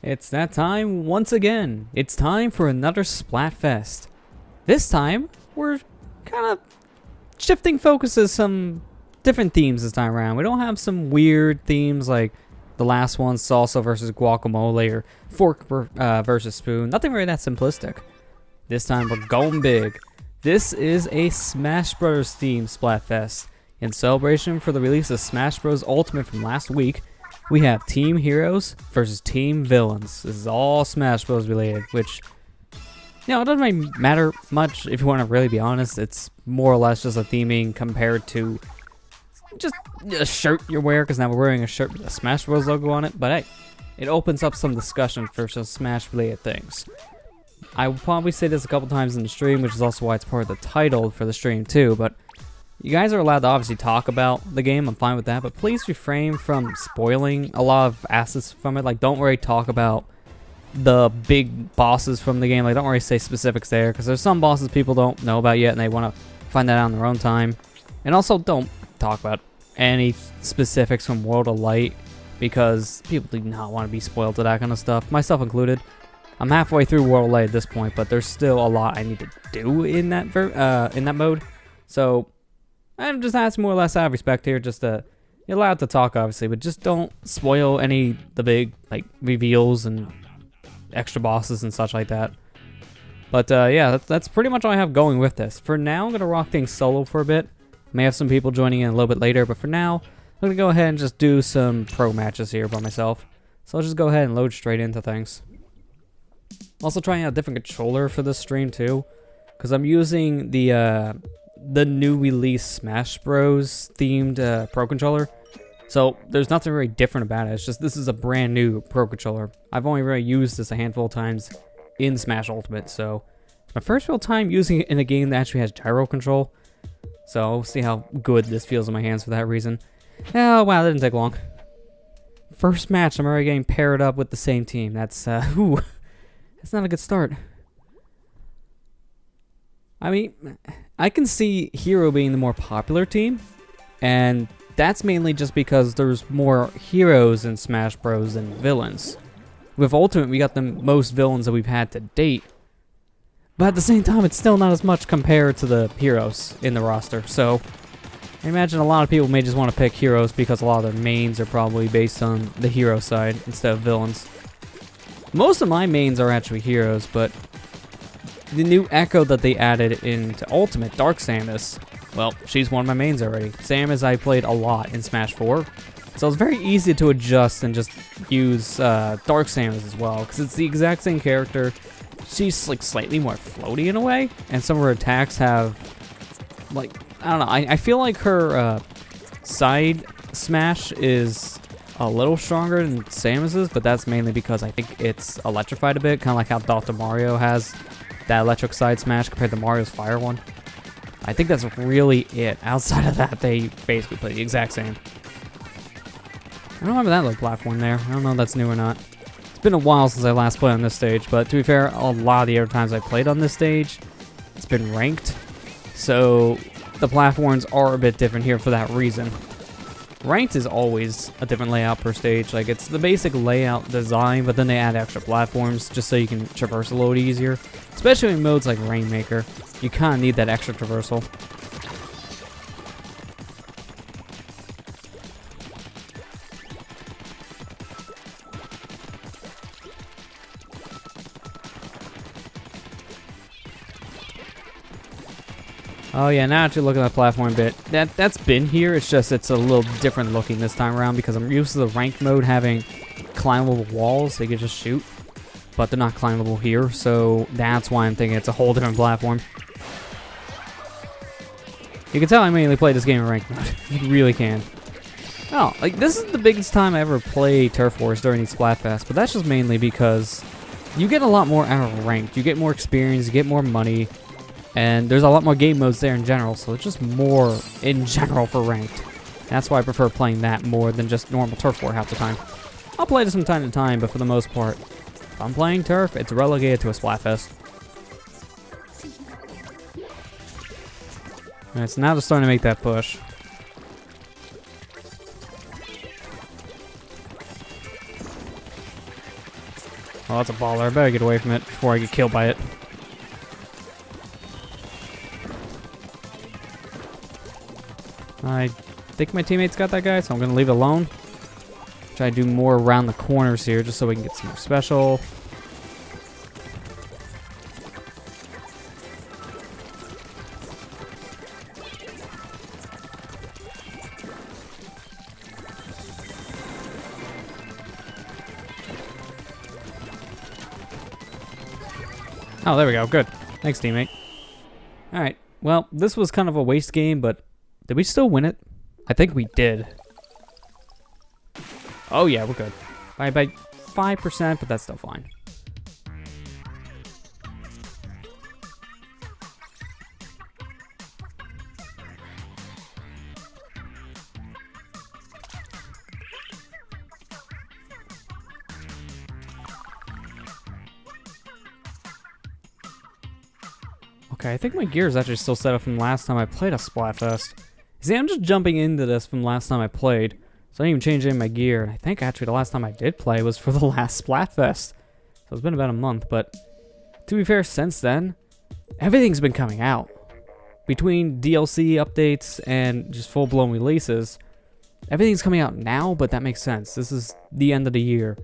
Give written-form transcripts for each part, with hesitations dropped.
It's that time once again. It's time for another Splatfest. This time, we're kind of shifting focuses, some different themes this time around. We don't have some weird themes like the last one, salsa versus guacamole, or fork versus spoon. Nothing really that simplistic. This time, we're going big. This is a Smash Bros. Themed Splatfest. In celebration for the release of Smash Bros. Ultimate from last week, we have Team Heroes versus Team Villains. This is all Smash Bros. Related, which, you know, it doesn't really matter much if you want to really be honest. It's more or less just a theming compared to just a shirt you wear, because now we're wearing a shirt with a Smash Bros. Logo on it. But hey, it opens up some discussion for some Smash related things. I will probably say this a couple times in the stream, which is also why it's part of the title for the stream too, but you guys are allowed to obviously talk about the game. I'm fine with that, but please refrain from spoiling a lot of assets from it. Like, don't really talk about the big bosses from the game. Like, don't really say specifics there, because there's some bosses people don't know about yet, and they want to find that out on their own time. And also, don't talk about any specifics from World of Light, because people do not want to be spoiled to that kind of stuff, myself included. I'm halfway through World of Light at this point, but there's still a lot I need to do in that mode. So I'm just asking more or less out of respect here, just to, you're allowed to talk obviously, but just don't spoil any the big like reveals and extra bosses and such like that. But yeah, that's pretty much all I have going with this. For now, I'm gonna rock things solo for a bit. May have some people joining in a little bit later, but for now, I'm gonna go ahead and just do some pro matches here by myself. So I'll just go ahead and load straight into things. Also trying out a different controller for this stream too, because I'm using the new release Smash Bros. Themed Pro Controller. So there's nothing really different about it. It's just this is a brand new Pro Controller. I've only really used this a handful of times in Smash Ultimate, so it's my first real time using it in a game that actually has gyro control. So we'll see how good this feels in my hands for that reason. Oh wow, that didn't take long. First match, I'm already getting paired up with the same team. That's ooh, that's not a good start. I mean, I can see Hero being the more popular team, and that's mainly just because there's more heroes in Smash Bros. Than villains. With Ultimate, we got the most villains that we've had to date, but at the same time, it's still not as much compared to the heroes in the roster, so I imagine a lot of people may just want to pick heroes because a lot of their mains are probably based on the hero side instead of villains. Most of my mains are actually heroes, but the new Echo that they added into Ultimate, Dark Samus, well, she's one of my mains already. Samus I played a lot in Smash 4, so it's very easy to adjust and just use Dark Samus as well, because it's the exact same character. She's like slightly more floaty in a way, and some of her attacks have, like, I don't know, I feel like her side smash is a little stronger than Samus's, but that's mainly because I think it's electrified a bit, kind of like how Dr. Mario has that electric side smash compared to Mario's fire one. I think that's really it. Outside of that, they basically play the exact same. I don't remember that little platform there. I don't know if that's new or not. It's been a while since I last played on this stage, but to be fair, a lot of the other times I played on this stage, it's been ranked. So the platforms are a bit different here for that reason. Ranked is always a different layout per stage. Like, it's the basic layout design, but then they add extra platforms just so you can traverse a little easier. Especially in modes like Rainmaker, you kind of need that extra traversal. Oh yeah, now that you look at that platform bit, that's been here, it's just it's a little different looking this time around because I'm used to the ranked mode having climbable walls they could just shoot, but they're not climbable here, so that's why I'm thinking it's a whole different platform. You can tell I mainly play this game in ranked mode. You really can. Oh, like, this is the biggest time I ever play Turf Wars during these Splatfests, but that's just mainly because you get a lot more out of ranked. You get more experience, you get more money, and there's a lot more game modes there in general, so it's just more in general for ranked. That's why I prefer playing that more than just normal Turf War half the time. I'll play this from time to time, but for the most part, if I'm playing Turf, it's relegated to a Splatfest. Alright, so now they're starting to make that push. Oh, that's a baller. I better get away from it before I get killed by it. I think my teammates got that guy, so I'm going to leave it alone. Try to do more around the corners here just so we can get some more special. Oh, there we go. Good. Thanks, teammate. Alright. Well, this was kind of a waste game, but did we still win it? I think we did. Oh, yeah, we're good. By 5%, but that's still fine. Okay, I think my gear is actually still set up from last time I played a Splatfest. See, I'm just jumping into this from last time I played, so I didn't even change any of my gear. And I think actually the last time I did play was for the last Splatfest. So it's been about a month, but to be fair, since then, everything's been coming out. Between DLC updates and just full-blown releases, everything's coming out now, but that makes sense. This is the end of the year.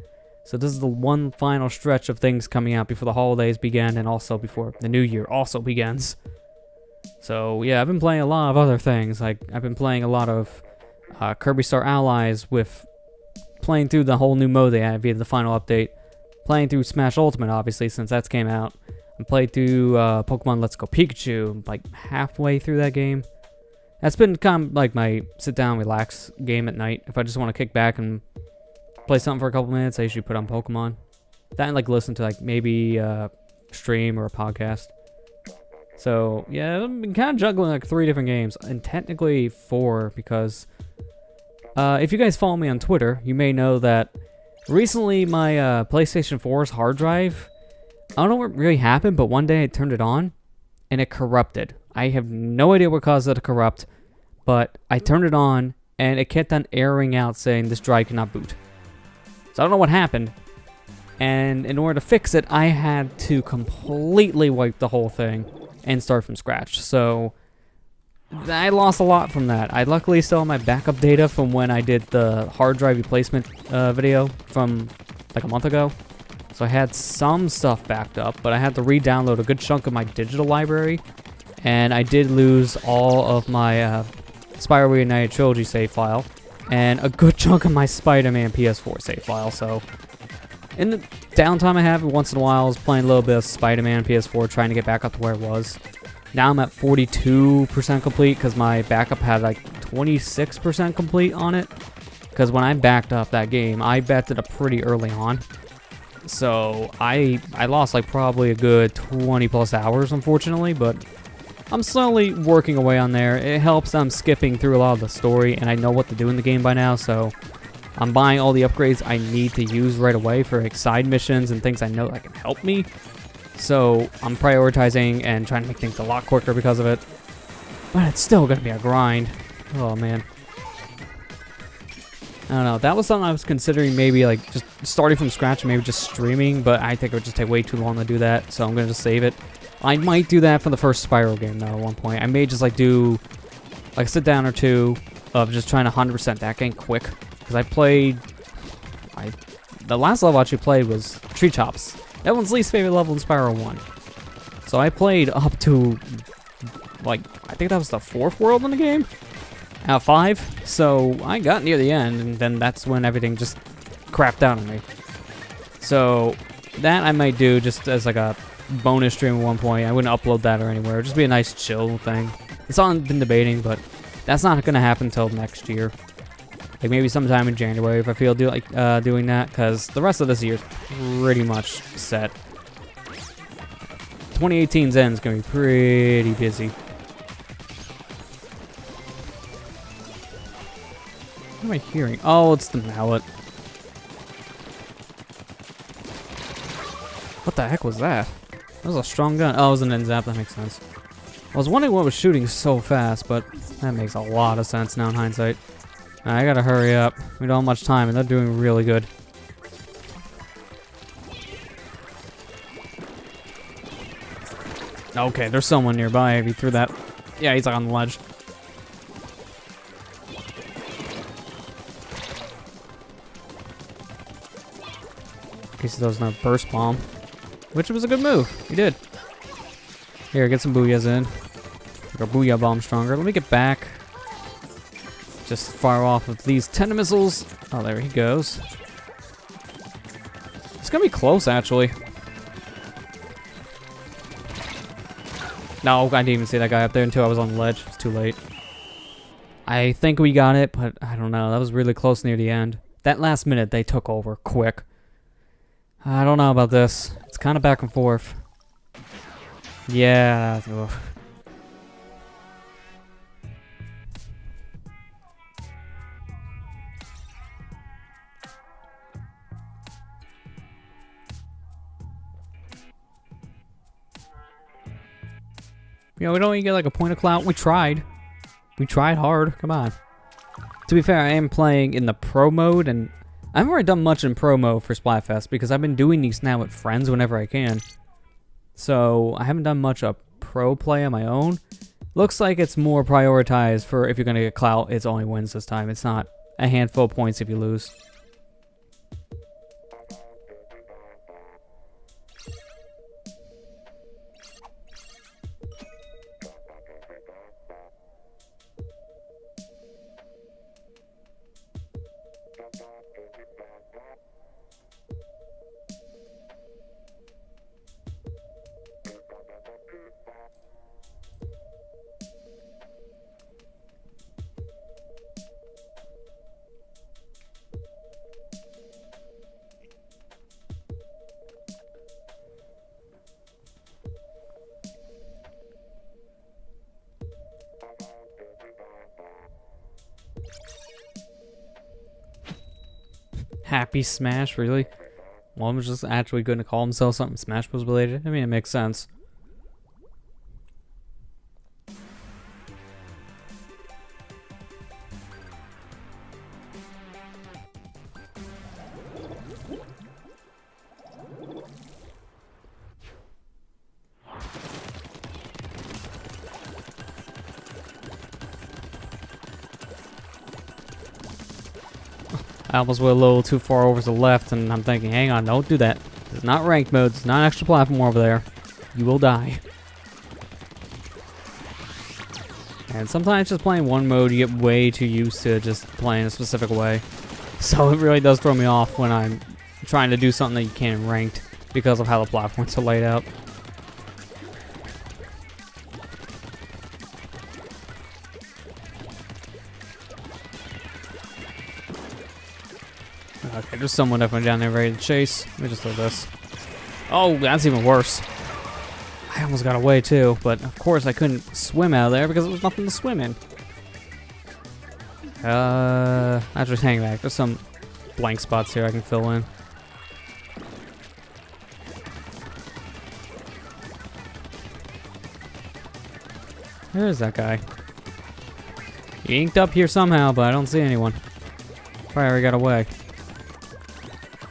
So this is the one final stretch of things coming out before the holidays begin and also before the new year also begins. So yeah, I've been playing a lot of other things. Like I've been playing a lot of Kirby Star Allies, with playing through the whole new mode they had via the final update. Playing through Smash Ultimate, obviously, since that's came out. And played through Pokemon Let's Go Pikachu, like halfway through that game. That's been kind of like my sit down, relax game at night. If I just want to kick back and play something for a couple minutes, I usually put on Pokemon. That and like listen to like maybe a stream or a podcast. So yeah, I've been kind of juggling like 3 different games, and technically 4, because if you guys follow me on Twitter, you may know that recently my PlayStation 4's hard drive, I don't know what really happened, but one day I turned it on and it corrupted. I have no idea what caused it to corrupt, but I turned it on and it kept on erroring out saying this drive cannot boot. So I don't know what happened, and in order to fix it, I had to completely wipe the whole thing and start from scratch. So I lost a lot from that. I luckily still have my backup data from when I did the hard drive replacement video from like a month ago. So I had some stuff backed up, but I had to re-download a good chunk of my digital library, and I did lose all of my Spyro Reunited Trilogy save file, and a good chunk of my Spider-Man PS4 save file. So in the downtime I have once in a while, I was playing a little bit of Spider-Man PS4, trying to get back up to where it was. Now I'm at 42% complete because my backup had like 26% complete on it. Because when I backed up that game, I backed it up pretty early on. So I lost like probably a good 20 plus hours, unfortunately, but I'm slowly working away on there. It helps I'm skipping through a lot of the story, and I know what to do in the game by now, so I'm buying all the upgrades I need to use right away for like side missions and things I know that can help me. So I'm prioritizing and trying to make things a lot quicker because of it. But it's still going to be a grind. Oh, man. I don't know. That was something I was considering, maybe like just starting from scratch and maybe just streaming, but I think it would just take way too long to do that, so I'm going to just save it. I might do that for the first Spyro game, though, at one point. I may just like do like a sit down or two of just trying to 100% that game quick. Because I played... the last level I actually played was Tree Chops. Everyone's least favorite level in Spyro 1. So I played up to, like, I think that was the 4th world in the game? Out of 5. So I got near the end, and then that's when everything just crapped out on me. So that I might do just as like a bonus stream at one point. I wouldn't upload that or anywhere. It'd just be a nice chill thing. It's all I've been debating, but that's not going to happen until next year. Like maybe sometime in January if I feel doing that, because the rest of this year is pretty much set. 2018's end is going to be pretty busy. What am I hearing? Oh, it's the mallet. What the heck was that? That was a strong gun. Oh, it was an end zap. That makes sense. I was wondering what was shooting so fast, but that makes a lot of sense now in hindsight. I gotta hurry up. We don't have much time, and they're doing really good. Okay, there's someone nearby if he threw that. Yeah, he's like on the ledge. In case he doesn't have burst bomb. Which was a good move. He did. Here, get some booyahs in. Make our booyah bomb stronger. Let me get back. Just fire off with these tender missiles. Oh, there he goes. It's gonna be close, actually. No, I didn't even see that guy up there until I was on the ledge. It's too late. I think we got it, but I don't know. That was really close near the end. That last minute, they took over quick. I don't know about this. It's kind of back and forth. Yeah. Ugh. You know, we don't even get like a point of clout. We tried. We tried hard. Come on. To be fair, I am playing in the pro mode, and I haven't really done much in pro mode for Splatfest because I've been doing these now with friends whenever I can. So I haven't done much of pro play on my own. Looks like it's more prioritized for if you're going to get clout, it's only wins this time. It's not a handful of points if you lose. Happy Smash, really? One was just actually going to call himself something Smash Bros. Related? I mean, it makes sense. I almost went a little too far over to the left, and I'm thinking, hang on, don't do that. It's not ranked mode. It's not extra platform over there. You will die. And sometimes just playing one mode, you get way too used to just playing a specific way. So it really does throw me off when I'm trying to do something that you can't in ranked because of how the platforms are laid out. Okay, there's someone definitely down there ready to chase. Let me just do this. Oh, that's even worse. I almost got away too, but of course I couldn't swim out of there because there was nothing to swim in. I'll just hang back. There's some blank spots here I can fill in. Where is that guy? He inked up here somehow, but I don't see anyone. Probably already got away.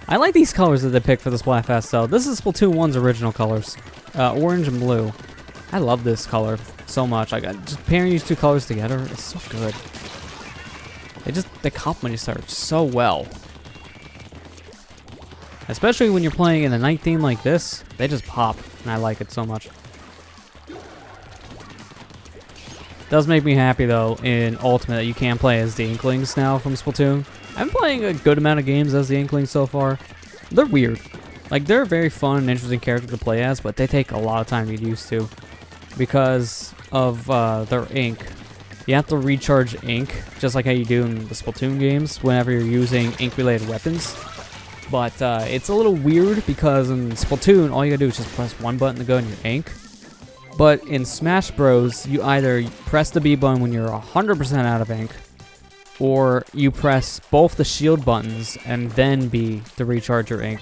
I like these colors that they picked for the Splatfest though. This is Splatoon 1's original colors. Orange and blue. I love this color so much. Just pairing these two colors together is so good. They complement each other so well. Especially when you're playing in a night theme like this, they just pop, and I like it so much. Does make me happy though in Ultimate that you can play as the Inklings now from Splatoon. I'm playing a good amount of games as the Inklings so far. They're weird. Like, they're a very fun and interesting character to play as, but they take a lot of time to get used to. Because of their ink. You have to recharge ink, just like how you do in the Splatoon games, whenever you're using ink-related weapons. But it's a little weird, because in Splatoon, all you gotta do is just press one button to go in your ink. But in Smash Bros, you either press the B button when you're 100% out of ink, or you press both the shield buttons and then B to recharge your ink.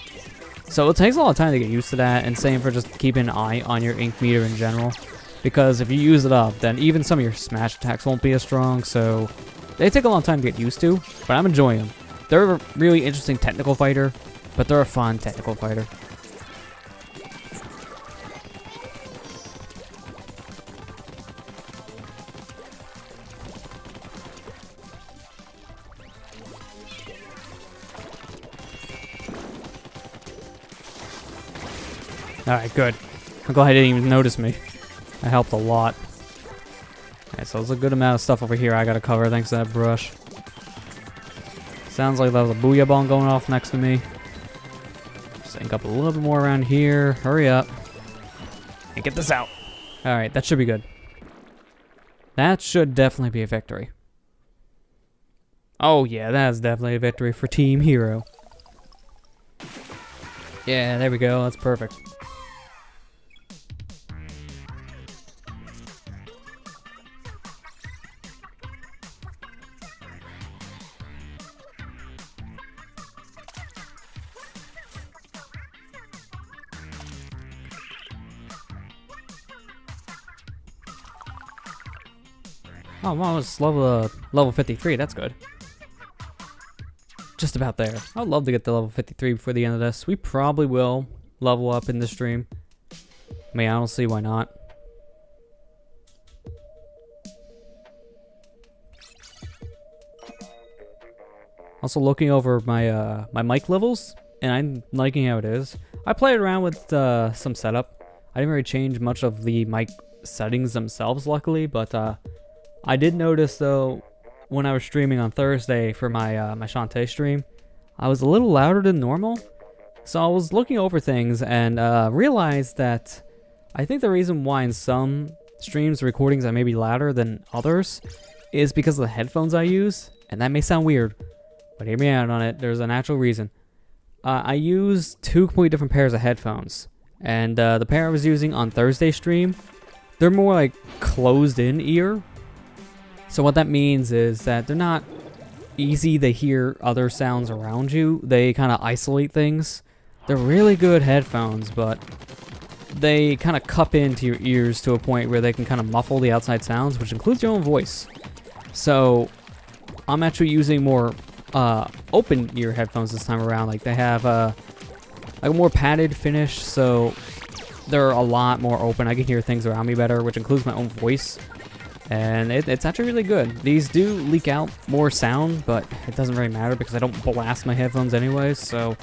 So it takes a lot of time to get used to that, and same for just keeping an eye on your ink meter in general. Because if you use it up, then even some of your smash attacks won't be as strong, so they take a long time to get used to, but I'm enjoying them. They're a really interesting technical fighter, but they're a fun technical fighter. Alright, good. I'm glad he didn't even notice me. That helped a lot. Alright, so there's a good amount of stuff over here I gotta cover thanks to that brush. Sounds like there was a booyah bomb going off next to me. Sync up a little bit more around here. Hurry up. And get this out. Alright, that should be good. That should definitely be a victory. Oh yeah, that's definitely a victory for Team Hero. Yeah, there we go. That's perfect. Oh, well, it's level 53. That's good. Just about there. I'd love to get to level 53 before the end of this. We probably will level up in this stream. I mean, I don't see why not. Also looking over my my mic levels, and I'm liking how it is. I played around with some setup. I didn't really change much of the mic settings themselves, luckily, but I did notice though, when I was streaming on Thursday for my my Shantae stream, I was a little louder than normal. So I was looking over things and realized that I think the reason why in some streams recordings I may be louder than others is because of the headphones I use. And that may sound weird, but hear me out on it. There's an actual reason. I use two completely different pairs of headphones. And the pair I was using on Thursday stream, they're more like closed in ear. So what that means is that they're not easy to hear other sounds around you. They kind of isolate things. They're really good headphones, but they kind of cup into your ears to a point where they can kind of muffle the outside sounds, which includes your own voice. So I'm actually using more open ear headphones this time around. Like they have a more padded finish, so they're a lot more open. I can hear things around me better, which includes my own voice. And it's actually really good. These do leak out more sound, but it doesn't really matter because I don't blast my headphones anyways, so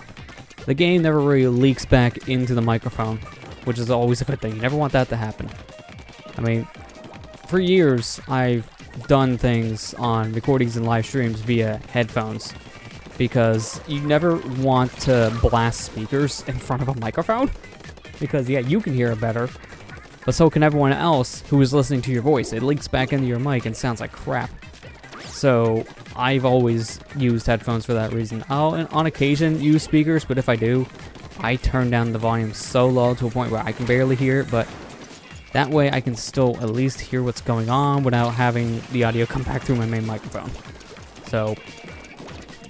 the gain never really leaks back into the microphone, which is always a good thing. You never want that to happen. I mean, for years, I've done things on recordings and live streams via headphones because you never want to blast speakers in front of a microphone because, yeah, you can hear it better, but so can everyone else who is listening to your voice. It leaks back into your mic and sounds like crap. So I've always used headphones for that reason. I'll, on occasion, use speakers, but if I do, I turn down the volume so low to a point where I can barely hear it, but that way I can still at least hear what's going on without having the audio come back through my main microphone. So,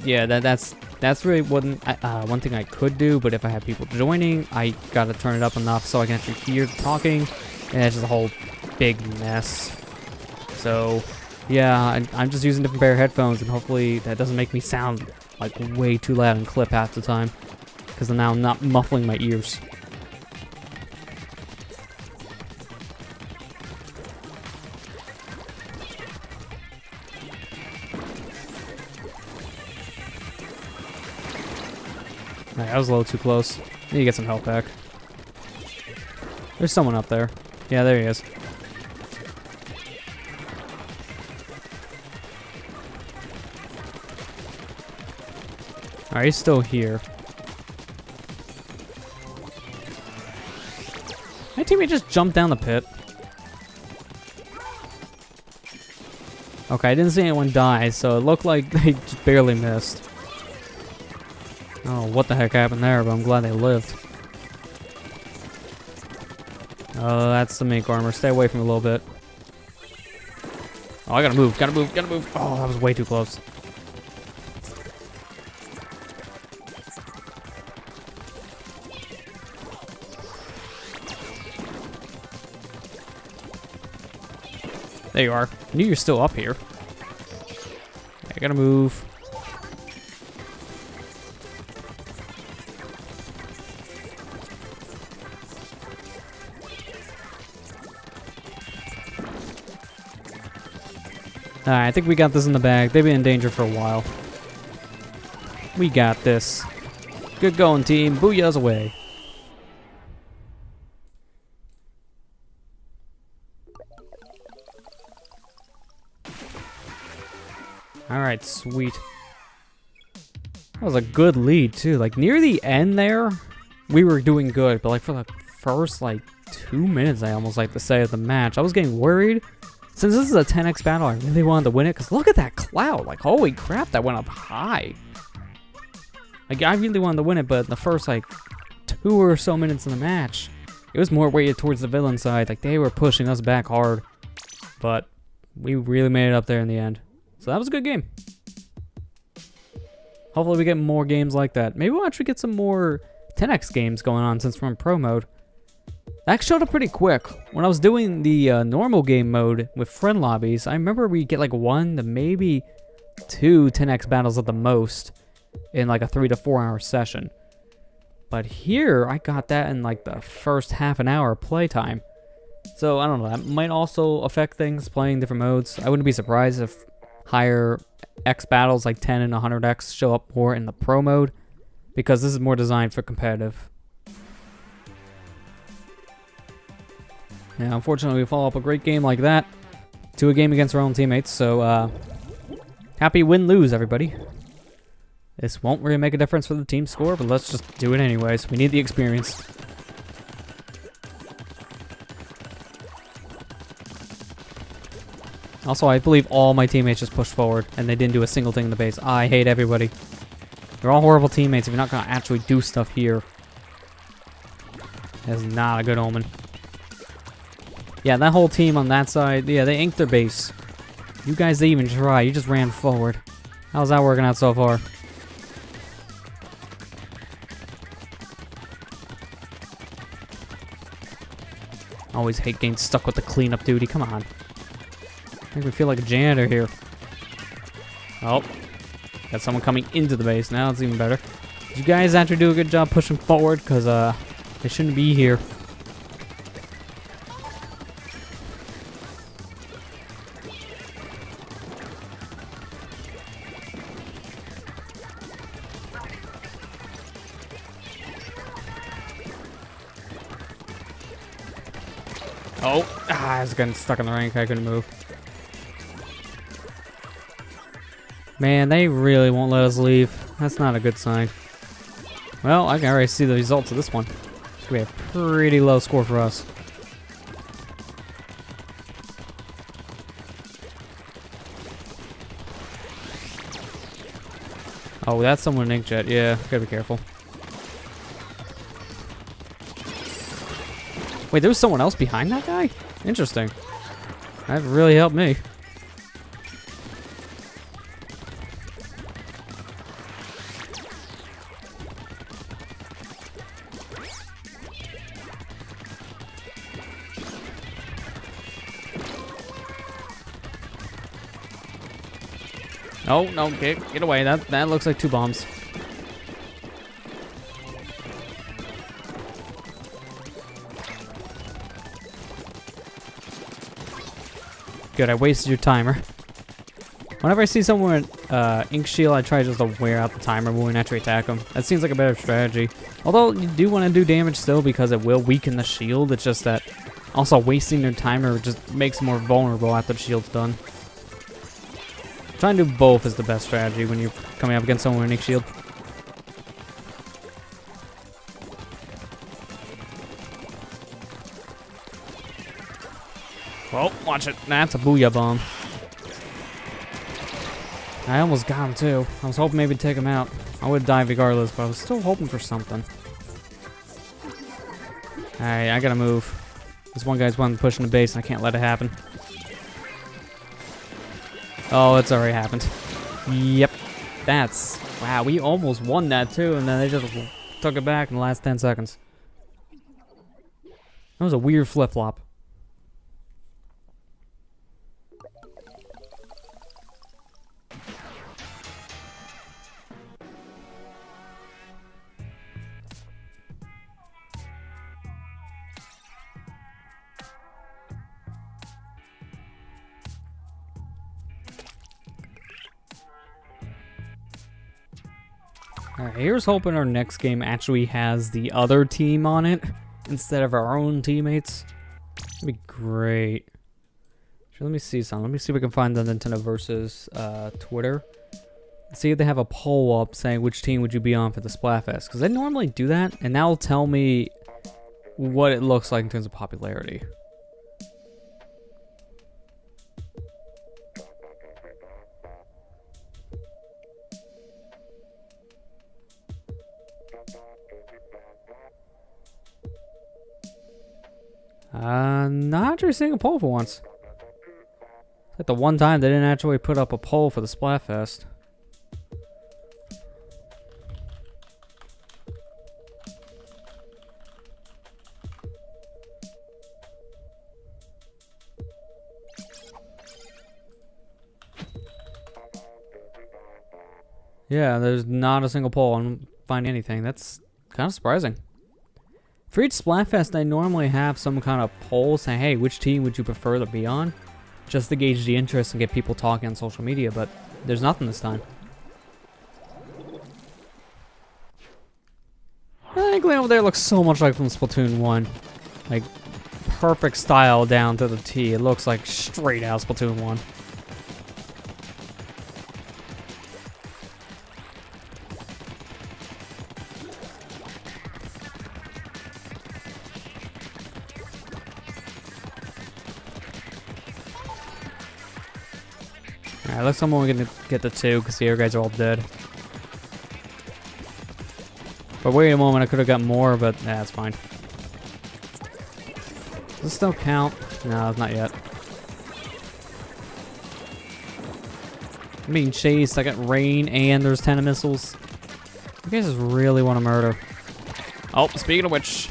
yeah, that's really one thing I could do, but if I have people joining, I gotta turn it up enough so I can actually hear the talking, and it's just a whole big mess. So, yeah, I'm just using a different pair of headphones, and hopefully that doesn't make me sound like way too loud and clip half the time, because now I'm not muffling my ears. Alright, that was a little too close. Need to get some health back. There's someone up there. Yeah, there he is. Alright, he's still here. My teammate just jumped down the pit. Okay, I didn't see anyone die, so it looked like they just barely missed. I don't know what the heck happened there, but I'm glad they lived. Oh, that's the mink armor. Stay away from me a little bit. Oh, I gotta move, gotta move, gotta move. Oh, that was way too close. There you are. I knew you're still up here. I gotta move. Alright, I think we got this in the bag. They've been in danger for a while. We got this. Good going, team. Booyahs away. Alright, sweet. That was a good lead, too. Like, near the end there, we were doing good. But, like, for the first, like, 2 minutes, I almost like to say, of the match, I was getting worried. Since this is a 10x battle, I really wanted to win it. Because look at that cloud. Like, holy crap, that went up high. Like, I really wanted to win it, but in the first, like, 2 or so minutes in the match, it was more weighted towards the villain side. Like, they were pushing us back hard. But we really made it up there in the end. So that was a good game. Hopefully we get more games like that. Maybe we'll actually get some more 10x games going on since we're in pro mode. That showed up pretty quick. When I was doing the normal game mode with friend lobbies, I remember we get like 1 to maybe 2 10x battles at the most in like a 3 to 4 hour session. But here, I got that in like the first half an hour playtime. So I don't know, that might also affect things playing different modes. I wouldn't be surprised if higher X battles like 10 and 100X show up more in the pro mode, because this is more designed for competitive. Yeah, unfortunately we follow up a great game like that to a game against our own teammates, so happy win-lose, everybody. This won't really make a difference for the team score, but let's just do it anyways. We need the experience. Also, I believe all my teammates just pushed forward, and they didn't do a single thing in the base. I hate everybody. They're all horrible teammates if you're not going to actually do stuff here. That's not a good omen. Yeah, that whole team on that side, yeah, they inked their base. You guys didn't even try. You just ran forward. How's that working out so far? Always hate getting stuck with the cleanup duty. Come on. Make me feel like a janitor here. Oh. Got someone coming into the base. Now it's even better. Did you guys actually do a good job pushing forward? Because, they shouldn't be here. Oh. I was getting stuck in the rank. I couldn't move. Man, they really won't let us leave. That's not a good sign. Well, I can already see the results of this one. It's going to be a pretty low score for us. Oh, that's someone in Inkjet. Yeah, gotta be careful. Wait, there was someone else behind that guy? Interesting. That really helped me. Oh, no, get away. That looks like 2 bombs. Good, I wasted your timer. Whenever I see someone with Ink Shield, I try just to wear out the timer when we actually attack them. That seems like a better strategy. Although, you do want to do damage still because it will weaken the shield. It's just that also wasting their timer just makes them more vulnerable after the shield's done. Trying to do both is the best strategy when you're coming up against someone with an Ink Shield. Well, watch it. That's a booyah bomb. I almost got him too. I was hoping maybe to take him out. I would die regardless, but I was still hoping for something. Alright, I gotta move. This one guy's one pushing the base and I can't let it happen. Oh, it's already happened. Yep. That's... Wow, we almost won that too, and then they just took it back in the last 10 seconds. That was a weird flip-flop. Alright, here's hoping our next game actually has the other team on it instead of our own teammates. That'd be great. Let me see something. Let me see if we can find the Nintendo versus Twitter. See if they have a poll up saying which team would you be on for the Splatfest. Because they normally do that, and that'll tell me what it looks like in terms of popularity. Not actually seeing a poll for once. It's like the one time they didn't actually put up a poll for the Splatfest. Yeah, there's not a single poll. I don't find anything. That's kind of surprising. For each Splatfest, they normally have some kind of poll saying, hey, which team would you prefer to be on? Just to gauge the interest and get people talking on social media, but there's nothing this time. I think over there looks so much like from Splatoon 1. Like, perfect style down to the T. It looks like straight out Splatoon 1. Alright, looks like I'm only gonna get the 2 because the other guys are all dead. But wait a moment, I could have got more, but that's fine. Does this still count? No, not yet. I'm being chased, I got rain, and there's 10 missiles. You guys just really want to murder. Oh, speaking of which.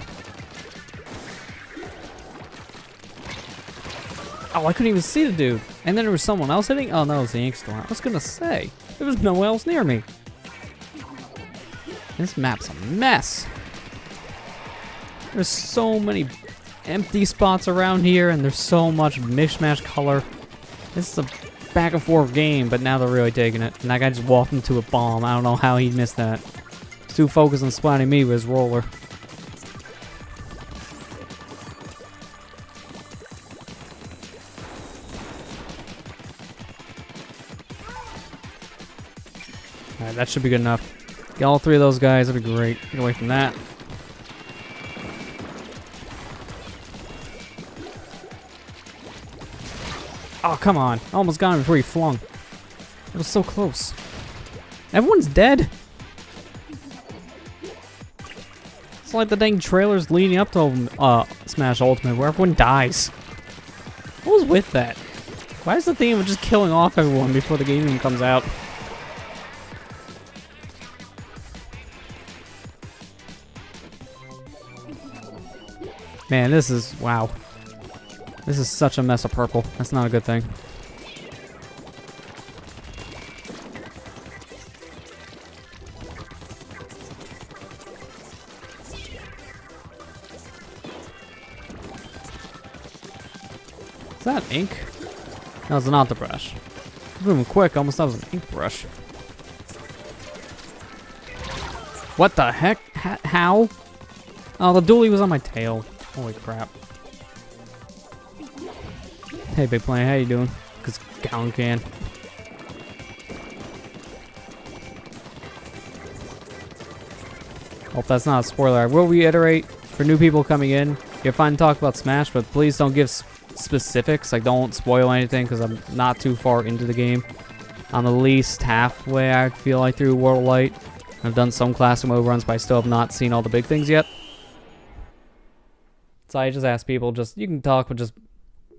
Oh, I couldn't even see the dude. And then there was someone else hitting. Oh, no, it was the ink storm. I was gonna say, there was no one else near me. This map's a mess. There's so many empty spots around here, and there's so much mishmash color. This is a back and forth game, but now they're really taking it. And that guy just walked into a bomb. I don't know how he missed that. He's too focused on splatting me with his roller. Alright, that should be good enough. Get all 3 of those guys, that'd be great. Get away from that. Oh, come on. I almost got him before he flung. It was so close. Everyone's dead. It's like the dang trailers leading up to Smash Ultimate where everyone dies. What was with that? Why is the theme of just killing off everyone before the game even comes out? Man, this is, wow. This is such a mess of purple. That's not a good thing. Is that ink? That was not the brush. Moving quick, almost thought it was an ink brush. What the heck? How? Oh, the dually was on my tail. Holy crap. Hey, Big Plane, how you doing? Because Gallon can. Hope that's not a spoiler. I will reiterate, for new people coming in, you're fine to talk about Smash, but please don't give specifics. Like, don't spoil anything, because I'm not too far into the game. I'm at least halfway, I feel like, through World of Light. I've done some classic mode runs, but I still have not seen all the big things yet. So I just ask people, you can talk, but just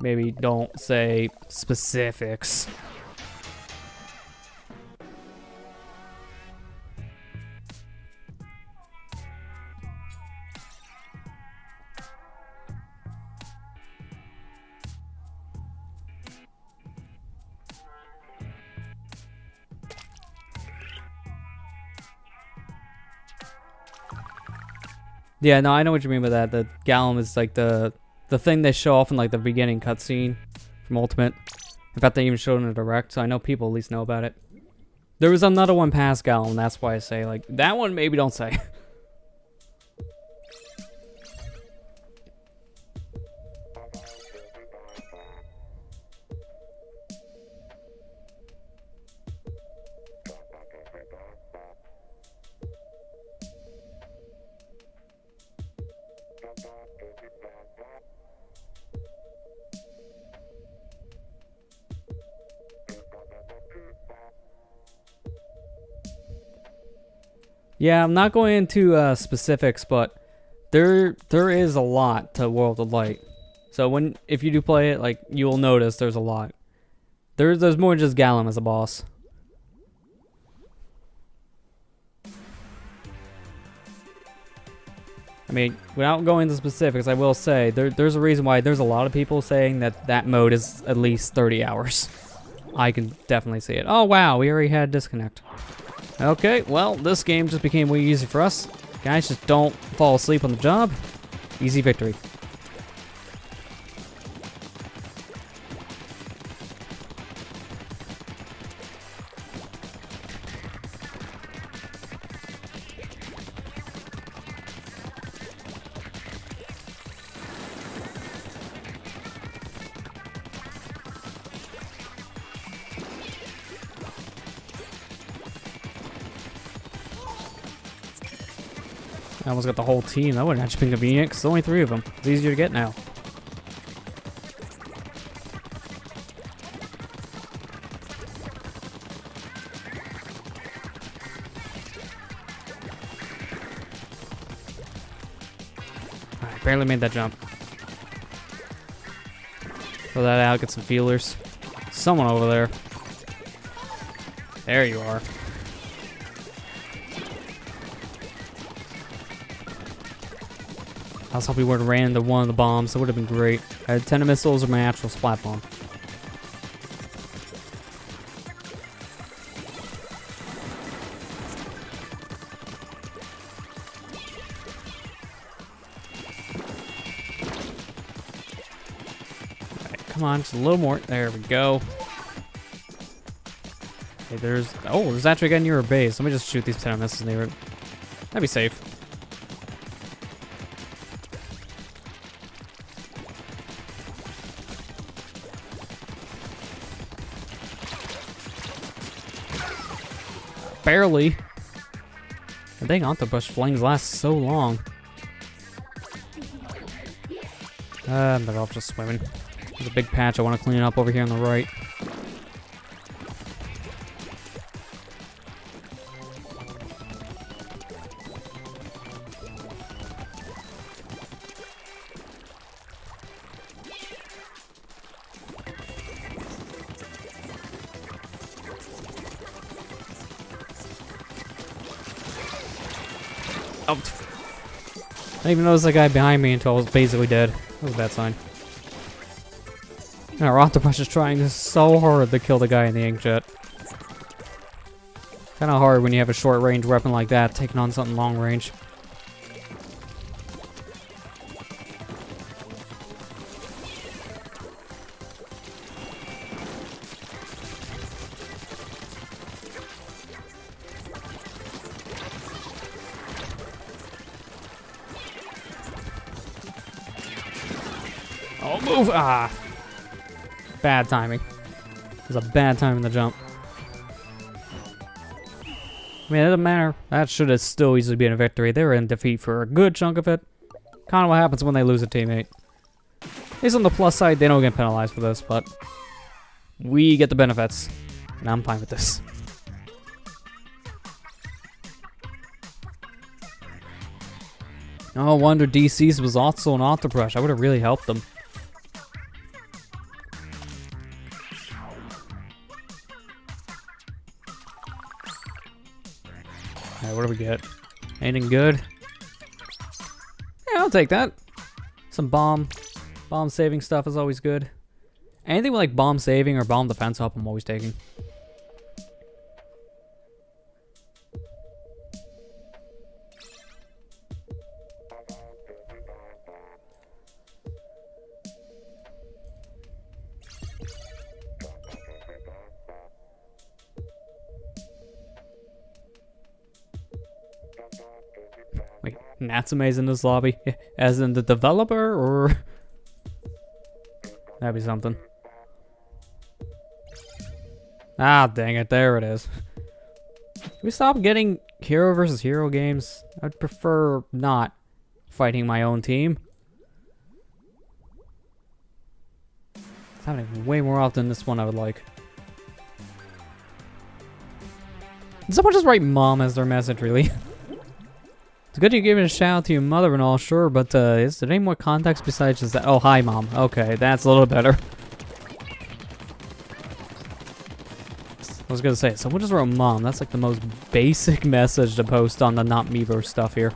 maybe don't say specifics. Yeah, no, I know what you mean by that. The Gallon is like the thing they show off in like the beginning cutscene from Ultimate. In fact, they even showed it in a direct, so I know people at least know about it. There was another one past Gallon, that's why I say, like, that one maybe don't say. Yeah, I'm not going into specifics, but there is a lot to World of Light. So if you do play it, like, you'll notice there's a lot. There's more than just Gallum as a boss. I mean, without going into specifics, I will say there's a reason why there's a lot of people saying that mode is at least 30 hours. I can definitely see it. Oh wow, we already had disconnect. Okay, well, this game just became way easy for us. Guys, just don't fall asleep on the job. Easy victory. I almost got the whole team. That wouldn't actually be convenient because there's only 3 of them. It's easier to get now. I barely made that jump. Throw that out, get some feelers. Someone over there. There you are. I was hoping we would have ran into one of the bombs. That would have been great. I had 10 missiles or my actual splat bomb. Alright, come on, just a little more. There we go. Okay, there's actually a guy near a base. Let me just shoot these 10 missiles near it. That'd be safe. Barely. The dang octopus flings last so long. I'm better off just swimming. There's a big patch I want to clean up over here on the right. Oh. I didn't even notice that guy behind me until I was basically dead. That was a bad sign. And our octopus is trying so hard to kill the guy in the inkjet. Kinda hard when you have a short range weapon like that, taking on something long range. Oh, move! Ah! Bad timing. It was a bad time in the jump. I mean, it doesn't matter. That should have still easily been a victory. They were in defeat for a good chunk of it. Kind of what happens when they lose a teammate. At least on the plus side, they don't get penalized for this, but we get the benefits. And I'm fine with this. No wonder DC's was also an octopus. I would have really helped them. Alright, what do we get? Anything good? Yeah, I'll take that. Some bomb saving stuff is always good. Anything with like bomb saving or bomb defense up, I'm always taking. Wait, Natsume's in this lobby? As in the developer, or? That'd be something. Ah, dang it, there it is. Can we stop getting hero versus hero games? I'd prefer not fighting my own team. It's happening way more often than this one I would like. Did someone just write mom as their message, really? It's good you gave it a shout out to your mother and all, sure, but is there any more context besides just that? Oh, hi, Mom. Okay, that's a little better. I was gonna say, someone just wrote Mom. That's like the most basic message to post on the Not Meverse stuff here.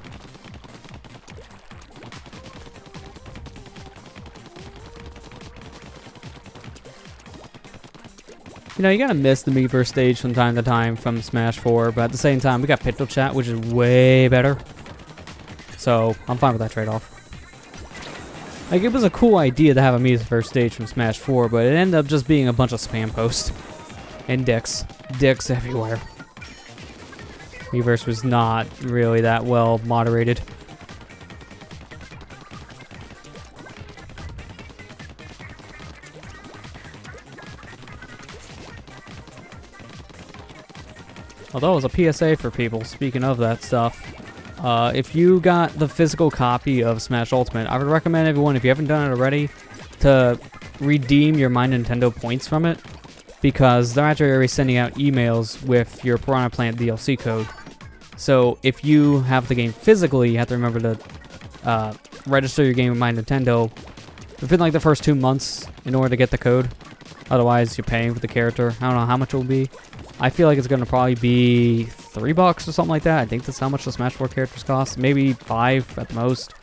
You know, you gotta miss the Meverse stage from time to time from Smash 4, but at the same time, we got Pixel Chat, which is way better. So, I'm fine with that trade-off. Like, it was a cool idea to have a Meverse stage from Smash 4, but it ended up just being a bunch of spam posts. And dicks. Dicks everywhere. Meverse was not really that well moderated. Although it was a PSA for people, speaking of that stuff, if you got the physical copy of Smash Ultimate, I would recommend everyone, if you haven't done it already, to redeem your My Nintendo points from it, because they're actually already sending out emails with your Piranha Plant DLC code. So if you have the game physically, you have to remember to register your game with My Nintendo within like the first 2 months in order to get the code. Otherwise, you're paying for the character. I don't know how much it will be. I feel like it's going to probably be $3 or something like that. I think that's how much the Smash 4 characters cost. Maybe $5 at the most.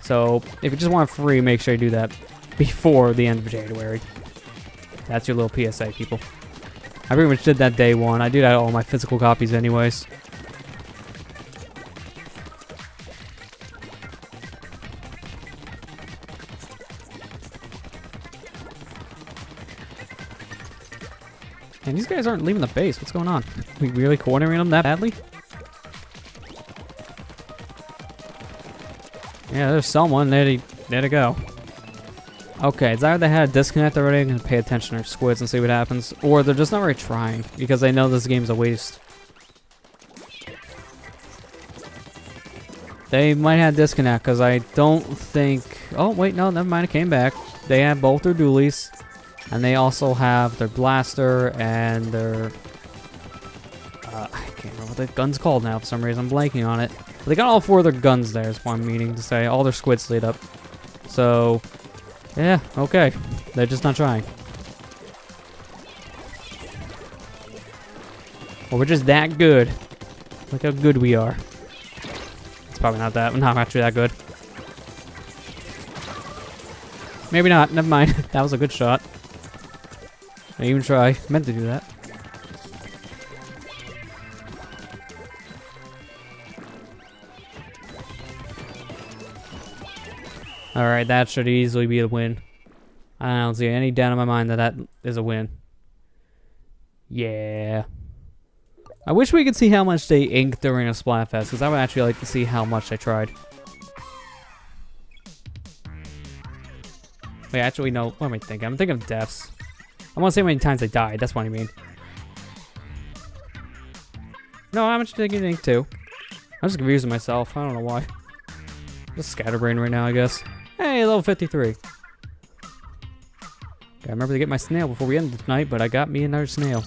So, if you just want it free, make sure you do that before the end of January. That's your little PSA, people. I pretty much did that day one. I do that on all my physical copies anyways. And these guys aren't leaving the base. What's going on? Are we really cornering them that badly? Yeah, there's someone. There to go. Okay, it's either they had a disconnect already and pay attention to their squids and see what happens, or they're just not really trying because they know this game's a waste. They might have disconnect because I don't think... Oh, wait, no, never mind. It came back. They have both their dualies. And they also have their blaster and their... I can't remember what the gun's called now for some reason. I'm blanking on it. But they got all 4 of their guns there is what I'm meaning to say. All their squids lit up. So, yeah, okay. They're just not trying. Well, we're just that good. Look how good we are. It's probably not that. Not actually that good. Maybe not. Never mind. That was a good shot. I didn't even try. Meant to do that. Alright, that should easily be a win. I don't see any doubt in my mind that that is a win. Yeah. I wish we could see how much they inked during a Splatfest, because I would actually like to see how much they tried. Wait, actually, no. What am I thinking? I'm thinking of deaths. I want to see how many times they died. That's what I mean. No, how much did I get ink to? I'm just confusing myself. I don't know why. Just scatterbrain right now, I guess. Hey, level 53. Okay, I remember to get my snail before we end the night, but I got me another snail.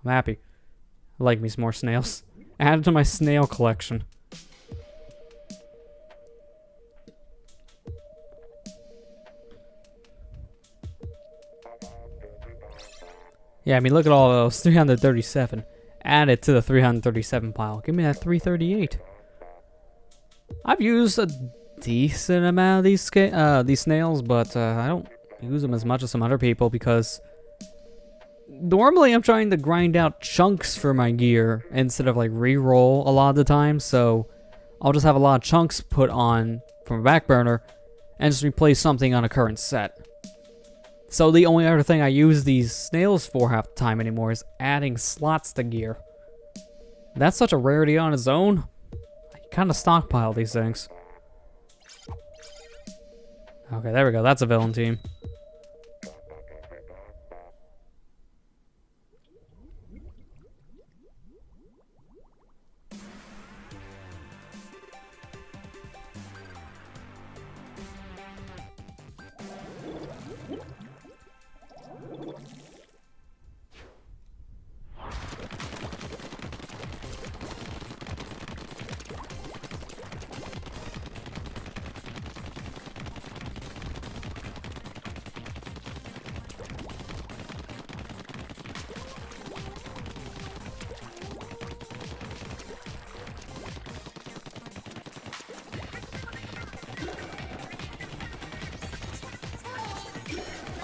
I'm happy. I like me some more snails. Add it to my snail collection. Yeah, I mean, look at all those. 337. Add it to the 337 pile. Give me that 338. I've used a decent amount of these snails, but I don't use them as much as some other people because normally I'm trying to grind out chunks for my gear instead of like re-roll a lot of the time. So I'll just have a lot of chunks put on from a back burner and just replace something on a current set. So the only other thing I use these snails for half the time anymore is adding slots to gear. That's such a rarity on its own. I kind of stockpile these things. Okay, there we go. That's a villain team.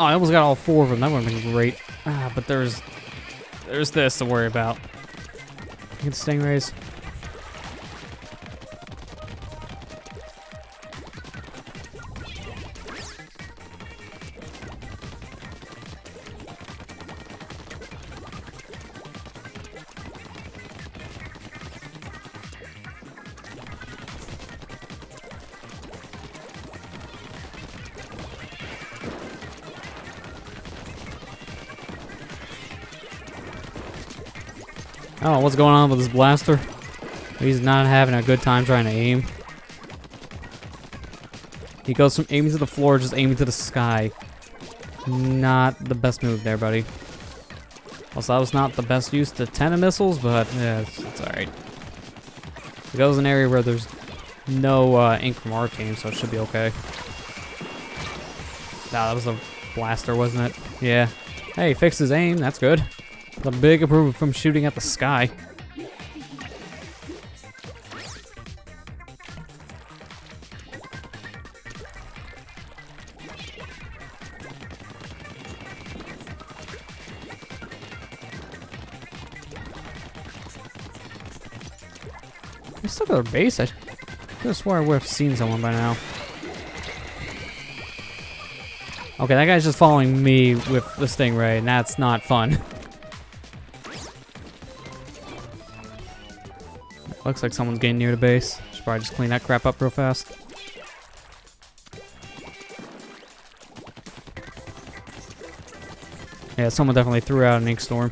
Oh, I almost got all 4 of them. That would have been great. Ah, but there's this to worry about. Get stingrays. I don't know what's going on with this blaster. He's not having a good time trying to aim. He goes from aiming to the floor, just aiming to the sky. Not the best move there, buddy. Also, that was not the best use to 10 missiles, but yeah, it's alright. It goes in an area where there's no ink from our team, so it should be okay. Nah, that was a blaster, wasn't it? Yeah. Hey, fixed his aim, that's good. A big improvement from shooting at the sky. They still got a base. I could have swore I would have seen someone by now. Okay, that guy's just following me with the stingray, and that's not fun. Looks like someone's getting near the base. Should probably just clean that crap up real fast. Yeah, someone definitely threw out an ink storm.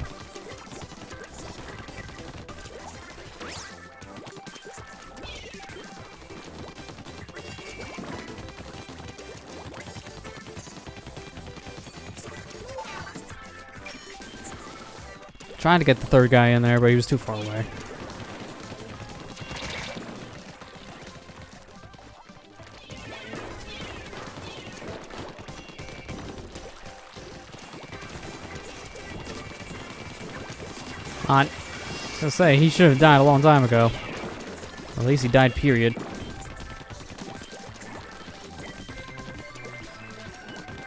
Trying to get the third guy in there, but he was too far away. I was gonna say, he should have died a long time ago. Or at least he died, period. I'm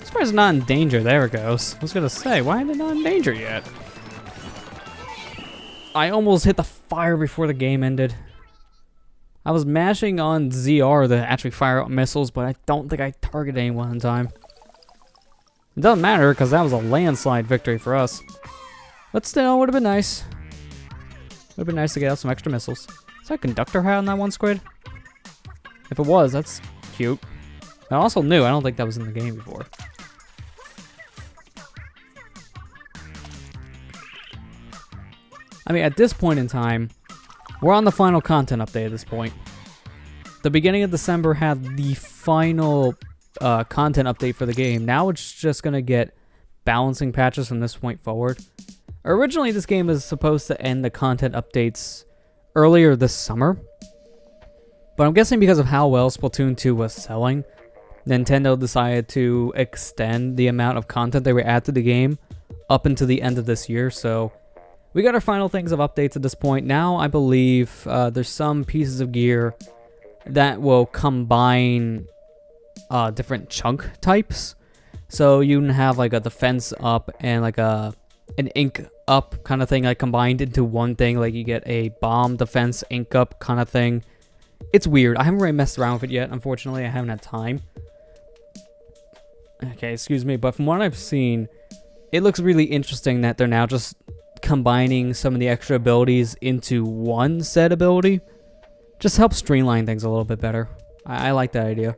surprised it's not in danger. There it goes. I was gonna say, why is it not in danger yet? I almost hit the fire before the game ended. I was mashing on ZR to actually fire out missiles, but I don't think I targeted anyone in time. It doesn't matter, because that was a landslide victory for us. But still, would have been nice. Would have been nice to get out some extra missiles. Is that a conductor hat on that one squid? If it was, that's cute. And also new. I don't think that was in the game before. I mean, at this point in time, we're on the final content update at this point. The beginning of December had the final content update for the game. Now it's just going to get balancing patches from this point forward. Originally, this game was supposed to end the content updates earlier this summer. But I'm guessing because of how well Splatoon 2 was selling, Nintendo decided to extend the amount of content they would add to the game up until the end of this year. So we got our final things of updates at this point. Now I believe there's some pieces of gear that will combine different chunk types. So you can have like a defense up and like an ink up kind of thing, like combined into one thing. Like you get a bomb defense ink up kind of thing. It's weird. I haven't really messed around with it yet. Unfortunately, I haven't had time. Okay, excuse me, but from what I've seen, it looks really interesting that they're now just combining some of the extra abilities into one set ability. Just helps streamline things a little bit better. I like that idea.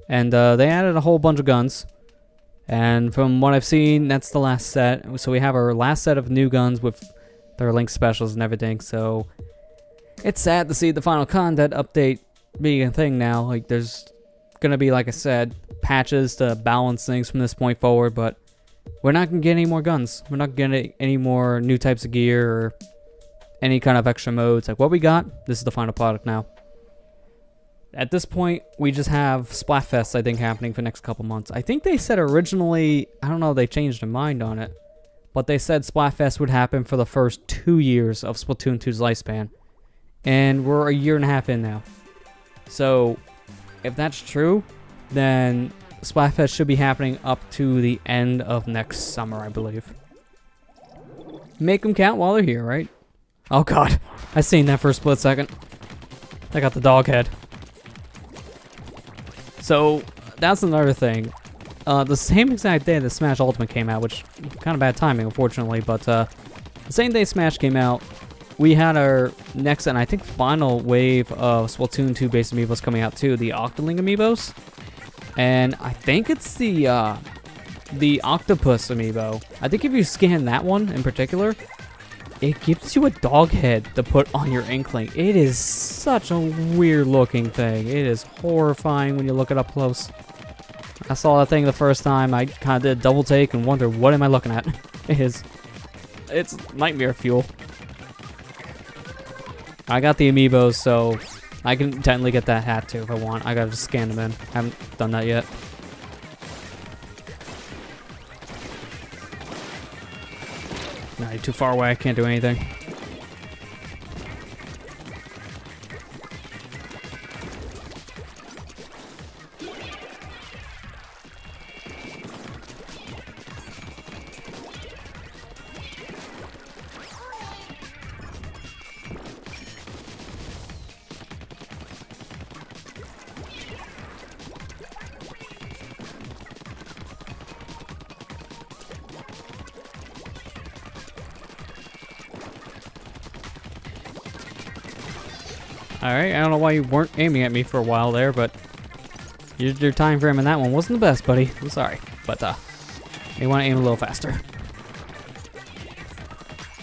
And they added a whole bunch of guns. And from what I've seen, that's the last set. So we have our last set of new guns with their link specials and everything. So it's sad to see the final content update being a thing now. Like, there's going to be, like I said, patches to balance things from this point forward. But we're not going to get any more guns. We're not going to get any more new types of gear or any kind of extra modes. Like, what we got, this is the final product now. At this point, we just have Splatfest, I think, happening for the next couple months. I think they said originally, I don't know, they changed their mind on it, but they said Splatfest would happen for the first 2 years of Splatoon 2's lifespan. And we're a year and a half in now. So, if that's true, then Splatfest should be happening up to the end of next summer, I believe. Make them count while they're here, right? Oh god, I seen that for a split second. I got the dog head. So, that's another thing. The same exact day that Smash Ultimate came out, which kind of bad timing, unfortunately, but the same day Smash came out, we had our next and I think final wave of Splatoon 2 based amiibos coming out too, the Octoling amiibos. And I think it's the Octopus amiibo. I think if you scan that one in particular, it gives you a dog head to put on your Inkling. It is such a weird looking thing. It is horrifying when you look it up close. I saw that thing the first time, I kind of did a double take and wondered, what am I looking at? It's nightmare fuel. I got the amiibos, so I can technically get that hat too if I want. I gotta just scan them in. Haven't done that yet. Nah, you're too far away. I can't do anything. Alright, I don't know why you weren't aiming at me for a while there, but your time frame in that one wasn't the best, buddy. I'm sorry, but you want to aim a little faster.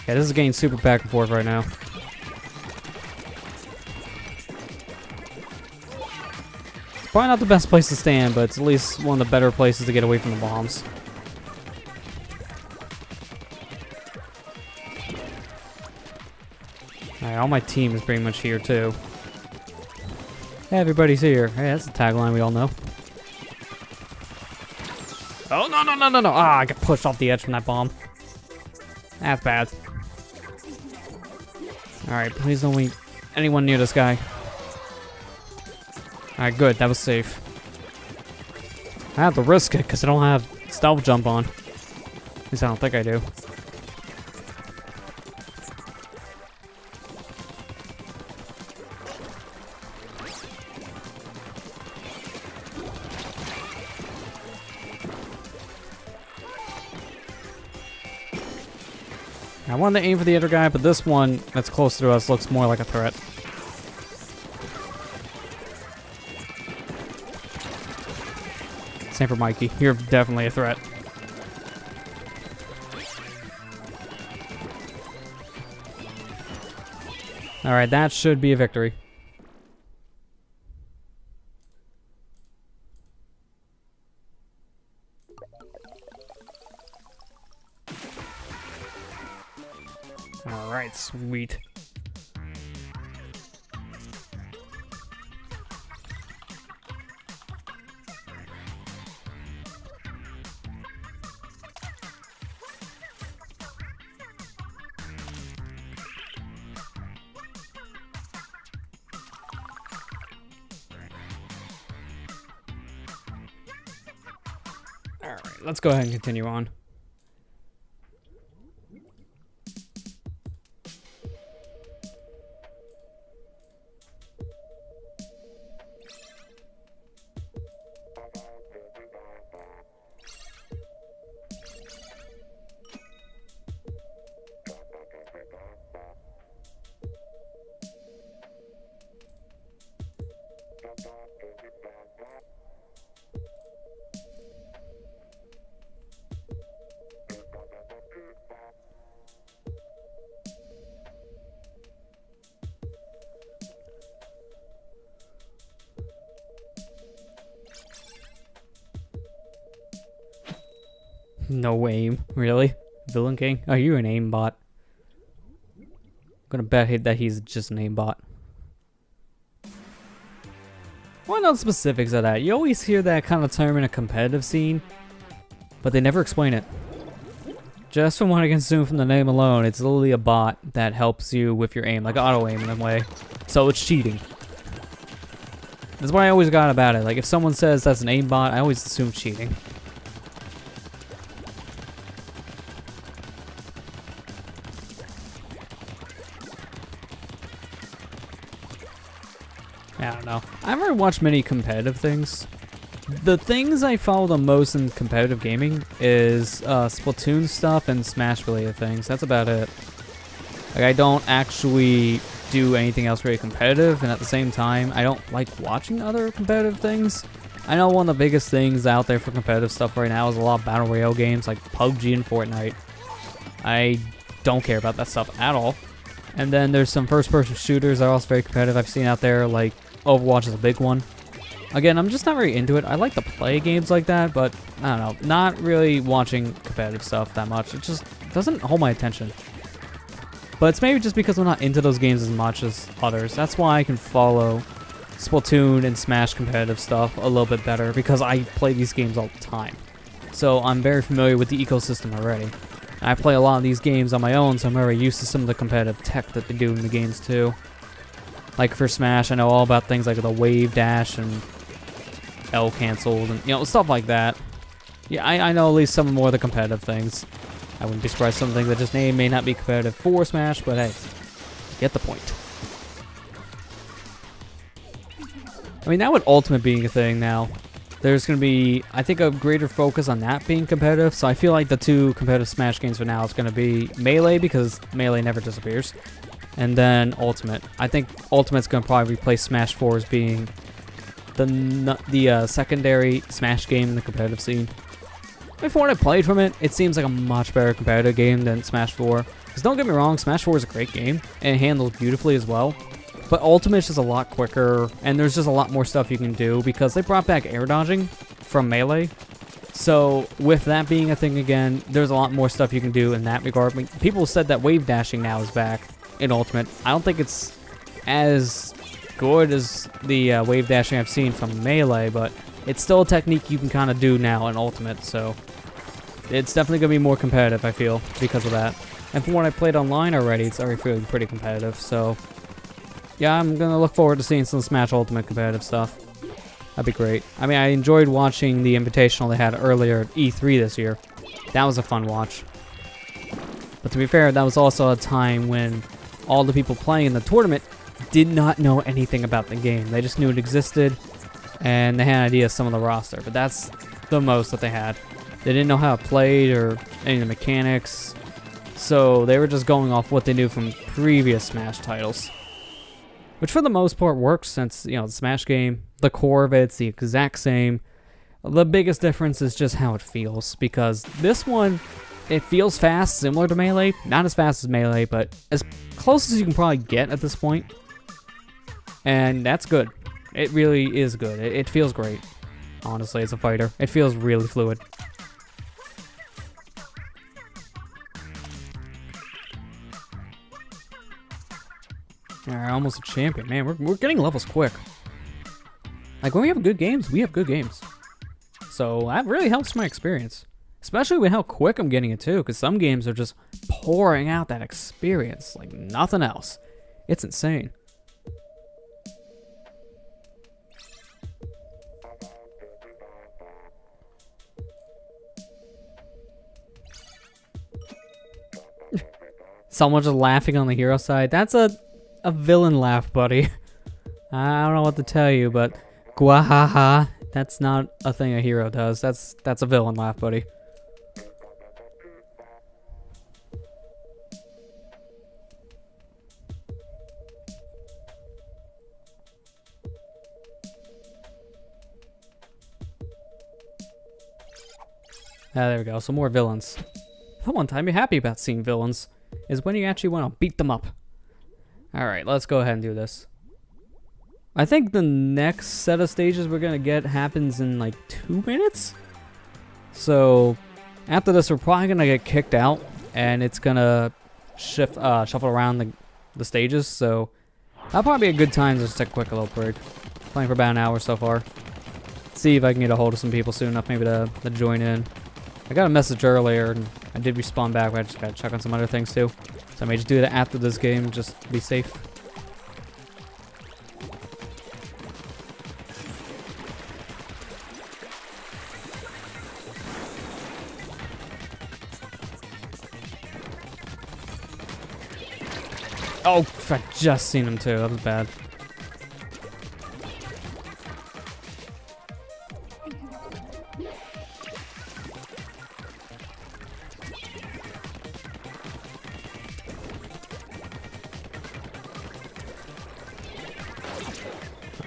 Yeah, this is getting super back and forth right now. Probably not the best place to stand, but it's at least one of the better places to get away from the bombs. Alright, all my team is pretty much here too. Hey, everybody's here. Hey, that's the tagline we all know. Oh, no, no, no, no, no. Ah, I got pushed off the edge from that bomb. That's bad. Alright, please don't leave anyone near this guy. Alright, good. That was safe. I have to risk it because I don't have stealth jump on. At least I don't think I do. I wanted to aim for the other guy, but this one that's close to us looks more like a threat. Same for Mikey. You're definitely a threat. Alright, that should be a victory. Alright, sweet. Alright, let's go ahead and continue on. No aim, really? Villain King? Oh, you're an aimbot. I'm gonna bet that he's just an aimbot. Why not specifics of that? You always hear that kind of term in a competitive scene, but they never explain it. Just from what I can assume from the name alone, it's literally a bot that helps you with your aim, like auto aim in a way. So it's cheating. That's what I always got about it. Like, if someone says that's an aimbot, I always assume cheating. I don't know. I haven't really watched many competitive things. The things I follow the most in competitive gaming is Splatoon stuff and Smash related things. That's about it. Like, I don't actually do anything else really competitive, and at the same time, I don't like watching other competitive things. I know one of the biggest things out there for competitive stuff right now is a lot of Battle Royale games like PUBG and Fortnite. I don't care about that stuff at all. And then there's some first-person shooters that are also very competitive I've seen out there, like Overwatch is a big one. Again, I'm just not very into it. I like to play games like that, but I don't know, not really watching competitive stuff that much. It just doesn't hold my attention. But it's maybe just because I'm not into those games as much as others. That's why I can follow Splatoon and Smash competitive stuff a little bit better, because I play these games all the time. So I'm very familiar with the ecosystem already. I play a lot of these games on my own, so I'm very used to some of the competitive tech that they do in the games too. Like for Smash, I know all about things like the wave dash and L canceled and, you know, stuff like that. Yeah, I know at least some more of the competitive things. I wouldn't be surprised something that just may not be competitive for Smash, but hey, get the point. I mean, now with Ultimate being a thing now, there's going to be, I think, a greater focus on that being competitive. So I feel like the two competitive Smash games for now is going to be Melee, because Melee never disappears, and then Ultimate. I think Ultimate's going to probably replace Smash 4 as being the secondary Smash game in the competitive scene. From what I played from it, it seems like a much better competitive game than Smash 4. Because don't get me wrong, Smash 4 is a great game, and it handles beautifully as well. But Ultimate's just a lot quicker, and there's just a lot more stuff you can do, because they brought back air dodging from Melee. So, with that being a thing again, there's a lot more stuff you can do in that regard. I mean, people said that wave dashing now is back in Ultimate. I don't think it's as good as the wave dashing I've seen from Melee, but it's still a technique you can kind of do now in Ultimate, so it's definitely going to be more competitive, I feel, because of that. And from what I played online already, it's already feeling pretty competitive, so yeah, I'm going to look forward to seeing some Smash Ultimate competitive stuff. That'd be great. I mean, I enjoyed watching the Invitational they had earlier at E3 this year. That was a fun watch. But to be fair, that was also a time when all the people playing in the tournament did not know anything about the game. They just knew it existed, and they had an idea of some of the roster, but that's the most that they had. They didn't know how it played or any of the mechanics, so they were just going off what they knew from previous Smash titles. Which for the most part works, since, you know, the Smash game, the core of it's the exact same. The biggest difference is just how it feels, because this one, it feels fast, similar to Melee. Not as fast as Melee, but as close as you can probably get at this point. And that's good. It really is good. It feels great, honestly, as a fighter. It feels really fluid. Alright, almost a champion. Man, we're getting levels quick. Like, when we have good games, we have good games. So, that really helps my experience. Especially with how quick I'm getting it, too, because some games are just pouring out that experience like nothing else. It's insane. Someone just laughing on the hero side. That's a villain laugh, buddy. I don't know what to tell you, but gwahaha, that's not a thing a hero does. That's a villain laugh, buddy. Ah, there we go. Some more villains. The one time you're happy about seeing villains is when you actually want to beat them up. Alright, let's go ahead and do this. I think the next set of stages we're going to get happens in like 2 minutes. So, after this we're probably going to get kicked out, and it's going to shuffle around the stages. So, that'll probably be a good time to just take a quick little break. Playing for about an hour so far. See if I can get a hold of some people soon enough maybe to join in. I got a message earlier, and I did respond back, but I just gotta check on some other things too. So I may just do that after this game, just to be safe. Oh, I just seen him too. That was bad.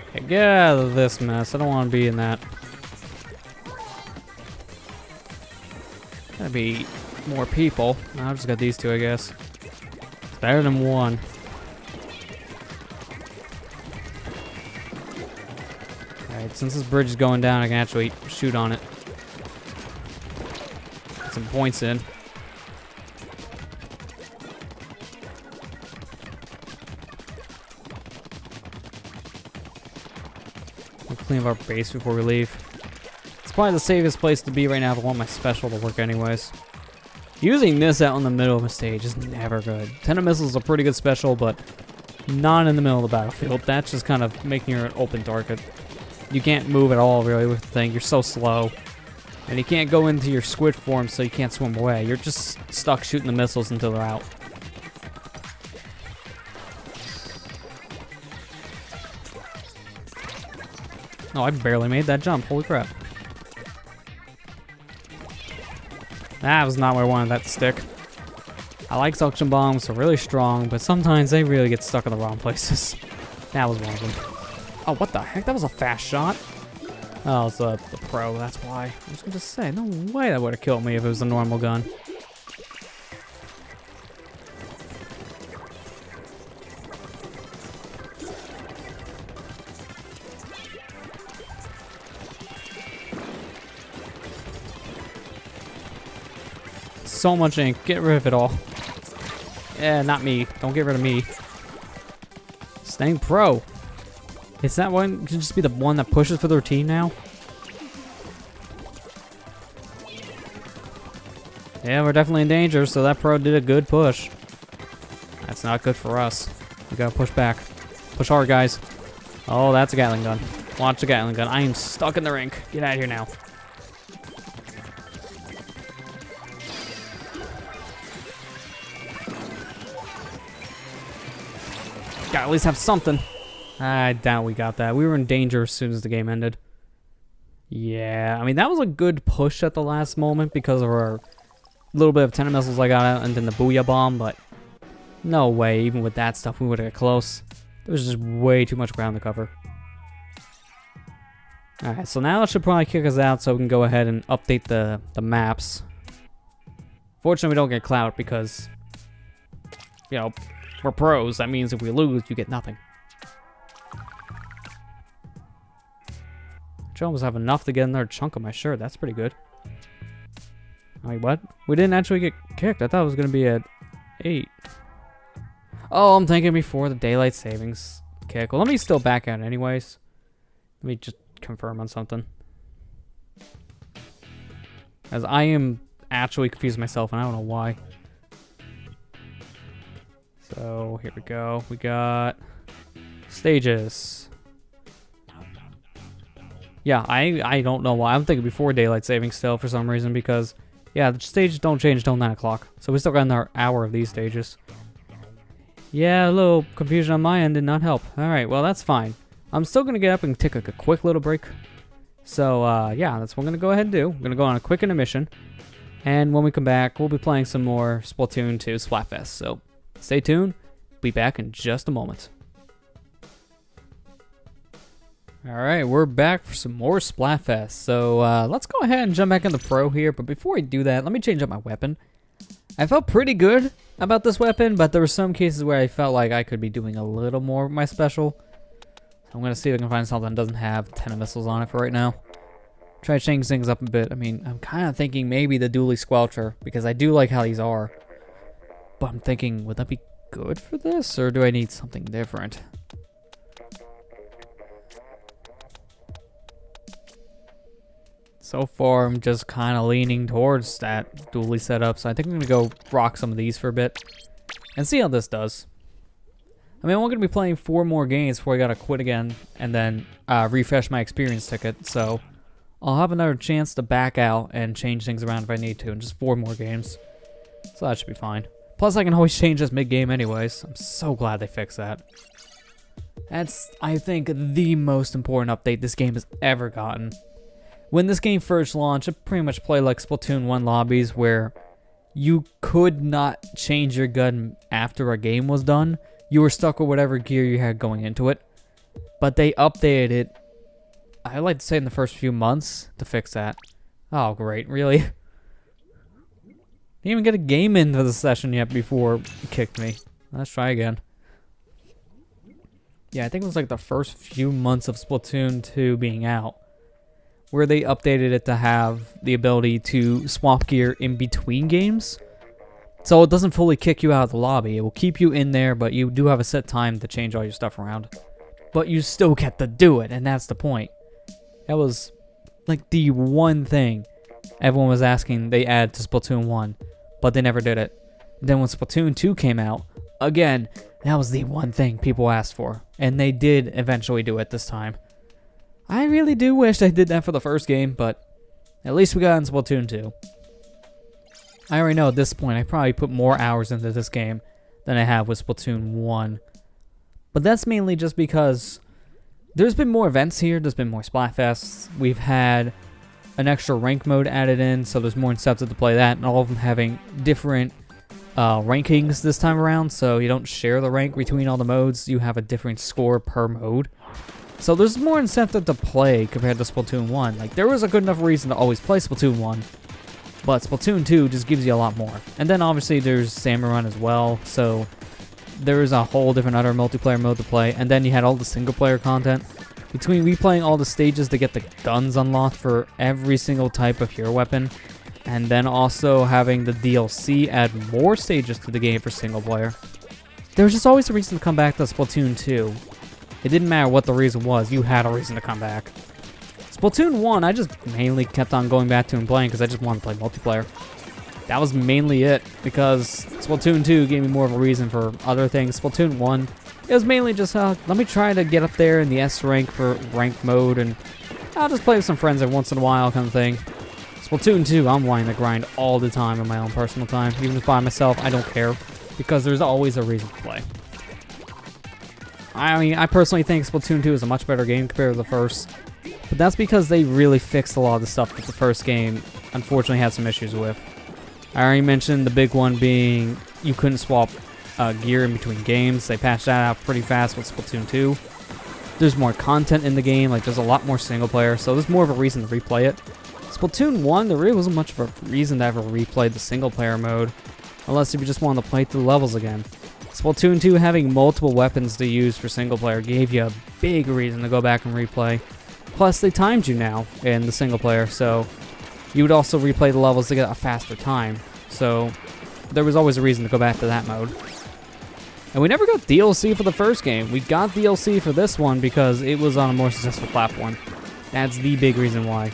Okay, get out of this mess. I don't want to be in that. Gotta be more people. I just got these two, I guess. It's better than one. Alright, since this bridge is going down, I can actually shoot on it. Get some points in. We'll clean up our base before we leave. It's probably the safest place to be right now if I want my special to work anyways. Using this out in the middle of a stage is never good. 10 missiles is a pretty good special, but not in the middle of the battlefield. That's just kind of making her an open target. You can't move at all, really, with the thing. You're so slow. And you can't go into your squid form, so you can't swim away. You're just stuck shooting the missiles until they're out. Oh, I barely made that jump. Holy crap. That was not where I wanted that to stick. I like suction bombs, they're really strong, but sometimes they really get stuck in the wrong places. That was one of them. Oh, what the heck? That was a fast shot. Oh, it's the pro, that's why. I was going to say, no way that would have killed me if it was a normal gun. So much ink. Get rid of it all. Yeah, not me. Don't get rid of me. Staying pro. Is that one can just be the one that pushes for their team now? Yeah, we're definitely in danger, so that pro did a good push. That's not good for us. We gotta push back. Push hard, guys. Oh, that's a Gatling gun. Watch the Gatling gun. I am stuck in the rink. Get out of here now. Gotta at least have something. I doubt we got that. We were in danger as soon as the game ended. Yeah, I mean, that was a good push at the last moment because of our little bit of 10 missiles I got out and then the Booyah Bomb, but no way, even with that stuff, we would have got close. There was just way too much ground to cover. Alright, so now it should probably kick us out so we can go ahead and update the maps. Fortunately, we don't get clout because, you know, we're pros. That means if we lose, you get nothing. I almost have enough to get another chunk of my shirt. That's pretty good. Wait, what? We didn't actually get kicked. I thought it was going to be at 8. Oh, I'm thinking before the daylight savings kick. Well, let me still back out anyways. Let me just confirm on something. As I am actually confused myself, and I don't know why. So, here we go. We got stages. Yeah, I don't know why. I'm thinking before daylight savings still for some reason because, yeah, the stages don't change until 9 o'clock. So we still got another hour of these stages. Yeah, a little confusion on my end did not help. Alright, well, that's fine. I'm still going to get up and take like a quick little break. So, yeah, that's what I'm going to go ahead and do. I'm going to go on a quick intermission. And when we come back, we'll be playing some more Splatoon 2 Splatfest. So, stay tuned. Be back in just a moment. Alright, we're back for some more Splatfest. So, let's go ahead and jump back into Pro here. But before I do that, let me change up my weapon. I felt pretty good about this weapon, but there were some cases where I felt like I could be doing a little more with my special. So I'm going to see if I can find something that doesn't have 10 missiles on it for right now. Try to change things up a bit. I mean, I'm kind of thinking maybe the Dually Squelcher, because I do like how these are. But I'm thinking, would that be good for this, or do I need something different? So far, I'm just kind of leaning towards that dually setup, so I think I'm going to go rock some of these for a bit and see how this does. I mean, I'm going to be playing 4 more games before I got to quit again and then refresh my experience ticket, so I'll have another chance to back out and change things around if I need to in just 4 more games. So that should be fine. Plus, I can always change this mid-game anyways. I'm so glad they fixed that. That's, I think, the most important update this game has ever gotten. When this game first launched, it pretty much played like Splatoon 1 lobbies where you could not change your gun after a game was done. You were stuck with whatever gear you had going into it. But they updated it, I like to say in the first few months, to fix that. Oh, great, really? Didn't even get a game into the session yet before it kicked me. Let's try again. Yeah, I think it was like the first few months of Splatoon 2 being out, where they updated it to have the ability to swap gear in between games. So it doesn't fully kick you out of the lobby. It will keep you in there, but you do have a set time to change all your stuff around. But you still get to do it, and that's the point. That was like the one thing everyone was asking they add to Splatoon 1, but they never did it. Then when Splatoon 2 came out, again, that was the one thing people asked for, and they did eventually do it this time. I really do wish they did that for the first game, but at least we got in Splatoon 2. I already know at this point I probably put more hours into this game than I have with Splatoon 1. But that's mainly just because there's been more events here, there's been more Splatfests, we've had an extra rank mode added in, so there's more incentive to play that, and all of them having different rankings this time around, so you don't share the rank between all the modes, you have a different score per mode. So there's more incentive to play compared to Splatoon 1. Like, there was a good enough reason to always play Splatoon 1, but Splatoon 2 just gives you a lot more. And then obviously there's Salmon Run as well, so there is a whole different other multiplayer mode to play, and then you had all the single player content. Between replaying all the stages to get the guns unlocked for every single type of hero weapon, and then also having the DLC add more stages to the game for single player, there was just always a reason to come back to Splatoon 2. It didn't matter what the reason was, you had a reason to come back. Splatoon 1, I just mainly kept on going back to and playing because I just wanted to play multiplayer. That was mainly it, because Splatoon 2 gave me more of a reason for other things. Splatoon 1, it was mainly just, let me try to get up there in the S rank for ranked mode, and I'll just play with some friends every once in a while kind of thing. Splatoon 2, I'm wanting to grind all the time in my own personal time. Even if by myself, I don't care, because there's always a reason to play. I mean, I personally think Splatoon 2 is a much better game compared to the first, but that's because they really fixed a lot of the stuff that the first game unfortunately had some issues with. I already mentioned the big one being you couldn't swap gear in between games. They patched that out pretty fast with Splatoon 2. There's more content in the game, like there's a lot more single player, so there's more of a reason to replay it. Splatoon 1, there really wasn't much of a reason to ever replay the single player mode, unless if you just wanted to play through levels again. Splatoon 2 having multiple weapons to use for single player gave you a big reason to go back and replay. Plus, they timed you now in the single player, so you would also replay the levels to get a faster time. So there was always a reason to go back to that mode. And we never got DLC for the first game. We got DLC for this one because it was on a more successful platform. That's the big reason why.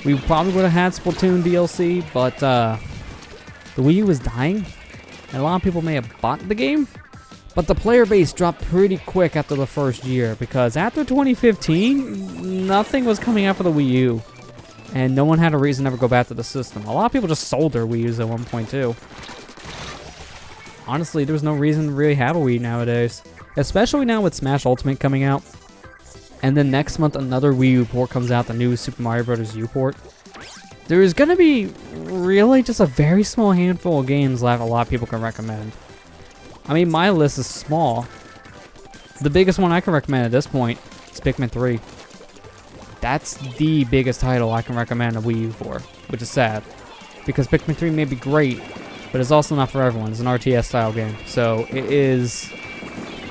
We probably would have had Splatoon DLC, but the Wii U was dying, and a lot of people may have bought the game. But the player base dropped pretty quick after the first year, because after 2015, nothing was coming out for the Wii U. And no one had a reason to ever go back to the system. A lot of people just sold their Wii U's at one point too. Honestly, there's no reason to really have a Wii nowadays. Especially now with Smash Ultimate coming out. And then next month another Wii U port comes out, the new Super Mario Bros. U port. There's gonna be really just a very small handful of games that a lot of people can recommend. I mean, my list is small. The biggest one I can recommend at this point is Pikmin 3. That's the biggest title I can recommend a Wii U for, which is sad. Because Pikmin 3 may be great, but it's also not for everyone. It's an RTS style game. So it is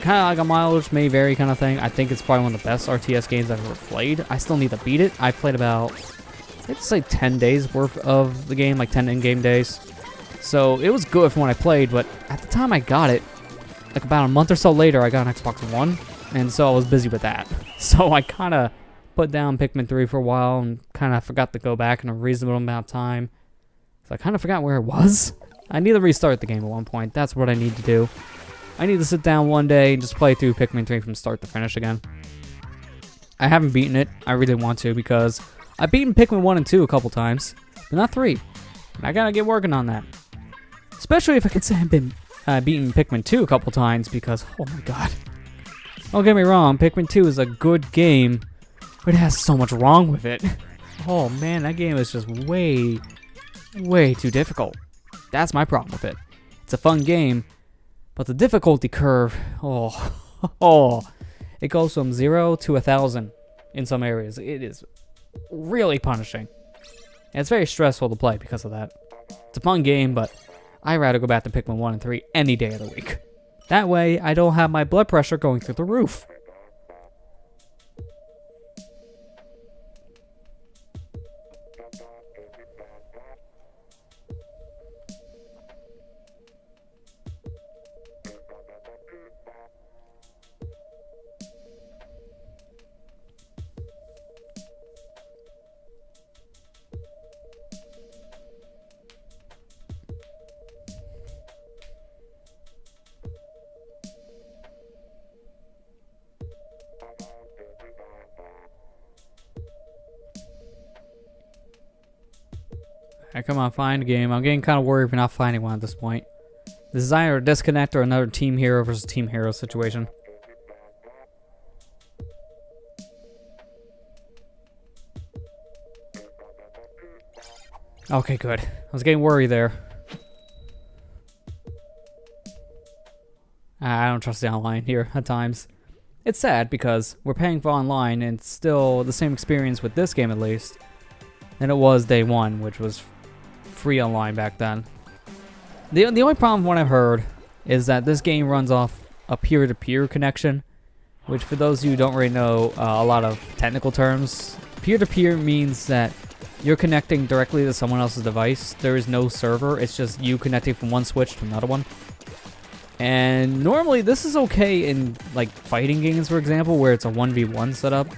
kind of like a mileage may vary kind of thing. I think it's probably one of the best RTS games I've ever played. I still need to beat it. I played about, I'd say 10 days worth of the game, like 10 in-game days. So it was good for when I played, but at the time I got it, like about a month or so later, I got an Xbox One, and so I was busy with that. So I kind of put down Pikmin 3 for a while and kind of forgot to go back in a reasonable amount of time. So I kind of forgot where it was. I need to restart the game at one point. That's what I need to do. I need to sit down one day and just play through Pikmin 3 from start to finish again. I haven't beaten it. I really want to, because I've beaten Pikmin 1 and 2 a couple times, but not 3. And I gotta get working on that. Especially if I could say I've been beaten Pikmin 2 a couple times, because, oh my god. Don't get me wrong, Pikmin 2 is a good game, but it has so much wrong with it. Oh man, that game is just way too difficult. That's my problem with it. It's a fun game, but the difficulty curve, it goes from 0 to 1,000 in some areas. It is really punishing. And it's very stressful to play because of that. It's a fun game, but I'd rather go back to Pikmin 1 and 3 any day of the week. That way, I don't have my blood pressure going through the roof. Alright, come on, find a game. I'm getting kind of worried if we're not finding one at this point. This is either a disconnect or another Team Hero versus Team Hero situation. Okay, good. I was getting worried there. I don't trust the online here at times. It's sad because we're paying for online and it's still the same experience with this game at least than it was day one, which was free online back then. The only problem, what I've heard, is that this game runs off a peer-to-peer connection, which for those of you who don't really know a lot of technical terms, peer-to-peer means that you're connecting directly to someone else's device. There is no server, it's just you connecting from one switch to another one. And normally this is okay in like fighting games, for example, where it's a 1v1 setup.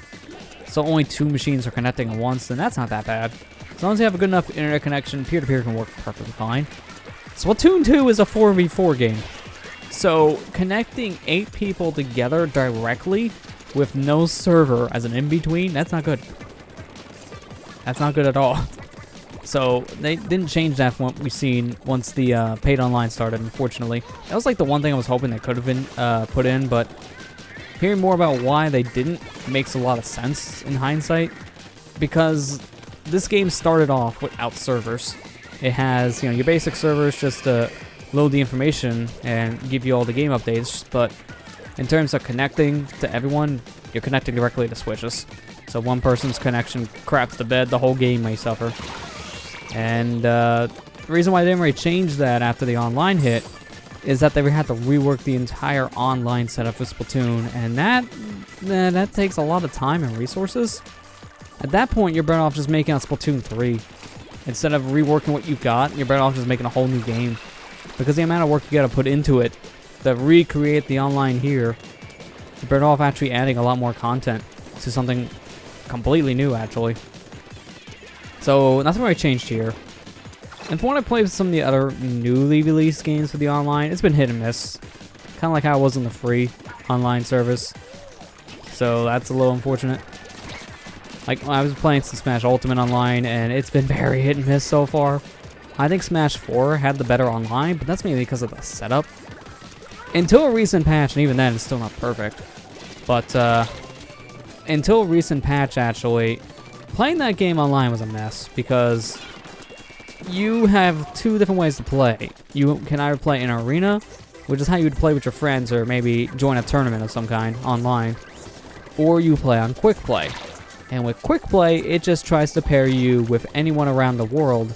So only two machines are connecting at once, then that's not that bad. As long as you have a good enough internet connection, peer-to-peer can work perfectly fine. Splatoon 2 is a 4v4 game. So connecting 8 people together directly with no server as an in-between, that's not good. That's not good at all. So they didn't change that from what we've seen once the paid online started, unfortunately. That was like the one thing I was hoping they could have been put in, but hearing more about why they didn't makes a lot of sense in hindsight, because this game started off without servers. It has, your basic servers just to load the information and give you all the game updates, but in terms of connecting to everyone, you're connecting directly to switches. So one person's connection craps the bed, the whole game may suffer. And the reason why they didn't really change that after the online hit is that they had to rework the entire online setup for Splatoon, and that takes a lot of time and resources. At that point, you're better off just making a Splatoon 3. Instead of reworking what you got, you're better off just making a whole new game. Because the amount of work you gotta put into it to recreate the online here, you're better off actually adding a lot more content to something completely new, actually. So, nothing really changed here. And from what I played with some of the other newly released games for the online, it's been hit and miss. Kind of like how it was in the free online service. So, that's a little unfortunate. Like, I was playing some Smash Ultimate online, and it's been very hit and miss so far. I think Smash 4 had the better online, but that's mainly because of the setup. Until a recent patch, and even then, it's still not perfect. But, until a recent patch, actually, playing that game online was a mess, because you have two different ways to play. You can either play in an arena, which is how you would play with your friends, or maybe join a tournament of some kind online, or you play on Quick Play. And with Quick Play, it just tries to pair you with anyone around the world,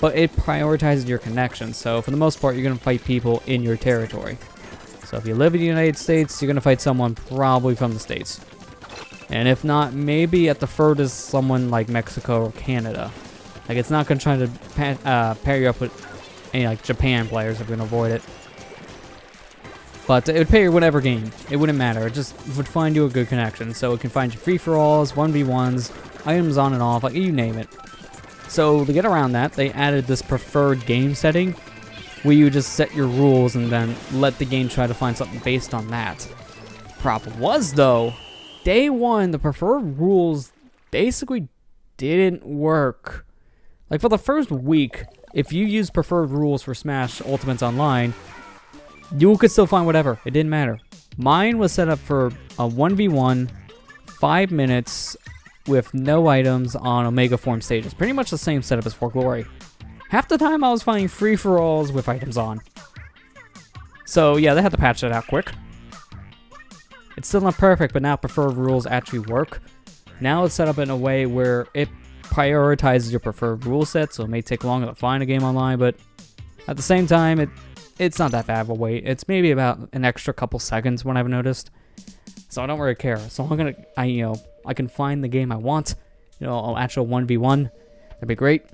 but it prioritizes your connection. So for the most part, you're going to fight people in your territory. So if you live in the United States, you're going to fight someone probably from the States. And if not, maybe at the furthest, someone like Mexico or Canada. Like, it's not going to try to pair you up with any like Japan players if we can avoid it. But it would pair you whatever game. It wouldn't matter. It just would find you a good connection. So it can find you free-for-alls, 1v1s, items on and off, like you name it. So to get around that, they added this preferred game setting where you just set your rules and then let the game try to find something based on that. Problem was, though, day one, the preferred rules basically didn't work. Like, for the first week, if you use preferred rules for Smash Ultimates Online, you could still find whatever. It didn't matter. Mine was set up for a 1v1, 5 minutes, with no items on Omega Form stages. Pretty much the same setup as For Glory. Half the time I was finding free-for-alls with items on. So yeah, they had to patch that out quick. It's still not perfect, but now preferred rules actually work. Now it's set up in a way where it prioritizes your preferred rule set, so it may take longer to find a game online, but at the same time, it's not that bad of a wait. It's maybe about an extra couple seconds when I've noticed. So I don't really care. So I can find the game I want. An actual 1v1. That'd be great.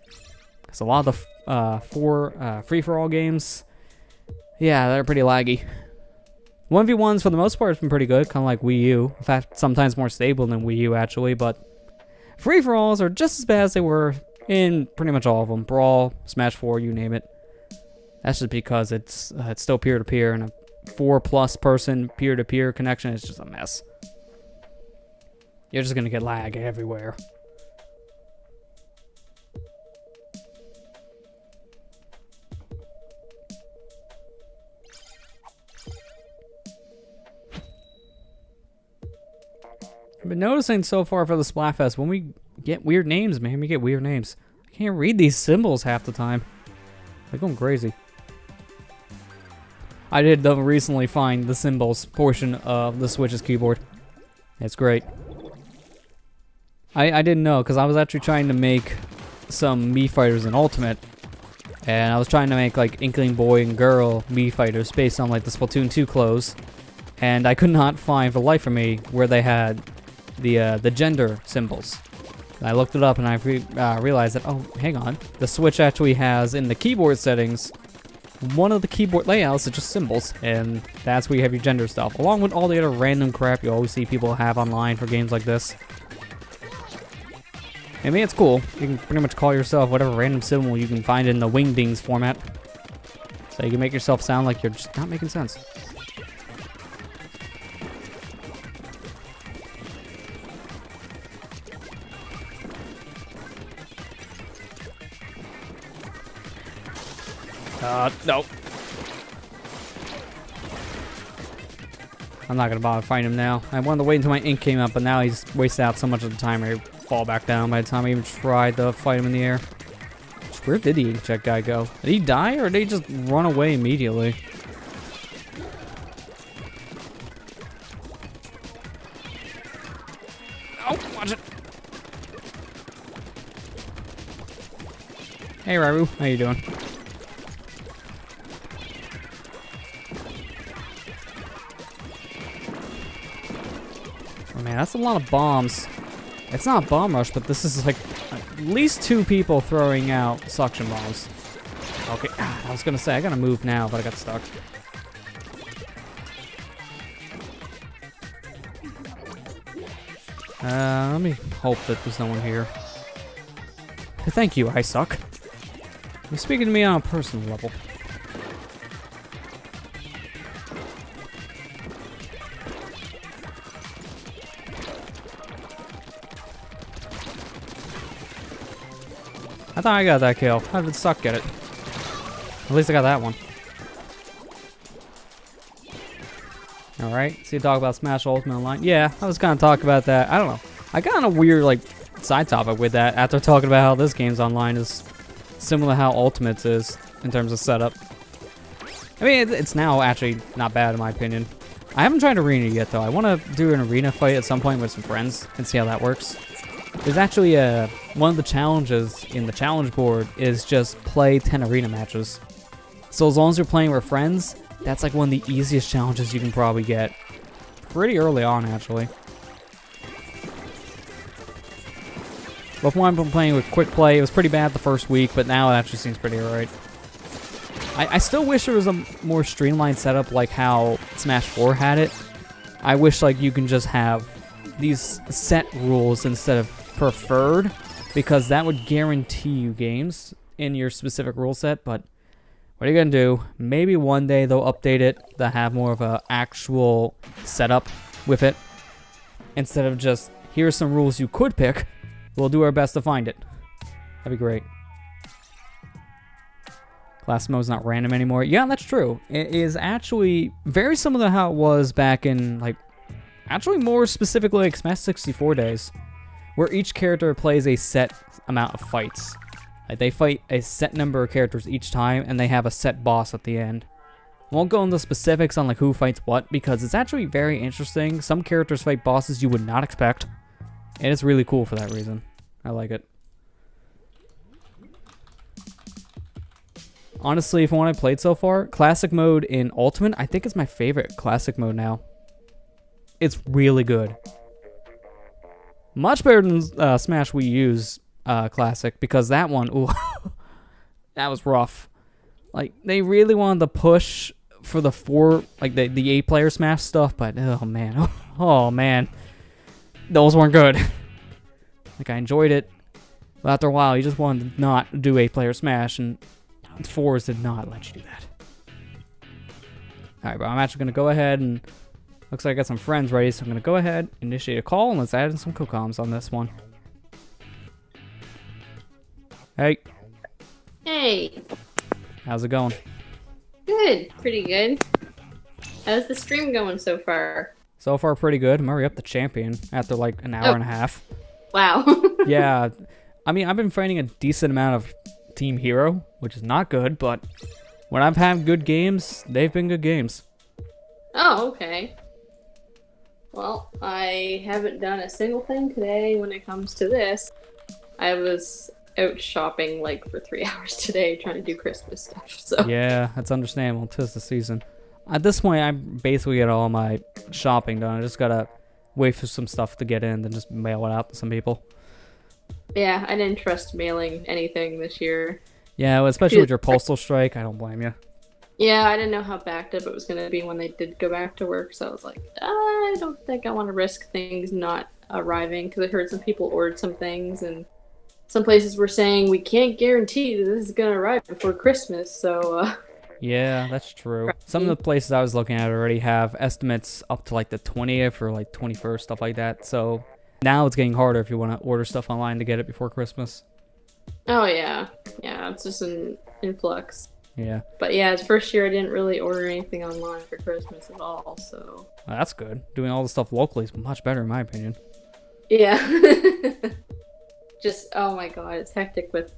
Because a lot of the free-for-all games, yeah, they're pretty laggy. 1v1s for the most part has been pretty good, kind of like Wii U. In fact, sometimes more stable than Wii U actually, but free-for-alls are just as bad as they were in pretty much all of them. Brawl, Smash 4, you name it. That's just because it's still peer-to-peer, and a 4+ person peer-to-peer connection is just a mess. You're just gonna get lag everywhere. I've been noticing so far for the Splatfest, when we get weird names, man, we get weird names. I can't read these symbols half the time. They're going crazy. I did though recently find the symbols portion of the Switch's keyboard. It's great. I didn't know, because I was actually trying to make some Mii fighters in Ultimate. And I was trying to make like Inkling Boy and Girl Mii fighters based on like the Splatoon 2 clothes. And I could not find for the life of me where they had the gender symbols. And I looked it up and I realized that, oh, hang on. The Switch actually has in the keyboard settings, one of the keyboard layouts is just symbols. And that's where you have your gender stuff. Along with all the other random crap you always see people have online for games like this. I mean, it's cool. You can pretty much call yourself whatever random symbol you can find in the Wingdings format. So you can make yourself sound like you're just not making sense. No. I'm not gonna bother fighting him now. I wanted to wait until my ink came up, but now he's wasted out so much of the time I fall back down by the time I even tried to fight him in the air. Where did the inkjet guy go? Did he die or did he just run away immediately? Oh, watch it. Hey, Raru, how you doing? Oh man, that's a lot of bombs. It's not a bomb rush, but this is like at least 2 people throwing out suction bombs. Okay, I was gonna say, I gotta move now, but I got stuck. Let me hope that there's no one here. Thank you, I suck. You're speaking to me on a personal level. I thought I got that kill. How did Suck get it? At least I got that one. Alright, so you talk about Smash Ultimate Online. Yeah, I was gonna talk about that. I don't know. I got on a weird, like, side topic with that after talking about how this game's online is similar to how Ultimate's is in terms of setup. I mean, it's now actually not bad in my opinion. I haven't tried Arena yet, though. I want to do an Arena fight at some point with some friends and see how that works. There's actually one of the challenges in the challenge board is just play 10 arena matches. So as long as you're playing with friends, that's like one of the easiest challenges you can probably get. Pretty early on, actually. Before I've been playing with quick play, it was pretty bad the first week, but now it actually seems pretty alright. I still wish there was a more streamlined setup like how Smash 4 had it. I wish like you can just have these set rules instead of preferred, because that would guarantee you games in your specific rule set. But what are you gonna do? Maybe one day they'll update it to have more of a actual setup with it, instead of just here's some rules you could pick. We'll do our best to find it. That'd be great. Classic mode's not random anymore. Yeah, that's true. It is actually very similar to how it was back in, like, actually more specifically like Smash 64 days, where each character plays a set amount of fights. Like, they fight a set number of characters each time, and they have a set boss at the end. I won't go into specifics on like who fights what, because it's actually very interesting. Some characters fight bosses you would not expect, and it's really cool for that reason. I like it. Honestly, from what I played so far, Classic mode in Ultimate, I think it's my favorite Classic mode now. It's really good. Much better than Smash Wii U's Classic, because that one, ooh, that was rough. Like, they really wanted to push for the the 8-player Smash stuff, but oh man, oh man, those weren't good. Like, I enjoyed it, but after a while, you just wanted to not do 8-player Smash, and 4s did not let you do that. Alright, but I'm actually going to go ahead and... Looks like I got some friends ready, so I'm going to go ahead, initiate a call, and let's add in some co-coms on this one. Hey. Hey. How's it going? Good. Pretty good. How's the stream going so far? So far, pretty good. I'm already up to champion after like an hour and a half. Wow. Yeah. I mean, I've been fighting a decent amount of Team Hero, which is not good, but when I've had good games, they've been good games. Oh, okay. Well, I haven't done a single thing today when it comes to this. I was out shopping like for 3 hours today trying to do Christmas stuff, so. Yeah, that's understandable. 'Tis the season. At this point, I basically get all my shopping done. I just gotta wait for some stuff to get in and just mail it out to some people. Yeah, I didn't trust mailing anything this year. Yeah, well, especially with your postal strike, I don't blame you. Yeah, I didn't know how backed up it was going to be when they did go back to work, so I was like, I don't think I want to risk things not arriving, because I heard some people ordered some things, and some places were saying, we can't guarantee that this is going to arrive before Christmas, so... Yeah, that's true. Some of the places I was looking at already have estimates up to like the 20th or like 21st, stuff like that, so now it's getting harder if you want to order stuff online to get it before Christmas. Oh, yeah. Yeah, it's just an influx. Yeah. But yeah, it's first year I didn't really order anything online for Christmas at all, so... Well, that's good. Doing all the stuff locally is much better in my opinion. Yeah. Just, oh my god, it's hectic with...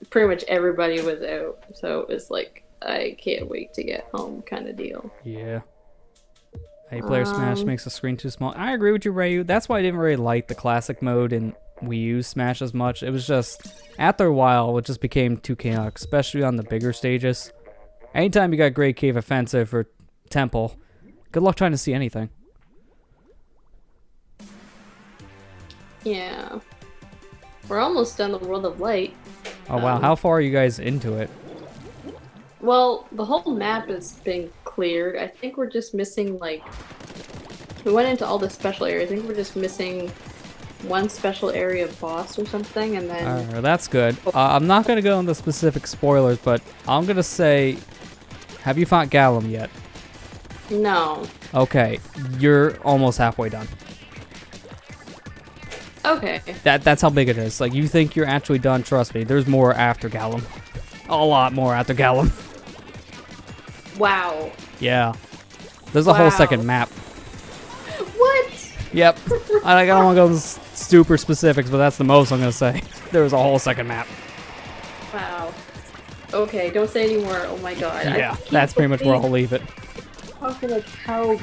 Pretty much everybody was out, so it was like, I can't wait to get home kind of deal. Yeah. 8-player Smash makes the screen too small. I agree with you, Rayu. That's why I didn't really like the Classic mode in Wii U Smash as much. It was just, after a while, it just became too chaotic, especially on the bigger stages. Anytime you got Great Cave Offensive or Temple, good luck trying to see anything. Yeah. We're almost done the World of Light. Oh wow, how far are you guys into it? Well, the whole map has been cleared. I think we're just missing, like... We went into all the special areas. I think we're just missing one special area boss or something, and then... Alright, that's good. I'm not going to go into specific spoilers, but I'm going to say... Have you fought Gallum yet? No. Okay, you're almost halfway done. Okay. That's how big it is. Like, you think you're actually done, trust me. There's more after Gallum. A lot more after Gallum. Wow. Yeah. There's a whole second map. What? Yep. I don't want to go into super specifics, but that's the most I'm going to say. There's a whole second map. Wow. Okay, don't say anymore. Oh my god. Yeah, that's pretty much where I'll leave it. Talking like how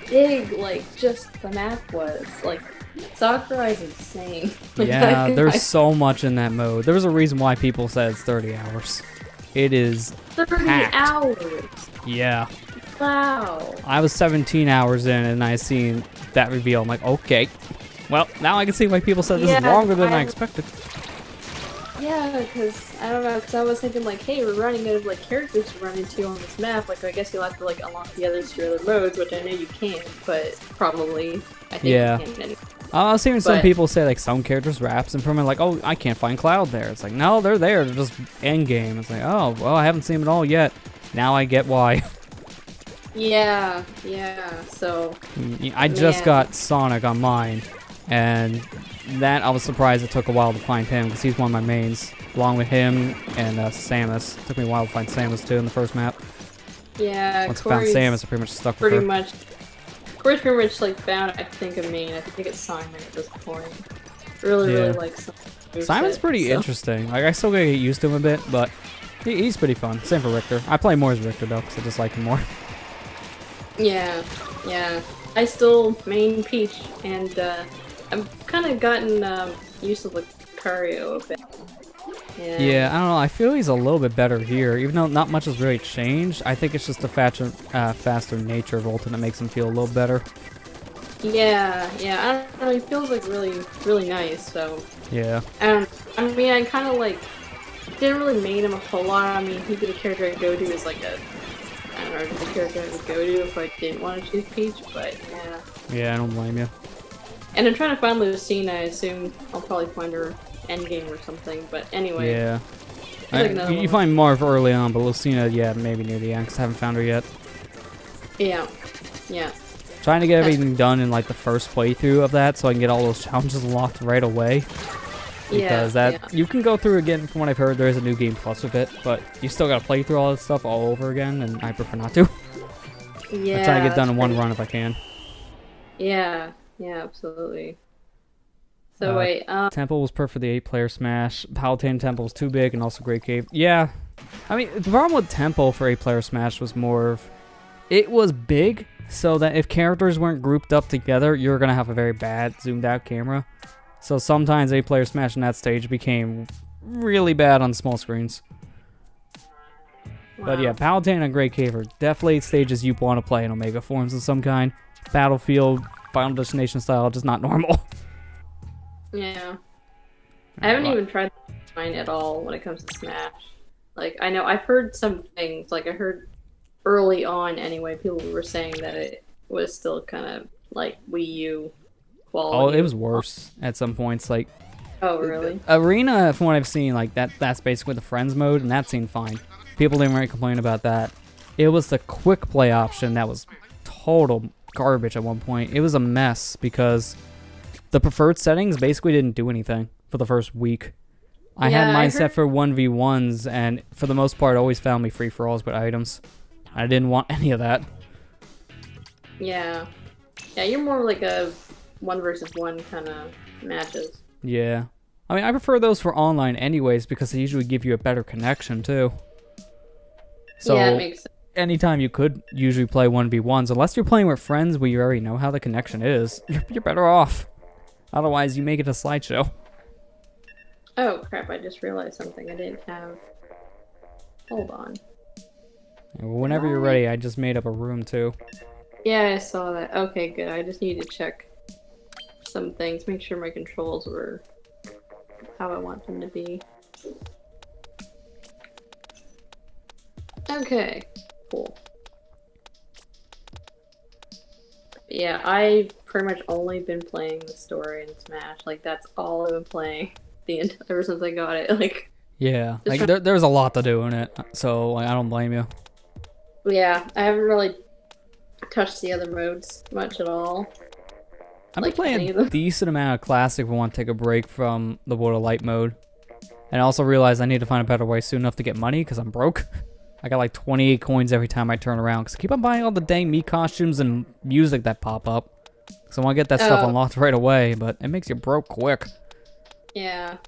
big, like, just the map was. Like, Sakurai is insane. Like, Yeah, there's so much in that mode. There's a reason why people said it's 30 hours. It is 30 packed. hours. Yeah. Wow. I was 17 hours in and I seen that reveal. I'm like, okay. Well, now I can see why people said this is longer than I expected. Yeah, because, I don't know, because I was thinking, like, hey, we're running out of, like, characters to run into on this map. Like, I guess you'll have to, like, unlock the others to your other modes, which I know you can, but probably, I think you can anyway. I was hearing some people say, like, some characters were absent from it, like, oh, I can't find Cloud there. It's like, no, they're there, they're just endgame. It's like, oh, well, I haven't seen them at all yet. Now I get why. Yeah, so... I just got Sonic on mine, and that I was surprised it took a while to find him, because he's one of my mains. along with him and Samus. Took me a while to find Samus too in the first map. Yeah, Once I found Samus, I pretty much stuck with her. Corey's pretty much like found, I think, a main. I think it's Simon at this point. Really like Simon's pretty interesting. Like, I still gotta get used to him a bit, but he's pretty fun. Same for Richter. I play more as Richter though, because I just like him more. Yeah, yeah. I still main Peach, and I've kind of gotten used to Lucario a bit. Yeah, I don't know. I feel he's a little bit better here, even though not much has really changed. I think it's just the faster nature of Ult that makes him feel a little better. Yeah, yeah. I don't know. He feels like really nice. So yeah. I mean, I kind of like didn't really main him a whole lot. I mean, he'd be the character I'd go to as like a, I don't know, the character I would go to if I didn't want to choose Peach. But yeah. Yeah, I don't blame you. And I'm trying to find Lucina. I assume I'll probably find her endgame or something. But anyway. Yeah. You find Marv early on, but Lucina, yeah, maybe near the end, because I haven't found her yet. Yeah. Yeah. Trying to get everything done in like the first playthrough of that, so I can get all those challenges unlocked right away. Because you can go through again. From what I've heard, there is a new game plus with it, but you still gotta play through all that stuff all over again, and I prefer not to. Yeah. I'm trying to get done in one run if I can. Yeah. Yeah. Absolutely. So wait. Temple was perfect for the 8-player Smash. Palutene Temple was too big, and also Great Cave. Yeah. I mean, the problem with Temple for 8-player Smash was more of, it was big, so that if characters weren't grouped up together, you were going to have a very bad zoomed out camera. So sometimes 8-player Smash in that stage became really bad on small screens. Wow. But yeah, Palutene and Great Cave are definitely stages you want to play in Omega forms of some kind. Battlefield, Final Destination style, just not normal. Yeah. I haven't even tried mine at all when it comes to Smash. Like, I know I've heard some things, like I heard early on anyway, people were saying that it was still kind of like Wii U quality. Oh, it was worse at some points. Like, oh, really? Arena, from what I've seen, like that's basically the friends mode, and that seemed fine. People didn't really complain about that. It was the quick play option that was total garbage at one point. It was a mess because the preferred settings basically didn't do anything for the first week. I had mine set for 1v1s, and for the most part, always found me free-for-alls with items. I didn't want any of that. Yeah. Yeah, you're more like a 1 versus 1 kind of matches. Yeah. I mean, I prefer those for online anyways, because they usually give you a better connection, too. So, yeah, it makes sense. Anytime you could usually play 1v1s, unless you're playing with friends where you already know how the connection is, you're better off. Otherwise, you make it a slideshow. Oh, crap, I just realized something I didn't have. Hold on. Whenever you're ready, I just made up a room, too. Yeah, I saw that. Okay, good. I just need to check some things, make sure my controls were how I want them to be. Okay, cool. Yeah, I've pretty much only been playing the story in Smash. Like, that's all I've been playing ever since I got it. Like, yeah, like there's a lot to do in it, so like, I don't blame you. Yeah, I haven't really touched the other modes much at all. I've been playing a decent amount of Classic if I want to take a break from the World of Light mode. And I also realized I need to find a better way soon enough to get money, because I'm broke. I got like 28 coins every time I turn around, because I keep on buying all the dang Mii costumes and music that pop up. So I want to get that stuff unlocked right away, but it makes you broke quick. Yeah.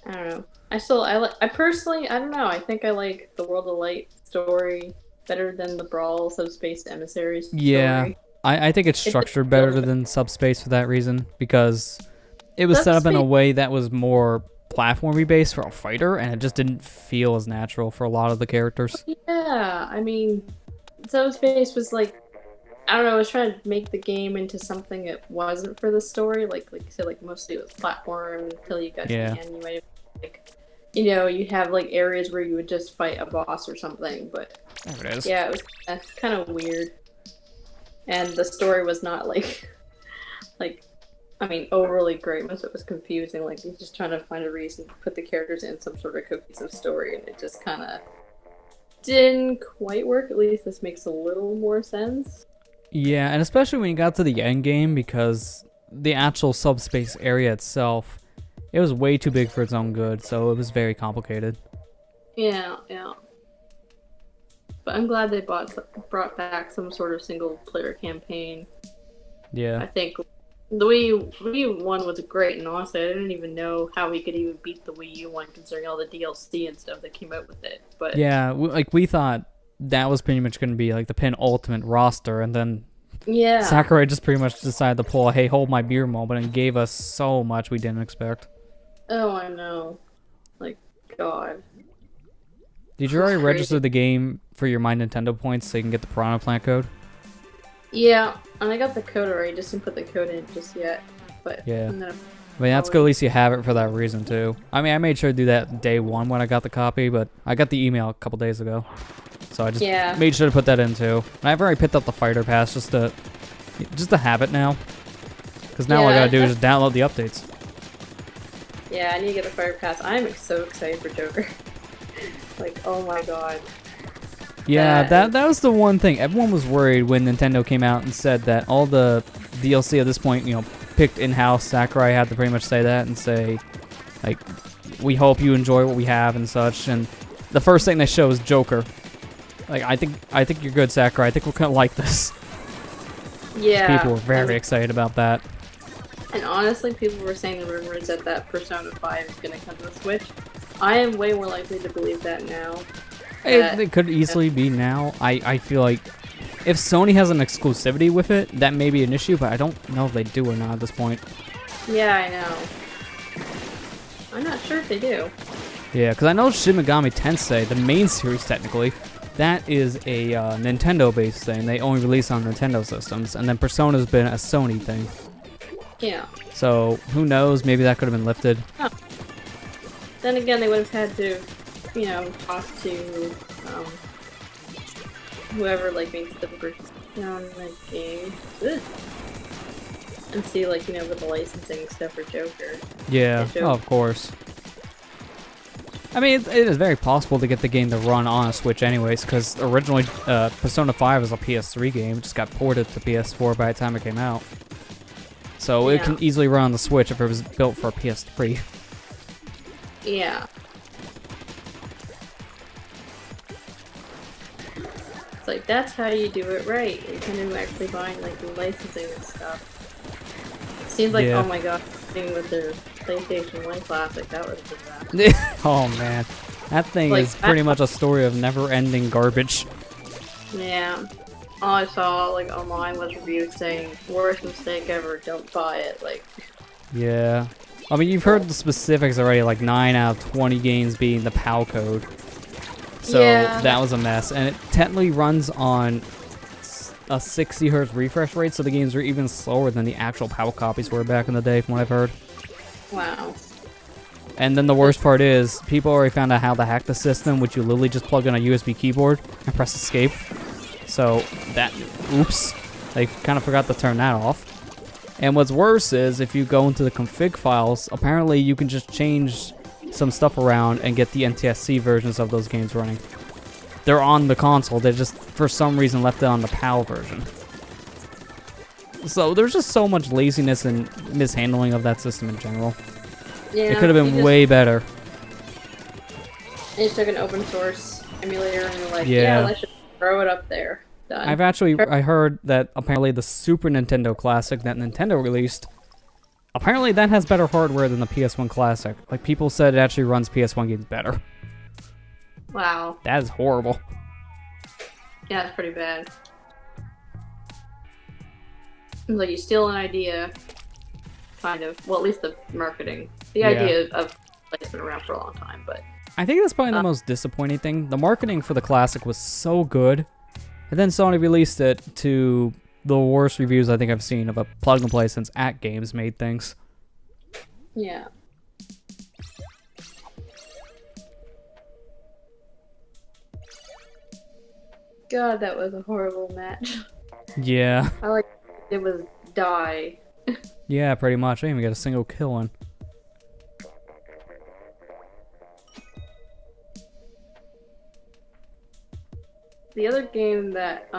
I don't know. I personally, I don't know, I think I like the World of Light story better than the Brawl Subspace Emissaries story. Yeah, I think it's structured better than Subspace for that reason, because it was set up in a way that was more platformy based for a fighter, and it just didn't feel as natural for a lot of the characters. Yeah, I mean, Subspace was like, I don't know, I was trying to make the game into something it wasn't for the story, like you said, like mostly it was platform until you got to the end, you might have, like, you know, you have like areas where you would just fight a boss or something, but there it is. Yeah, it was kind of weird. And the story was not like, I mean, overly great. Most of it was confusing. Like, you're just trying to find a reason to put the characters in some sort of cohesive story, and it just kind of didn't quite work. At least this makes a little more sense. Yeah, and especially when you got to the end game, because the actual subspace area itself, It was way too big for its own good, so it was very complicated. Yeah, yeah. But I'm glad they brought back some sort of single player campaign. Yeah. I think the Wii U one was great, and honestly, I didn't even know how he could even beat the Wii U one, considering all the DLC and stuff that came out with it. But Yeah, we thought that was pretty much going to be like the penultimate roster, and then yeah, Sakurai just pretty much decided to pull a "Hey, hold my beer" moment and gave us so much we didn't expect. oh, I know, like God. Did you already register the game for your My Nintendo points so you can get the Piranha Plant code? Yeah, and I got the code already. Just didn't put the code in just yet. But Yeah. I'm gonna I mean, that's good. At least you have it for that reason too. I mean, I made sure to do that day one when I got the copy, but I got the email a couple days ago, so I just made sure to put that in too. And I've already picked up the Fighter Pass just to have it now, because now all I gotta do is just download the updates. Yeah, I need to get the Fire Pass. I'm so excited for Joker. Like, oh my God. Yeah, that was the one thing. Everyone was worried when Nintendo came out and said that all the DLC at this point, you know, picked in-house. Sakurai had to pretty much say that and say, like, we hope you enjoy what we have and such. And the first thing they show is Joker. Like, I think you're good, Sakurai. I think we're gonna like this. Yeah. People were very excited about that. And honestly, people were saying the rumors that Persona 5 is gonna come to the Switch. I am way more likely to believe that now. It could easily be now. I feel like if Sony has an exclusivity with it, that may be an issue, but I don't know if they do or not at this point. Yeah, I know. I'm not sure if they do. Yeah, because I know Shin Megami Tensei, the main series technically, that is a Nintendo-based thing. They only release on Nintendo systems, and then Persona's been a Sony thing. Yeah. So, who knows, maybe that could have been lifted. Huh. Then again, they would have had to, you know, talk to whoever like makes the Persona game. Ugh. And see, like, you know, with the licensing stuff for Joker. Yeah, Joker. of course. I mean, it is very possible to get the game to run on a Switch anyways, because originally Persona 5 was a PS3 game. It just got ported to PS4 by the time it came out. So it can easily run on the Switch if it was built for a PS3. Yeah. It's like, that's how you do it right. You kind of actually buying, like, the licensing and stuff. Seems like, oh my god, thing with their PlayStation 1 Classic, that was a disaster. Oh man. That thing is pretty much a story of never-ending garbage. Yeah. All I saw, like, online was reviews saying, worst mistake ever, don't buy it, like... Yeah. I mean, you've heard the specifics already, like 9 out of 20 games being the PAL code. So that was a mess. And it technically runs on a 60 Hz refresh rate, so the games are even slower than the actual PAL copies were back in the day, from what I've heard. Wow. And then the worst part is, people already found out how to hack the system, which you literally just plug in a USB keyboard and press escape. So that, oops, they kind of forgot to turn that off. And what's worse is, if you go into the config files, apparently you can just change some stuff around and get the NTSC versions of those games running. They're on the console, they just, for some reason, left it on the PAL version. So there's just so much laziness and mishandling of that system in general. Yeah, it could have been way better. They just took an open source emulator and were like, yeah, let's just throw it up there. Done. I heard that apparently the Super Nintendo Classic that Nintendo released, apparently that has better hardware than the PS1 Classic. Like, people said it actually runs PS1 games better. Wow. That is horrible. Yeah, it's pretty bad. It's like you steal an idea, kind of. Well, at least the marketing. The idea of it's been around for a long time, but... I think that's probably the most disappointing thing. The marketing for the Classic was so good, and then Sony released it to the worst reviews I think I've seen of a plug-and-play since At Games made things. Yeah. God, that was a horrible match. Yeah. I like it was die. Yeah, pretty much. I didn't even get a single kill in. The other game that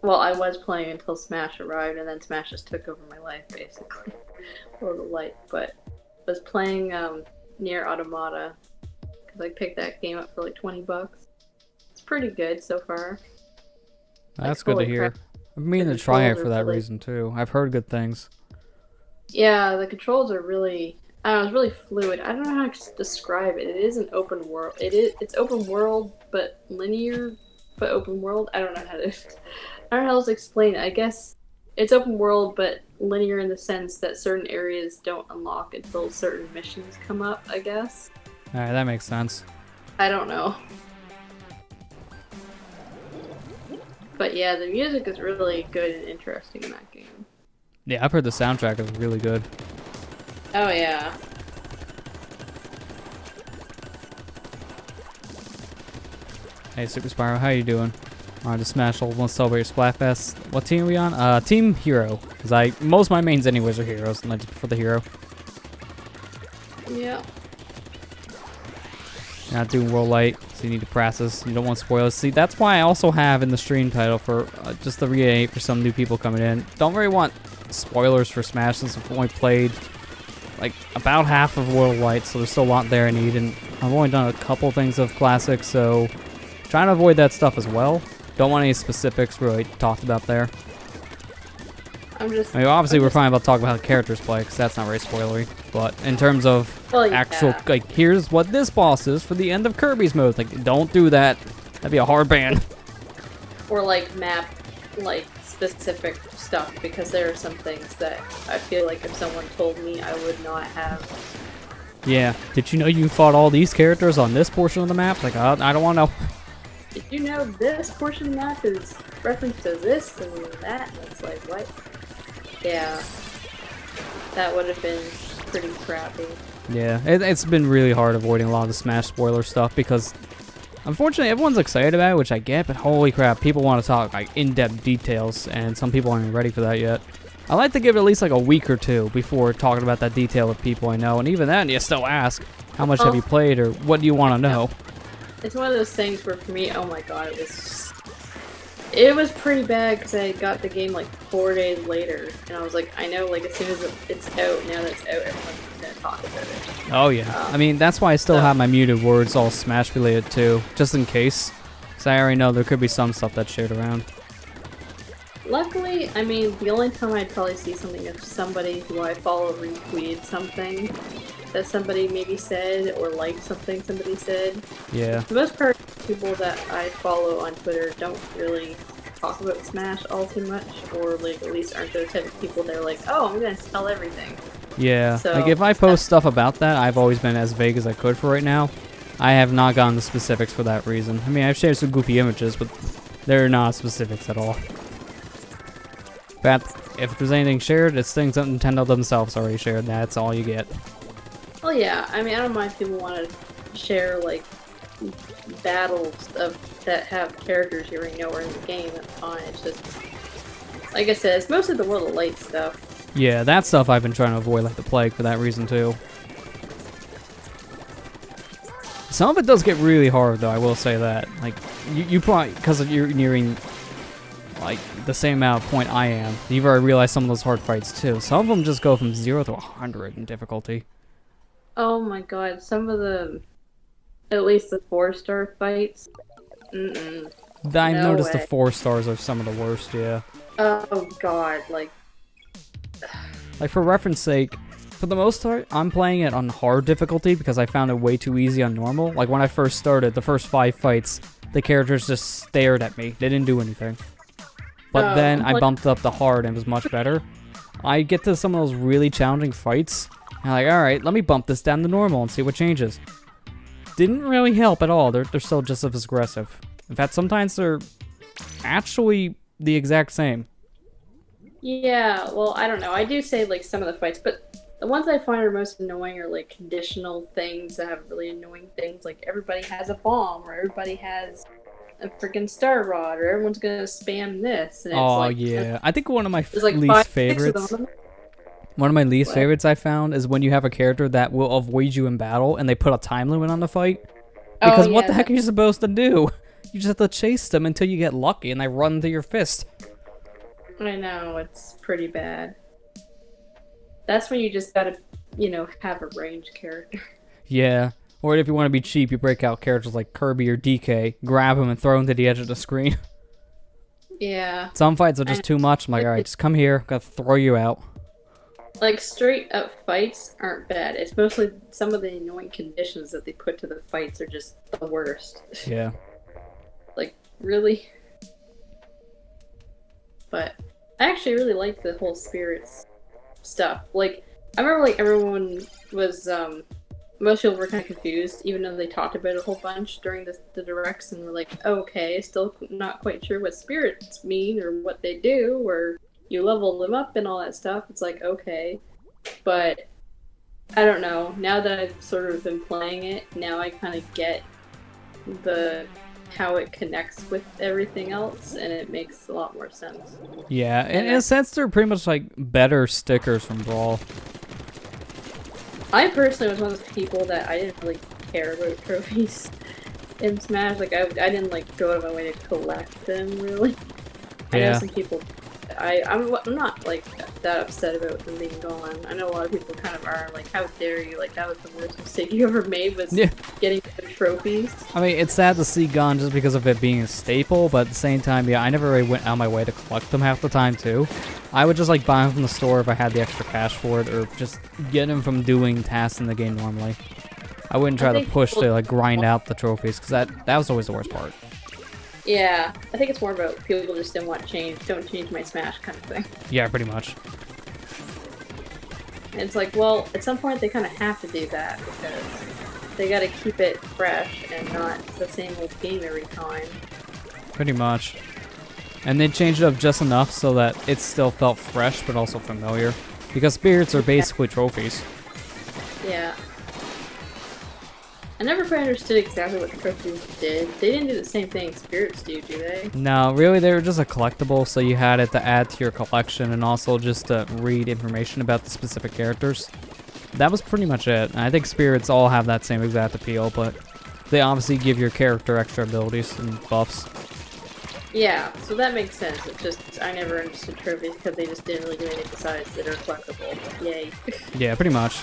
Well, I was playing until Smash arrived, and then Smash just took over my life, basically. Or the light, but I was playing Near Automata, because I picked that game up for like $20. It's pretty good so far. That's Like, good to holy hear. crap, I've been meaning the to try it controls for are that really... reason too. I've heard good things. Yeah, the controls are really... I don't know, it's really fluid. I don't know how to describe it. It is an open world. It's open world, but linear, but open world. I don't know how to... I don't know how to explain it. I guess it's open world, but linear in the sense that certain areas don't unlock until certain missions come up, I guess. Alright, that makes sense. I don't know. But yeah, the music is really good and interesting in that game. Yeah, I've heard the soundtrack is really good. Oh yeah. Hey, Super Spyro, how you doing? Alright, just Smash Ult, let's celebrate Splatfest. What team are we on? Team Hero. Because most of my mains anyways are heroes, and I just for the hero. Yeah. You're not doing World Light, so you need to practice. You don't want spoilers. See, that's why I also have in the stream title for just to reiterate for some new people coming in. Don't really want spoilers for Smash since I've only played like about half of World Light, so there's still a lot there I need, and I've only done a couple things of Classic, so trying to avoid that stuff as well. Don't want any specifics really talked about there. I mean, obviously we're fine about talking about how characters play, because that's not very spoilery. But in terms of actual, like, here's what this boss is for the end of Kirby's mode. Like, don't do that. That'd be a hard ban. Or like map, like specific stuff, because there are some things that I feel like if someone told me, I would not have. Yeah. Did you know you fought all these characters on this portion of the map? Like, I don't want to know. Did you know this portion of the map is reference to this and that? And it's like, what? Yeah, that would have been pretty crappy. Yeah, it's been really hard avoiding a lot of the Smash spoiler stuff because, unfortunately, everyone's excited about it, which I get, but holy crap, people want to talk like in-depth details, and some people aren't even ready for that yet. I like to give it at least like a week or two before talking about that detail with people I know, and even then, you still ask, how much have you played, or what do you want to know? It's one of those things where for me, oh my god, it was pretty bad because I got the game like 4 days later, and I was like, I know, like as soon as it's out, now that it's out, everyone's gonna talk about it. Oh yeah, I mean that's why I still have my muted words all Smash related too, just in case, because I already know there could be some stuff that's shared around. Luckily, I mean, the only time I'd probably see something if somebody who I follow retweeted something that somebody maybe said, or liked something somebody said. Yeah. For the most part, people that I follow on Twitter don't really talk about Smash all too much, or like at least aren't those type of people that are like, oh, I'm gonna tell everything. Yeah, so, like if I post stuff about that, I've always been as vague as I could for right now. I have not gotten the specifics for that reason. I mean, I've shared some goofy images, but they're not specifics at all. But if there's anything shared, it's things that Nintendo themselves already shared. That's all you get. Well, yeah, I mean, I don't mind if people want to share, like, battles that have characters you already know are in the game. That's fine. It's just, like I said, it's mostly the World of Light stuff. Yeah, that stuff I've been trying to avoid like the plague for that reason, too. Some of it does get really hard, though, I will say that. Like, you probably, because you're nearing, like, the same amount of point I am, you've already realized some of those hard fights, too. Some of them just go from 0 to 100 in difficulty. Oh my god, some of the, at least the 4-star fights, I've noticed the 4 stars are some of the worst, yeah. Oh god, like for reference sake, for the most part, I'm playing it on hard difficulty because I found it way too easy on normal. Like when I first started, the first 5 fights, the characters just stared at me. They didn't do anything. But then I bumped up the hard and it was much better. I get to some of those really challenging fights, and I'm like, alright, let me bump this down to normal and see what changes. Didn't really help at all. They're still just as aggressive. In fact, sometimes they're actually the exact same. yeah, well, I don't know. I do say like some of the fights, but the ones I find are most annoying are like conditional things that have really annoying things. Like everybody has a bomb, or everybody has a freaking star rod, or everyone's gonna spam this. And it's like, yeah. I think one of my like least favorites. One of my least favorites I found is when you have a character that will avoid you in battle and they put a time limit on the fight. Because what the heck are you supposed to do? You just have to chase them until you get lucky and they run into your fist. I know, it's pretty bad. That's when you just gotta, have a ranged character. Yeah. Or if you want to be cheap, you break out characters like Kirby or DK, grab them and throw them to the edge of the screen. Yeah. Some fights are just too much. I'm like, alright, just come here. Gotta throw you out. Like, straight up fights aren't bad. It's mostly some of the annoying conditions that they put to the fights are just the worst. Yeah. Like, really? But I actually really like the whole spirits stuff. Like, I remember, like, everyone was, most people were kind of confused, even though they talked about it a whole bunch during the directs, and were like, okay, still not quite sure what spirits mean, or what they do, or you level them up and all that stuff. It's like, okay. But, I don't know, now that I've sort of been playing it, now I kind of get how it connects with everything else, and it makes a lot more sense. Yeah, in a sense, they're pretty much like better stickers from Brawl. I personally was one of the people that I didn't really care about trophies in Smash. Like, I didn't like go out of my way to collect them, really. I know some people. I'm not like that upset about them being gone. I know a lot of people kind of are. Like, how dare you? Like, that was the worst mistake you ever made, was getting the trophies. I mean, it's sad to see gone just because of it being a staple, but at the same time, yeah, I never really went out of my way to collect them half the time too. I would just like buy them from the store if I had the extra cash for it, or just get them from doing tasks in the game normally. I wouldn't try to push to like grind out the trophies, because that was always the worst part. Yeah, I think it's more about people just don't want change, don't change my Smash kind of thing. Yeah, pretty much. And it's like, well, at some point they kind of have to do that, because they gotta keep it fresh and not the same old game every time. Pretty much. And they changed it up just enough so that it still felt fresh, but also familiar. Because spirits are basically trophies. Yeah. I never quite understood exactly what the trophies did. They didn't do the same thing spirits do they? No, really, they were just a collectible, so you had it to add to your collection and also just to read information about the specific characters. That was pretty much it. I think spirits all have that same exact appeal, but they obviously give your character extra abilities and buffs. Yeah, so that makes sense. It's just, I never understood trophies because they just didn't really do anything besides that are collectible. Yay. Yeah, pretty much.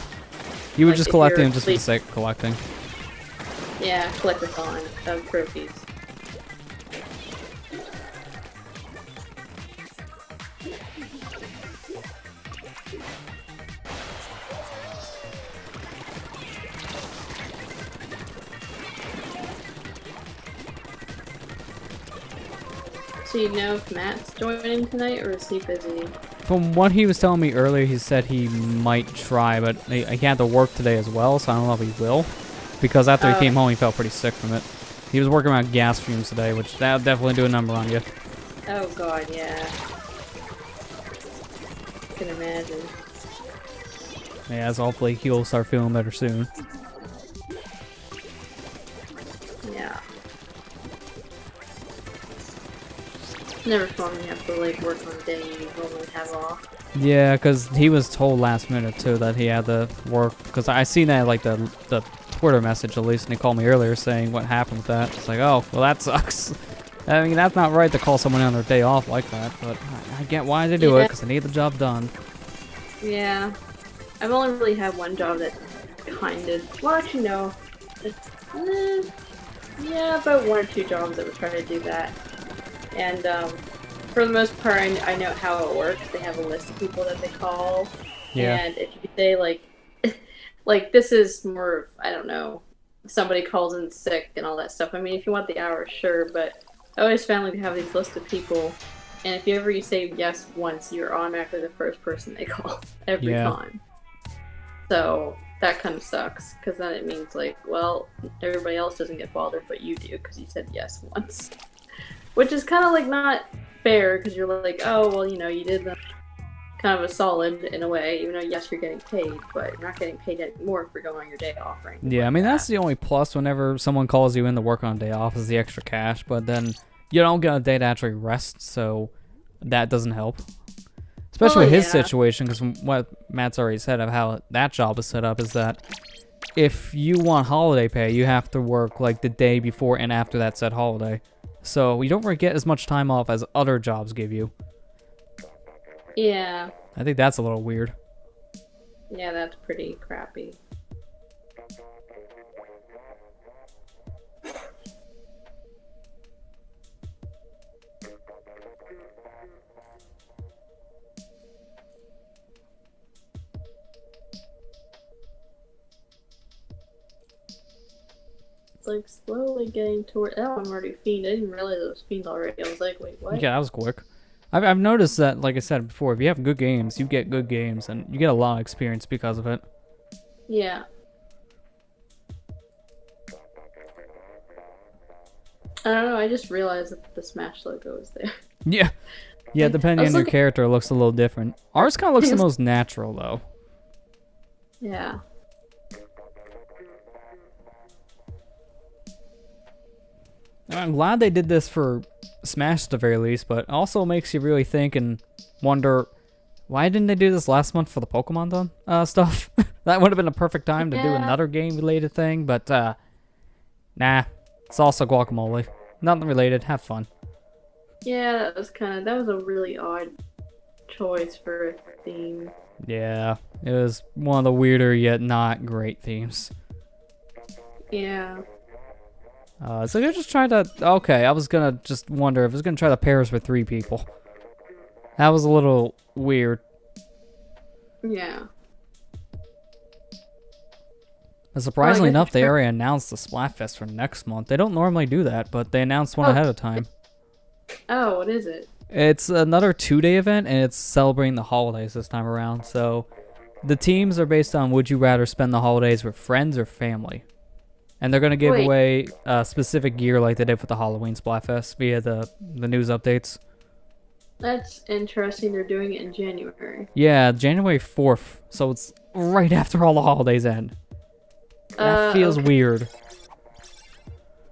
You would just collect them just for the sake of collecting. Yeah, collectathon of trophies. So you know if Matt's joining tonight, or is he busy? From what he was telling me earlier, he said he might try, but he had to work today as well, so I don't know if he will. Because after he came home, he felt pretty sick from it. He was working on gas fumes today, which that'll definitely do a number on you. Oh god, yeah. I can imagine. Yeah, so hopefully he'll start feeling better soon. Yeah. Never fun when you have to like work on a day you normally have off. Yeah, because he was told last minute too that he had to work. Because I seen that like the Twitter message at least, and he called me earlier saying what happened with that. It's like, oh, well that sucks. I mean, that's not right to call someone on their day off like that, but I get why they do it, because they need the job done. Yeah. I've only really had one job that kind of, well actually no. Yeah, about one or two jobs that were trying to do that. And for the most part, I know how it works. They have a list of people that they call. Yeah. And if you say like, like this is more of, I don't know, somebody calls in sick and all that stuff. I mean, if you want the hours, sure, but I always found like to have these lists of people, and if you say yes once, you're automatically the first person they call every time. So that kind of sucks, because then it means like, well, everybody else doesn't get bothered, but you do, because you said yes once. Which is kind of like not fair, because you're like, oh, well, you know, you did them kind of a solid in a way, even though yes, you're getting paid, but you're not getting paid anymore for going on your day off, right? Yeah, I mean, that's the only plus whenever someone calls you in to work on a day off is the extra cash, but then you don't get a day to actually rest, so that doesn't help. Especially with his situation, because from what Matt's already said of how that job is set up is that if you want holiday pay, you have to work like the day before and after that said holiday. So you don't really get as much time off as other jobs give you. Yeah. I think that's a little weird. Yeah, that's pretty crappy. It's like slowly getting toward. Oh, I'm already fiend. I didn't realize it was fiend already. I was like, wait, what? Yeah, that was quick. I've noticed that, like I said before, if you have good games, you get good games, and you get a lot of experience because of it. Yeah. I don't know. I just realized that the Smash logo is there. Yeah. Yeah, depending on your character, it looks a little different. Ours kind of looks the most natural, though. Yeah. I'm glad they did this for Smash at the very least, but it also makes you really think and wonder, why didn't they do this last month for the Pokemon stuff? That would have been a perfect time to do another game-related thing, but nah. It's also guacamole. Nothing related. Have fun. Yeah, that was a really odd choice for a theme. Yeah, it was one of the weirder yet not great themes. Yeah. So you just try to. Okay, I was gonna just wonder if I was gonna try to pairs with 3 people. That was a little weird. Yeah. And surprisingly enough, they already announced the Splatfest for next month. They don't normally do that, but they announced one ahead of time. Oh, what is it? It's another 2-day event, and it's celebrating the holidays this time around. So the teams are based on would you rather spend the holidays with friends or family. And they're going to give away specific gear like they did with the Halloween Splatfest via the news updates. That's interesting. They're doing it in January. Yeah, January 4th. So it's right after all the holidays end. That feels weird.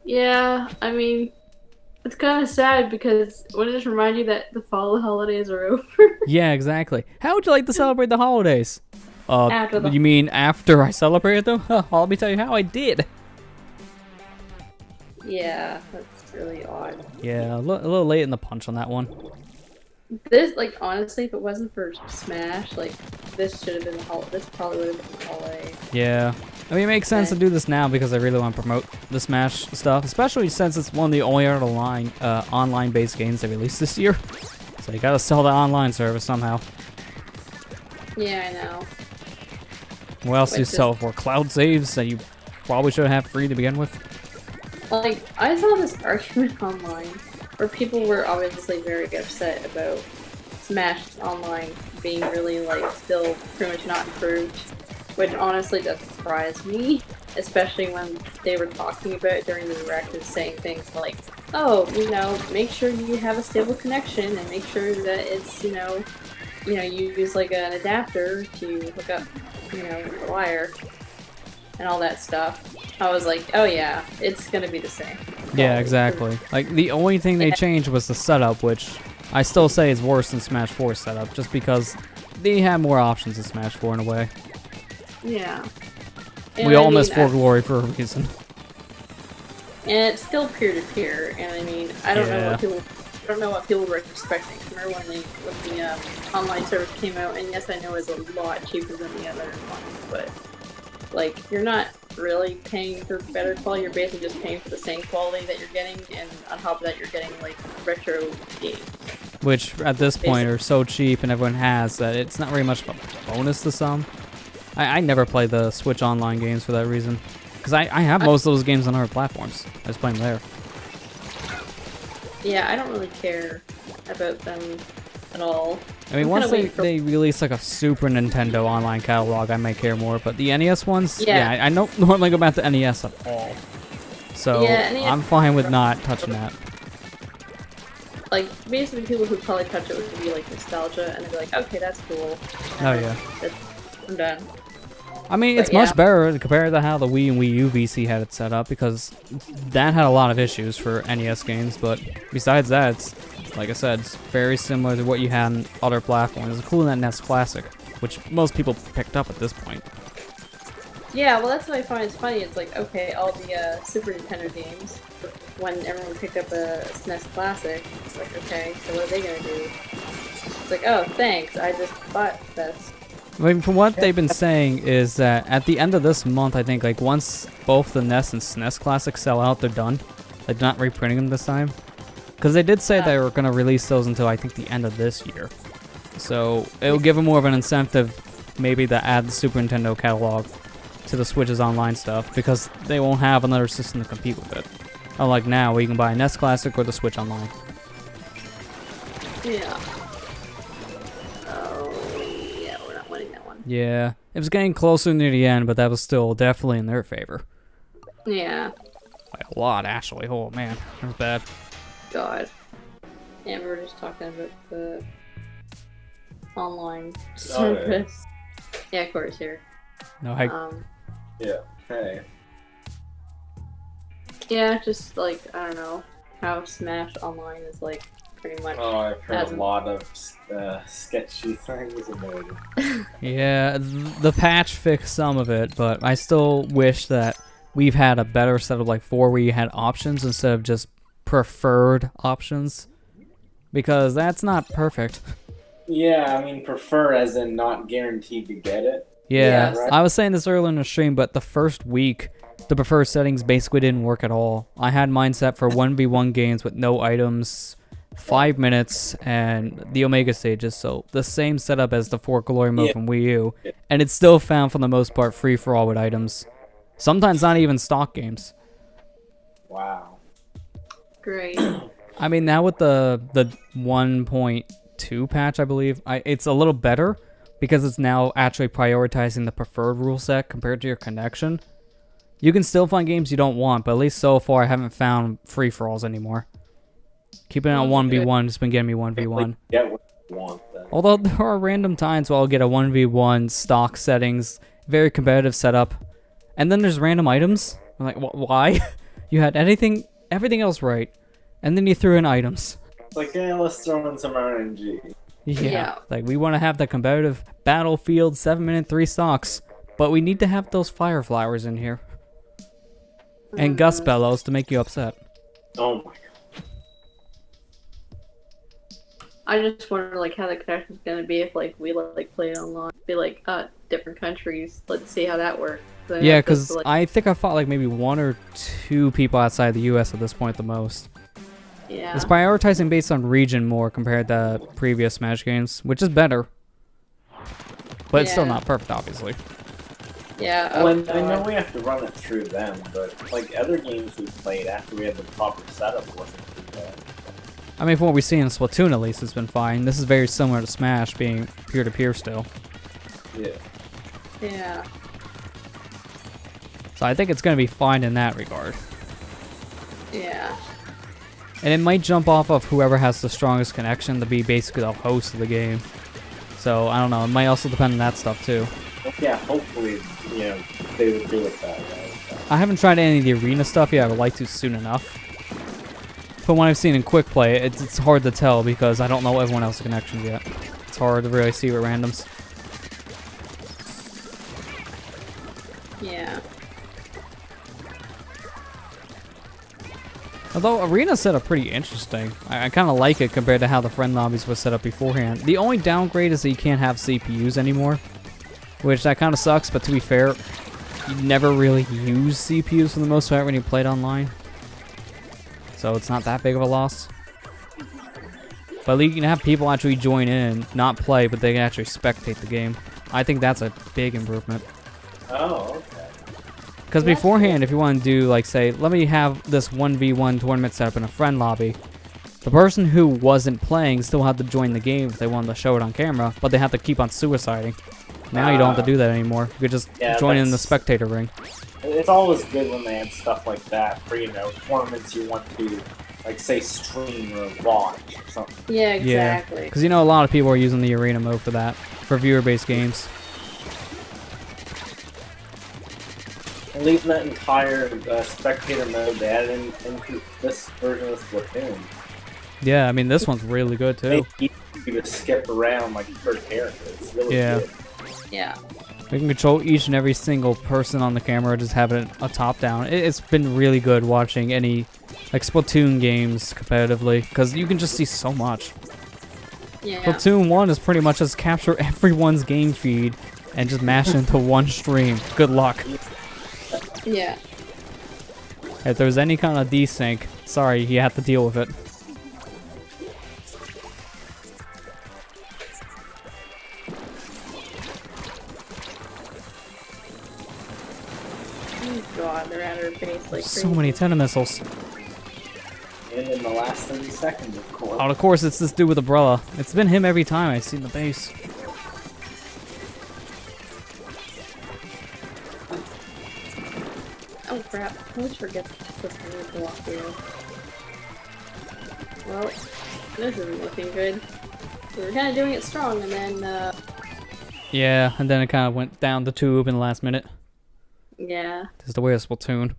Yeah, I mean, it's kind of sad because wouldn't it just remind you that the fall holidays are over? Yeah, exactly. How would you like to celebrate the holidays? After you mean after I celebrated them? Let me tell you how I did. Yeah, that's really odd. Yeah, a little late in the punch on that one. This, like, honestly, if it wasn't for Smash, like, this should have been the holiday. This probably would have been the holiday. Yeah. I mean, it makes sense to do this now because I really want to promote the Smash stuff, especially since it's one of the only other online-based games they released this year. So you gotta sell the online service somehow. Yeah, I know. What else do you sell for? Cloud saves that you probably should have free to begin with? Like, I saw this argument online where people were obviously very upset about Smash Online being really, like, still pretty much not improved, which honestly doesn't surprise me, especially when they were talking about it during the direct and saying things like, oh, you know, make sure you have a stable connection and make sure that it's, you know, you use like an adapter to hook up, you know, the wire and all that stuff. I was like, oh yeah, it's gonna be the same. Yeah, exactly. Like, the only thing they changed was the setup, which I still say is worse than Smash 4's setup, just because they have more options in Smash 4 in a way. Yeah. And we all miss For Glory for a reason. And it's still peer-to-peer, and I mean, I don't know what people were expecting. Remember when the online service came out, and yes, I know it's a lot cheaper than the other ones, but like, you're not really paying for better quality, you're basically just paying for the same quality that you're getting, and on top of that you're getting like retro games. Which at this point are so cheap and everyone has that it's not very much of a bonus to some. I never play the Switch Online games for that reason. Because I have most of those games on other platforms. I just play them there. Yeah, I don't really care about them at all. I mean, once they release like a Super Nintendo online catalog, I may care more. But the NES ones, yeah I don't normally go back to NES at all. So I'm fine with not touching that. Like, basically people who probably touch it would be like nostalgia, and they'd be like, okay, that's cool. Oh yeah. I'm done. I mean, it's much better compared to how the Wii and Wii U VC had it set up, because that had a lot of issues for NES games, but besides that, it's, like I said, it's very similar to what you had on other platforms, including that NES Classic, which most people picked up at this point. Yeah, well, that's what I find is funny. It's like, okay, all the Super Nintendo games, when everyone picked up a SNES Classic, it's like, okay, so what are they gonna do? It's like, oh, thanks, I just bought this. I mean, from what they've been saying is that at the end of this month, I think, like, once both the NES and SNES Classics sell out, they're done. They're not reprinting them this time. Because they did say they were going to release those until, I think, the end of this year. So, it'll give them more of an incentive, maybe, to add the Super Nintendo catalog to the Switch's online stuff, because they won't have another system to compete with it. Unlike now, where you can buy a NES Classic or the Switch online. Yeah. Oh, yeah, we're not winning that one. Yeah, it was getting closer near the end, but that was still definitely in their favor. Yeah. By a lot, actually. Oh, man, that was bad. God. Yeah, we were just talking about the online service. Yeah, Corey's here. No, hey. Yeah, hey. Yeah, just like, I don't know, how Smash Online is like pretty much. Oh, I've heard a lot of sketchy things about it. Yeah, the patch fixed some of it, but I still wish that we've had a better setup like 4 where you had options instead of just preferred options. Because that's not perfect. Yeah, I mean, prefer as in not guaranteed to get it. Yeah, right. I was saying this earlier in the stream, but the first week, the preferred settings basically didn't work at all. I had mine set for 1v1 games with no items, 5 minutes, and the Omega stages, so the same setup as the 4 Glory mode from Wii U, and it still found, for the most part, free-for-all with items. Sometimes not even stock games. Wow. Great. I mean, now with the 1.2 patch, I believe, it's a little better, because it's now actually prioritizing the preferred rule set compared to your connection. You can still find games you don't want, but at least so far I haven't found free-for-alls anymore. Keeping it on 1v1 has been getting me 1v1. Get what you want, then. Although there are random times where I'll get a 1v1 stock settings, very competitive setup, and then there's random items. I'm like, why? You had everything else right, and then you threw in items. It's like, yeah, let's throw in some RNG. Yeah. Like, we want to have the competitive Battlefield 7-minute 3 stocks, but we need to have those fire flowers in here. And gust bellows to make you upset. Oh my god. I just wonder like how the connection's gonna be if like we like play it online. Be like, different countries. Let's see how that works. Yeah, because I think I fought like maybe 1 or 2 people outside the US at this point the most. Yeah. It's prioritizing based on region more compared to previous Smash games, which is better. But it's still not perfect, obviously. Yeah. Well, I know we have to run it through them, but like other games we played after we had the proper setup wasn't too bad. I mean, from what we've seen in Splatoon, at least, it's been fine. This is very similar to Smash, being peer-to-peer still. Yeah. Yeah. So I think it's going to be fine in that regard. Yeah. And it might jump off of whoever has the strongest connection to be basically the host of the game. So, I don't know. It might also depend on that stuff, too. Yeah, hopefully, you know, they would do it that way. I haven't tried any of the arena stuff yet. I would like to soon enough. From what I've seen in quick play, it's hard to tell because I don't know everyone else's connections yet. It's hard to really see with randoms. Yeah. Although Arena's set up pretty interesting. I kind of like it compared to how the friend lobbies were set up beforehand. The only downgrade is that you can't have CPUs anymore, which that kind of sucks, but to be fair, you never really use CPUs for the most part when you played online. So it's not that big of a loss. But you can have people actually join in, not play, but they can actually spectate the game. I think that's a big improvement. Oh, okay. Because beforehand, if you want to do, like, say, let me have this 1v1 tournament set up in a friend lobby, the person who wasn't playing still had to join the game if they wanted to show it on camera, but they have to keep on suiciding. Now you don't have to do that anymore. You could just join in the spectator ring. It's always good when they have stuff like that for, you know, tournaments you want to, like, say, stream or watch or something. Yeah, exactly. Because, you know, a lot of people are using the arena mode for that, for viewer-based games. And leaving that entire spectator mode they added into this version of Splatoon. Yeah, I mean, this one's really good, too. They keep you to skip around like per character. It's really good. Yeah. We can control each and every single person on the camera, just have it a top-down. It's been really good watching any, like, Splatoon games competitively, because you can just see so much. Yeah. Splatoon 1 is pretty much just capture everyone's game feed and just mash it into one stream. Good luck. Yeah. If there's any kind of desync, sorry, you have to deal with it. Oh god, they're at her face like So many tenor missiles. And in the last 30 seconds, of course. Oh, of course, it's this dude with umbrella. It's been him every time I've seen the base. Oh crap, I always forget this thing to walk through. Well, this isn't looking good. We were kind of doing it strong, and then, Yeah, and then it kind of went down the tube in the last minute. yeah. This is the way of Splatoon.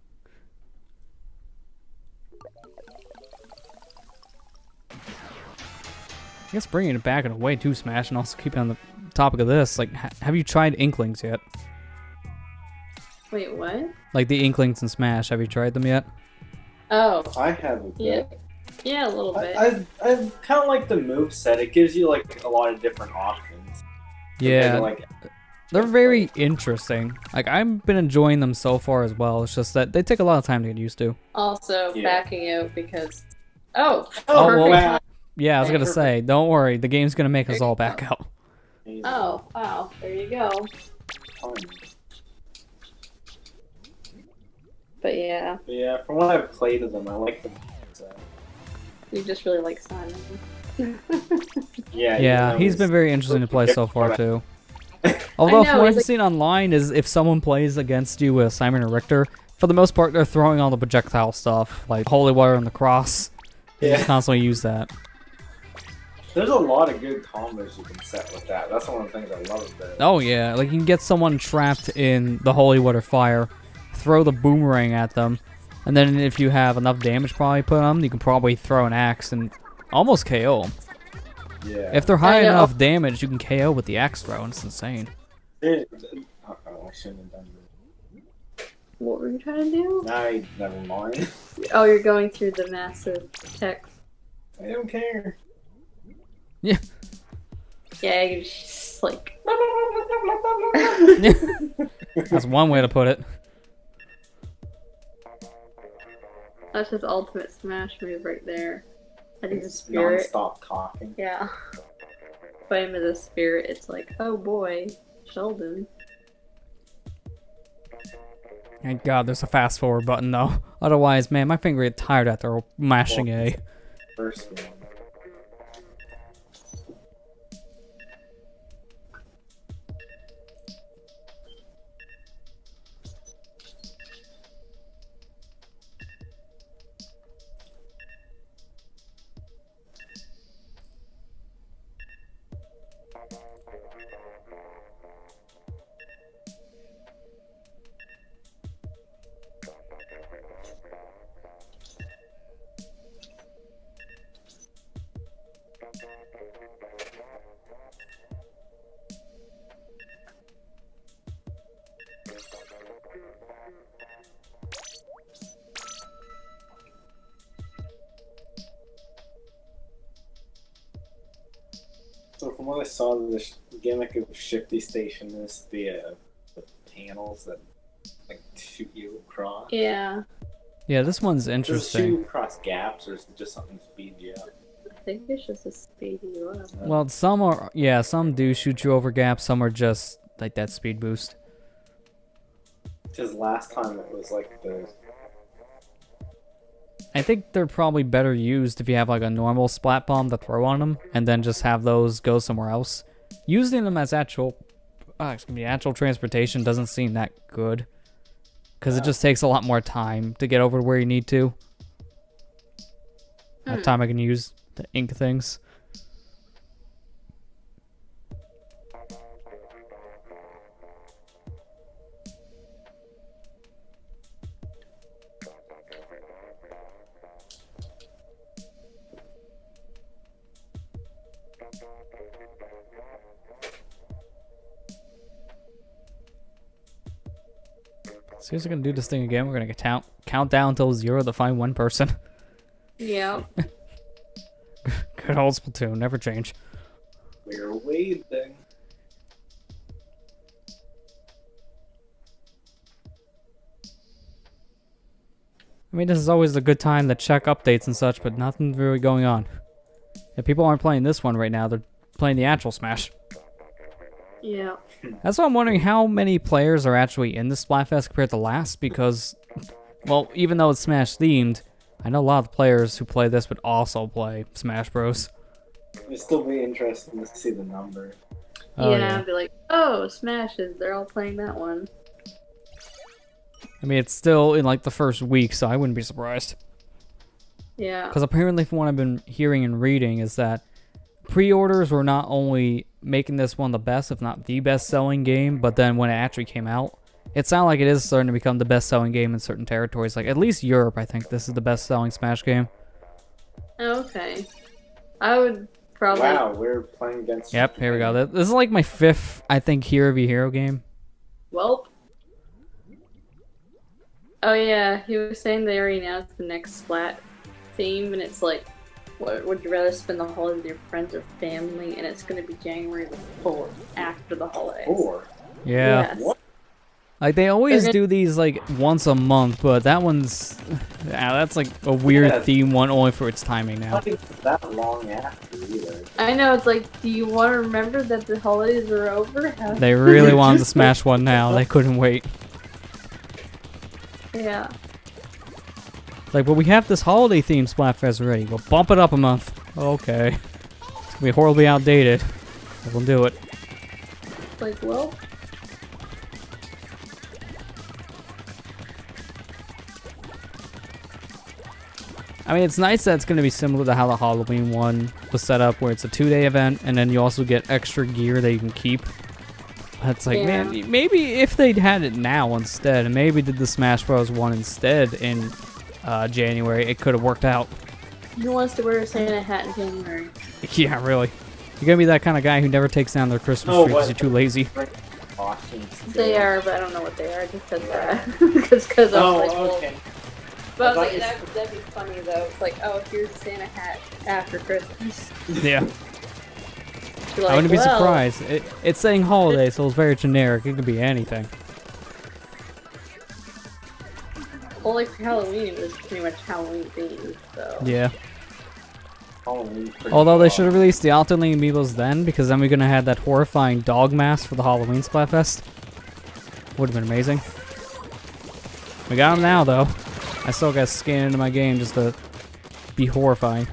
I guess bringing it back in a way to Smash, and also keeping on the topic of this, like, have you tried Inklings yet? Wait, what? Like the Inklings in Smash, have you tried them yet? Oh, I have a yeah. bit. Yeah, a little bit. I kind of like the move set. It gives you like a lot of different options. Yeah, Like, they're very interesting. Like, I've been enjoying them so far as well. It's just that they take a lot of time to get used to. Also, Yeah. backing out because... Oh! oh, perfect wow. time. Yeah, I was gonna Perfect. say, don't worry, the game's gonna make us all back out. Oh, wow. There you go. But yeah, But yeah, from what I've played of them, I like them. So, you just really like Simon. yeah, Yeah, he's been very interesting to play so far too. Although, know, from what he's I've like- seen online, is if someone plays against you with Simon or Richter, for the most part, they're throwing all the projectile stuff, like holy water and the cross. They just Yeah. constantly use that. There's a lot of good combos you can set with that. That's one of the things I love about it. Oh yeah, like you can get someone trapped in the holy water fire, throw the boomerang at them, and then if you have enough damage probably put on them, you can probably throw an axe and almost KO them. Yeah. If they're high I know. enough damage, you can KO with the axe throw, and it's insane. Uh-oh, I shouldn't have done that. What were you trying to do? Never mind. Oh, you're going through the massive text. I don't care. Yeah. Yeah, you're just like... That's one way to put it. That's his ultimate smash move right there. I think the spirit... Non-stop talking. Yeah. Fight him as a spirit, it's like, oh boy, Sheldon. Thank God there's a fast forward button though. Otherwise, man, my finger get tired after mashing A. First one. So from what I saw, the gimmick of Shifty Station is the panels that like shoot you across. Yeah, Yeah, this one's Does it shoot interesting. you across gaps, or is it just something to speed you up? I think it's just a speedy you up. Well, some are, yeah, some do shoot you over gaps, some are just like that speed boost. Because last time it was like the I think they're probably better used if you have like a normal splat bomb to throw on them, and then just have those go somewhere else. Using them as actual transportation doesn't seem that good, because it just takes a lot more time to get over to where you need to. That time I can use to ink things. Seriously gonna do this thing again? We're gonna get count down until 0 to find one person. Yeah. Good old Splatoon, never change. bleeding. I mean, this is always a good time to check updates and such, but nothing's really going on. If people aren't playing this one right now, they're playing the actual Smash. Yeah. That's why I'm wondering how many players are actually in the Splatfest compared to last, because, well, even though it's Smash themed, I know a lot of the players who play this would also play Smash Bros. It'd still be interesting to see the number. Oh, Yeah, I'd be like, oh, Smashes, they're all playing that one. I mean, it's still in like the first week, so I wouldn't be surprised. Yeah. Because apparently, from what I've been hearing and reading, is that pre-orders were not only making this one the best, if not the best-selling game, but then when it actually came out, it sounded like it is starting to become the best-selling game in certain territories. Like, at least Europe, I think this is the best-selling Smash game. Okay. I would probably... Wow, we're playing against... Yep, here we go. This is like my 5th, I think, Hero v Hero game. Welp. Oh yeah, he was saying they already announced the next Splat theme, and it's like, what would you rather spend the holiday with your friends or family? And it's going to be January the 4th, after the holidays. 4? Yeah. Yes. What? Like, they always do these, like, once a month, but that one's... Yeah, that's, like, a weird theme one only for its timing now. Not even that long after either. I know, it's like, do you want to remember that the holidays are over? They really wanted to smash one now. They couldn't wait. Yeah. Like, but we have this holiday-themed Splatfest already. We'll bump it up a month. Okay. It's gonna be horribly outdated. But we'll do it. Like, well... I mean, it's nice that it's going to be similar to how the Halloween one was set up, where it's a 2-day event, and then you also get extra gear that you can keep. That's like, Yeah. man, maybe if they'd had it now instead, and maybe did the Smash Bros. One instead in January, it could have worked out. Who wants to wear a Santa hat in January? Yeah, really. You're going to be that kind of guy who never takes down their Christmas tree because you're too lazy. They are, but I don't know what they are, just because I was like, well... okay. But I was like, that'd be funny though. It's like, oh, here's a Santa hat after Christmas. Yeah. You're like, I wouldn't be well, surprised. It's saying holiday, so it's very generic. It could be anything. Well, like for Halloween, it was pretty much Halloween themed, so. Yeah. Halloween's pretty Although they far. should have released the alternate amiibos then, because then we're gonna have that horrifying dog mask for the Halloween Splatfest. Would have been amazing. We got them now, though. I still got to scan into my game just to be horrifying.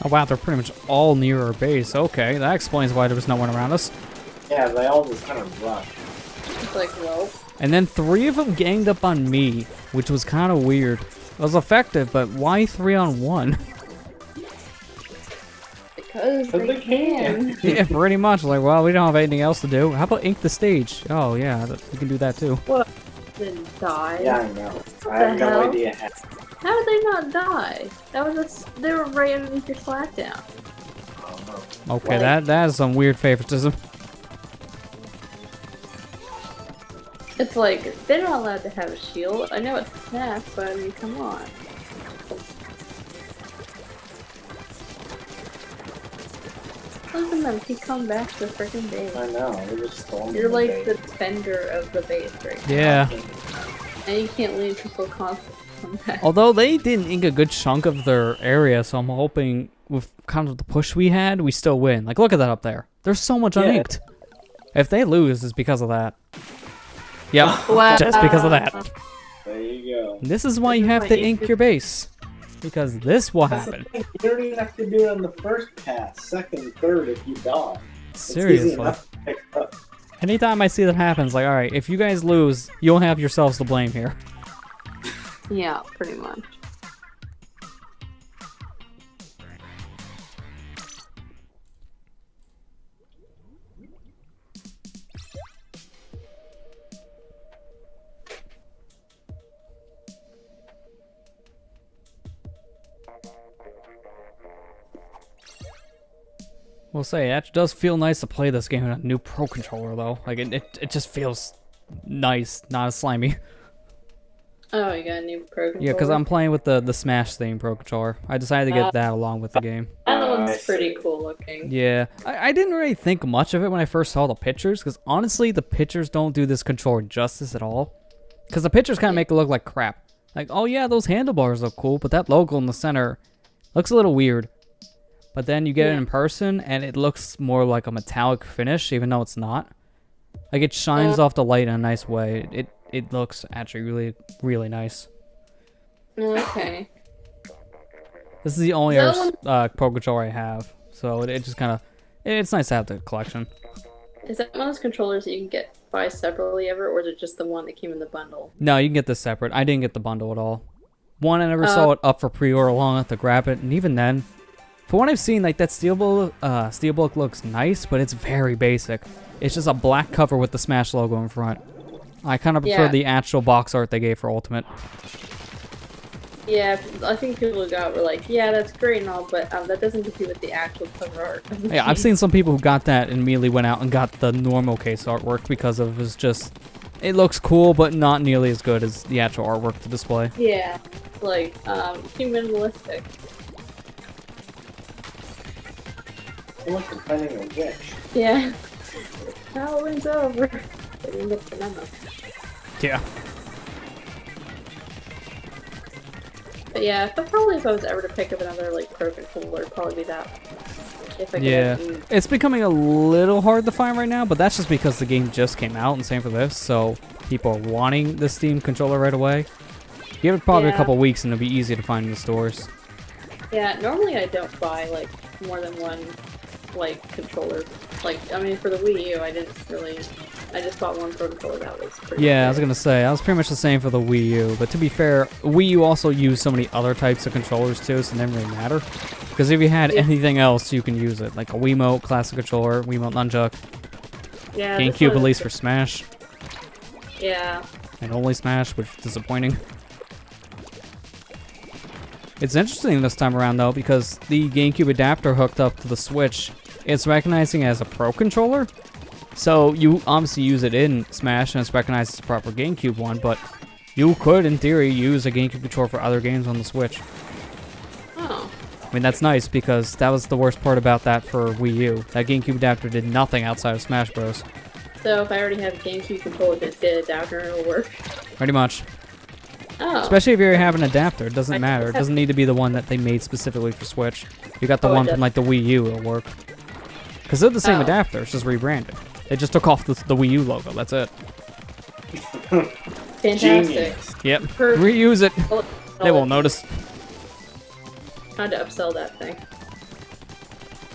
Oh wow, they're pretty much all near our base. Okay, that explains why there was no one around us. Yeah, they all just kind of rushed. It's like, well, And then 3 of them ganged up on me, which was kind of weird. It was effective, but why 3 on 1? because But they they can. Yeah, pretty much. Like, well, we don't have anything else to do. How about ink the stage? Oh yeah, we can do that too. What? Then die. Yeah, I know. I the have hell? no idea how. How did they not die? That was just, they were right underneath your flat down. Okay, Like- that is some weird favoritism. It's like, they're not allowed to have a shield. I know it's a snack, but I mean, come on. Look at them, keep coming back to the freaking base. I know. We're just storming. You're like the base. defender of the base right now. Yeah. And you can't leave people constantly come back. Although they didn't ink a good chunk of their area, so I'm hoping with kind of the push we had, we still win. Like, look at that up there. There's so much Yeah. uninked. If they lose, it's because of that. Yep, Wow. just because of that. There you go. This is why you have to ink your base. Because this will That's the happen. thing, you don't even have to do it on the first pass, second, third if you die. It's easy Seriously. enough to pick up. Anytime I see that happens, like, alright, if you guys lose, you'll have yourselves to blame here. Yeah, pretty much. We'll say it does feel nice to play this game with a new Pro Controller though. Like it just feels nice, not as slimy. Oh, you got a new Pro Controller? Yeah, because I'm playing with the Smash theme Pro Controller. I decided to get that along with the game. That one's pretty cool looking. Yeah, I didn't really think much of it when I first saw the pictures, because honestly, the pictures don't do this controller justice at all. Because the pictures kind of make it look like crap. Like, oh yeah, those handlebars look cool, but that logo in the center looks a little weird. But then you get it in person, and it looks more like a metallic finish, even though it's not. Like, it shines off the light in a nice way. It looks actually really, really nice. Okay. This is the only Pro Controller I have, so it just kind of... It's nice to have the collection. Is that one of those controllers that you can buy separately ever, or is it just the one that came in the bundle? No, you can get this separate. I didn't get the bundle at all. One, I never saw it up for pre-order long enough to grab it, and even then... For what I've seen, like, that Steelbook looks nice, but it's very basic. It's just a black cover with the Smash logo in front. I kind of prefer the actual box art they gave for Ultimate. Yeah, I think people who got were like, yeah, that's great and all, but that doesn't compete with the actual cover art. Yeah, I've seen some people who got that and immediately went out and got the normal case artwork because of it's just... It looks cool, but not nearly as good as the actual artwork to display. Yeah, like, too minimalistic. Someone's complaining of witch. Yeah. Halloween's over. Yeah. But yeah, but probably if I was ever to pick up another like Pro Controller, it'd probably be that. If I could It's becoming a little hard to find right now, but that's just because the game just came out, and same for this, so people are wanting the Steam controller right away. Give it probably a couple weeks and it'll be easy to find in the stores. Yeah, normally I don't buy like more than one like controller. Like, I mean, for the Wii U, I didn't really. I just bought one Pro Controller. That was pretty. Yeah, I was gonna say I was pretty much the same for the Wii U, but to be fair, Wii U also used so many other types of controllers too, so it didn't really matter. Because if you had anything else, you can use it, like a Wiimote, classic controller, Wiimote nunchuck. Yeah. GameCube, at least for Smash. Yeah. And only Smash, which is disappointing. It's interesting this time around though, because the GameCube adapter hooked up to the Switch, it's recognizing it as a Pro Controller. So you obviously use it in Smash and it's recognized as a proper GameCube one, but you could, in theory, use a GameCube controller for other games on the Switch. Oh. I mean, that's nice because that was the worst part about that for Wii U. That GameCube adapter did nothing outside of Smash Bros. So if I already have a GameCube controller that did adapter, it'll work. Pretty much. Oh. Especially if you have an adapter, it doesn't matter. It doesn't need to be the one that they made specifically for Switch. If you got the one from like the Wii U, it'll work. Because they're the same adapter, it's just rebranded. They just took off the Wii U logo, that's it. Fantastic. Genius. Yep. Reuse it. They won't notice. Trying to upsell that thing.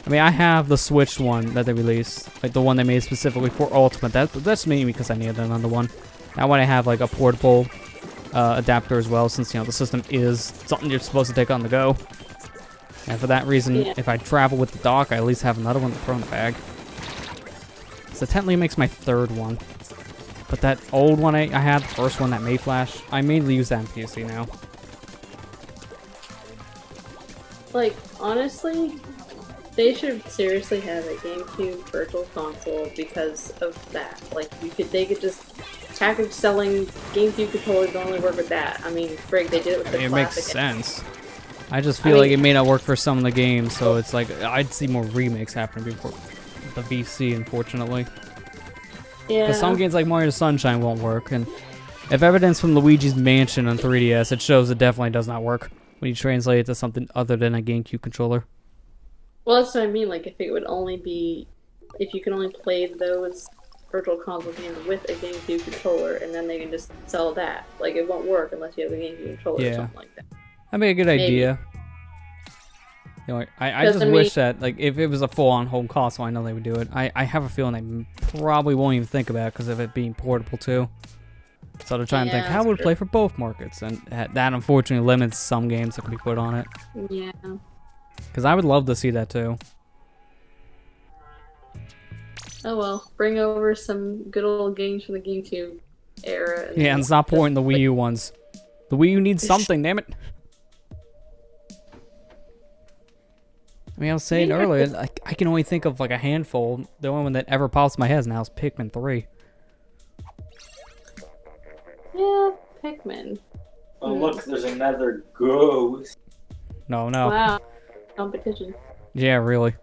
I mean, I have the Switch one that they released, like the one they made specifically for Ultimate. That's me because I needed another one. Now when I have like a portable adapter as well, since the system is something you're supposed to take on the go. And for that reason, if I travel with the dock, I at least have another one to throw in the bag. So technically it makes my third one. But that old one I had, the first one that made Flash, I mainly use that on PC now. Like, honestly, they should seriously have a GameCube Virtual Console because of that. Like, they could just package selling GameCube controllers that only work with that. I mean, frig, they did it with the it classic. makes sense. I just feel like it may not work for some of the games, so it's like I'd see more remakes happening before the VC, unfortunately. Yeah. Because some games like Mario Sunshine won't work, and if evidence from Luigi's Mansion on 3DS, it shows it definitely does not work when you translate it to something other than a GameCube controller. Well, that's what I mean. Like, if it would only be, if you can only play those Virtual Console games with a GameCube controller, and then they can just sell that. Like, it won't work unless you have a GameCube controller or something like that. That'd be a good idea. You know, I just wish that, like, if it was a full-on home console, I know they would do it. I have a feeling they probably won't even think about it because of it being portable too. So they're trying to think, how would it play for both markets? And that unfortunately limits some games that can be put on it. Yeah. Because I would love to see that too. Oh well, bring over some good old games from the GameCube era. Yeah, and stop porting the Wii U ones. The Wii U needs something, damn it. I mean, I was saying earlier, I can only think of like a handful. The only one that ever pops in my head now is Pikmin 3. Yeah, Pikmin. Oh look, there's another ghost. No. Wow. Competition. Yeah, really.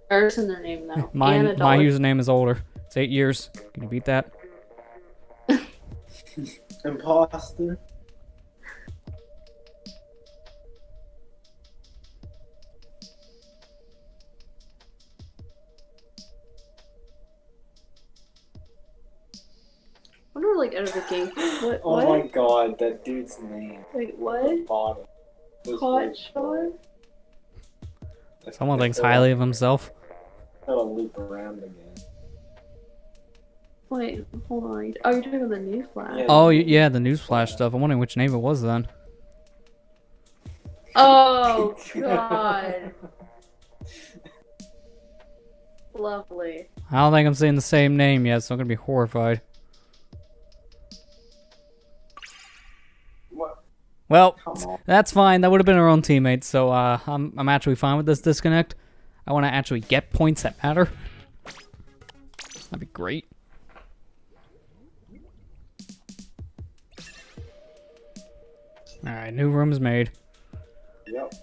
Ours in their name though. My And a dollar. username is older. It's 8 years. Can you beat that? Imposter. I wonder, like, out of the game. What? Oh what? my god, that dude's name. Wait, what? Bottom. Hotshot? Someone thinks highly of himself. Gotta loop around again. Wait, hold on. Oh, you're talking about the new flash. Yeah. Oh, yeah, the newsflash stuff. I'm wondering which name it was then. Oh, God. Lovely. I don't think I'm saying the same name yet, so I'm gonna be horrified. What? Well, Come on. that's fine. That would have been our own teammates, so I'm actually fine with this disconnect. I want to actually get points that matter. That'd be great. Alright, new room's made. Yep.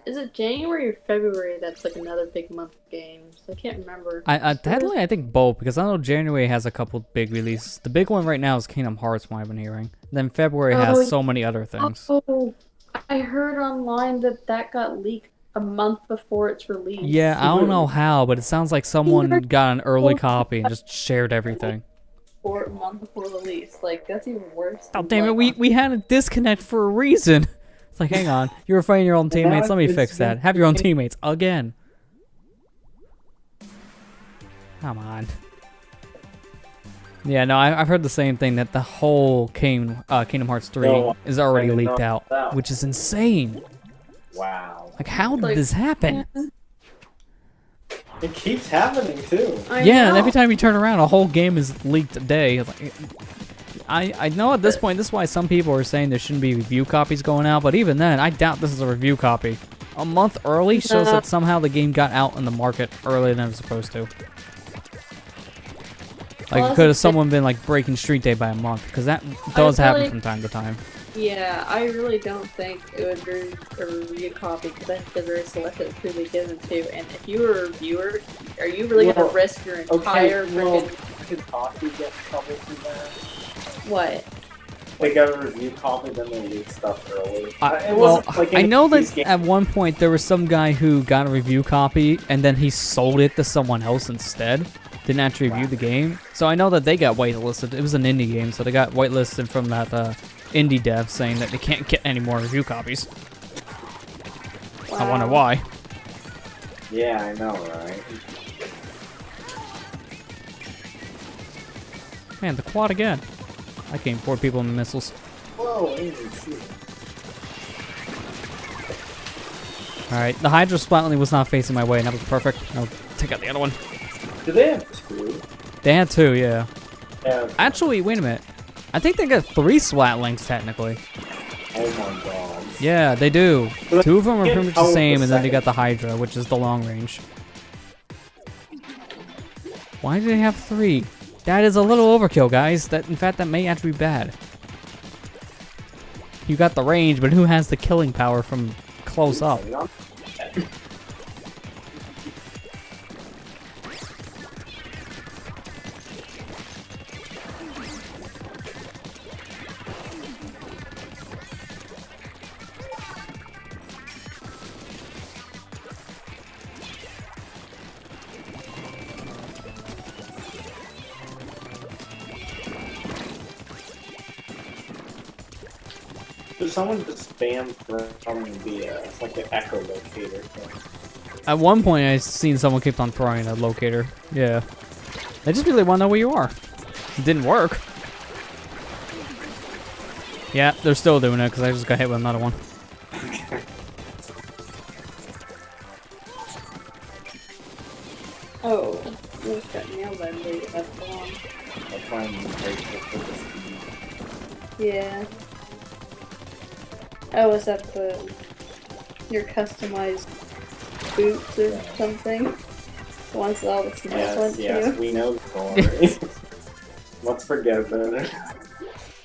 Is it January or February that's like another big month of games? I can't remember. Technically, I think both, because I know January has a couple big releases. The big one right now is Kingdom Hearts, what I've been hearing. Then February has so many other things. Oh, I heard online that got leaked a month before its release. Yeah, I don't know how, but it sounds like someone got an early copy and just shared everything. For a month before release. Like, that's even worse. Oh, than, damn it, like, we had a disconnect for a reason. It's like, hang on, you're referring to your own teammates, let me fix that. Have your own teammates again. Come on. Yeah, no, I've heard the same thing, that the whole Kingdom Hearts 3 is already leaked out, which is insane. Wow. Like, how did Like, this happen? It keeps happening too. I Yeah, and know. every time you turn around, a whole game is leaked a day. Like, I know at this point, this is why some people are saying there shouldn't be review copies going out, but even then, I doubt this is a review copy. A month early shows that somehow the game got out in the market earlier than it was supposed to. Like, could have someone been like breaking Street Day by a month? Because that does happen from time to time. Yeah, I really don't think it would be a review copy because I think they're very selective who they give them to. And if you were a reviewer, are you really going to risk your entire freaking... Could Coffee get in trouble for that? What? They got a review copy, then they leak stuff early. It Well, wasn't like I know these that games. at one point there was some guy who got a review copy and then he sold it to someone else instead. Didn't actually review the game. So I know that they got whitelisted. It was an indie game, so they got whitelisted from that indie dev saying that they can't get any more review copies. Wow. I wonder why. Yeah, I know, right? Man, the quad again. I came 4 people in the missiles. Whoa, I didn't even see it. Alright, the Hydra Splatly was not facing my way, and that was perfect. I'll take out the other one. Do they have 2? They had 2, yeah. Yeah. Actually, wait a minute. I think they got 3 Splatlings, technically. Oh my god. Yeah, they do. 2 of them are pretty much the Oh, same, the and then they second. got the Hydra, which is the long range. Why do they have 3? That is a little overkill, guys. That, in fact, that may actually be bad. You got the range, but who has the killing power from close up? There's someone just spam throwing the like an echolocator thing. At one point, I seen someone kept on throwing a locator. Yeah. They just really want to know where you are. It didn't work. Yeah, they're still doing it because I just got hit with another one. Oh, almost got nailed by the lady. That's wrong. I find it very difficult to see. Yeah. Oh, is that your customized boots or something? The ones that all the snails went Yes, to? we know the story. Let's forget about it.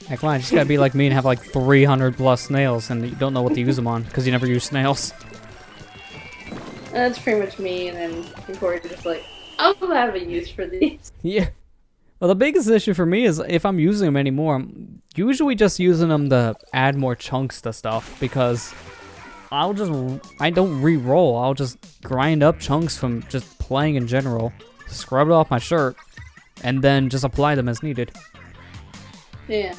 Heck, come on, you just gotta be like me and have like 300 plus snails, and you don't know what to use them on because you never use snails. That's pretty much me, and then before you're just like, I'll have a use for these. Yeah. Well, the biggest issue for me is if I'm using them anymore, I'm usually just using them to add more chunks to stuff because I don't re-roll. I'll just grind up chunks from just playing in general, scrub it off my shirt, and then just apply them as needed. Yeah.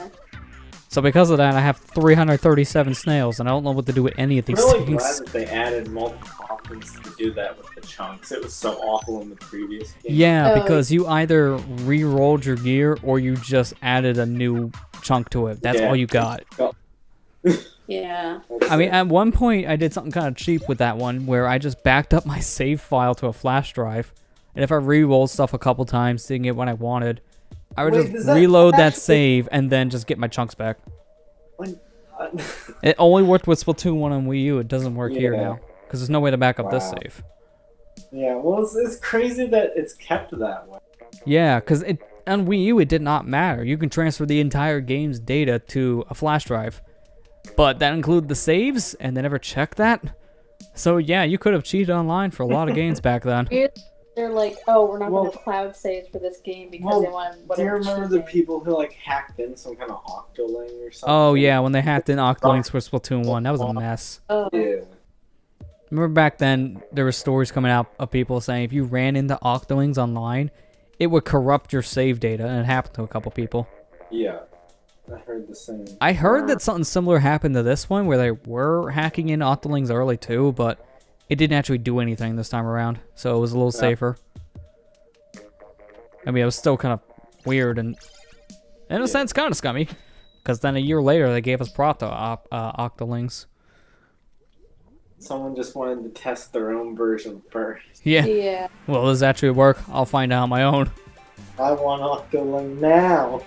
So because of that, I have 337 snails, and I don't know what to do with any of I'm these really things. glad that they added multiple options to do that with the chunks. It was so awful in the previous game. Yeah, Oh, because you either re-rolled your gear or you just added a new chunk to it. That's Yeah. all you got. Yeah. I mean, at one point, I did something kind of cheap with that one, where I just backed up my save file to a flash drive, and if I re-rolled stuff a couple times, didn't get what I wanted, I would Wait, just does that reload that actually- save and then just get my chunks back. When- It only worked with Splatoon 1 on Wii U. It doesn't work here Yeah. now, because there's no way to back up this Wow. save. yeah, well, it's crazy that it's kept that way. Yeah, because on Wii U, it did not matter. You can transfer the entire game's data to a flash drive. But that included the saves, and they never checked that. So yeah, you could have cheated online for a lot of games back then. They're like, oh, we're not Well- going to cloud saves for this game because Well, they want Do you whatever. remember the cheating. people who like hacked in some kind of octoling or something? Oh yeah, when they hacked in Octolinks for Splatoon 1, that was a mess. Oh, Yeah. Remember back then, there were stories coming out of people saying if you ran into Octolings online, it would corrupt your save data, and it happened to a couple people. Yeah. I heard the same. I heard that something similar happened to this one, where they were hacking in Octolings early too, but it didn't actually do anything this time around, so it was a little Yeah. safer. I mean, it was still kind of weird and, in a sense, kind of scummy, because then a year later they gave us Proto Octolings. Someone just wanted to test their own version first. Yeah. yeah. Well, does that actually work? I'll find out on my own. I want octoling now.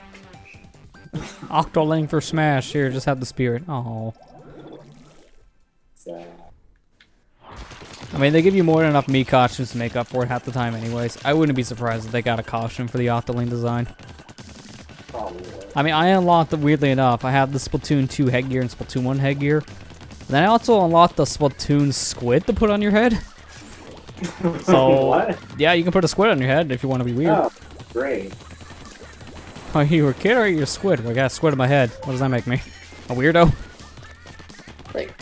Octoling for Smash. Here, just have the spirit. Oh. Sad. I mean, they give you more than enough Mii costumes to make up for it half the time anyways. I wouldn't be surprised if they got a costume for the Octoling design. Probably. I mean, I unlocked it, weirdly enough. I have the Splatoon 2 headgear and Splatoon 1 headgear. Then I also unlocked the Splatoon squid to put on your head. So, What? yeah, you can put a squid on your head if you want to be weird. Oh, great. Oh, you were a kid or you're a squid? I got a squid in my head. What does that make me? A weirdo? Like,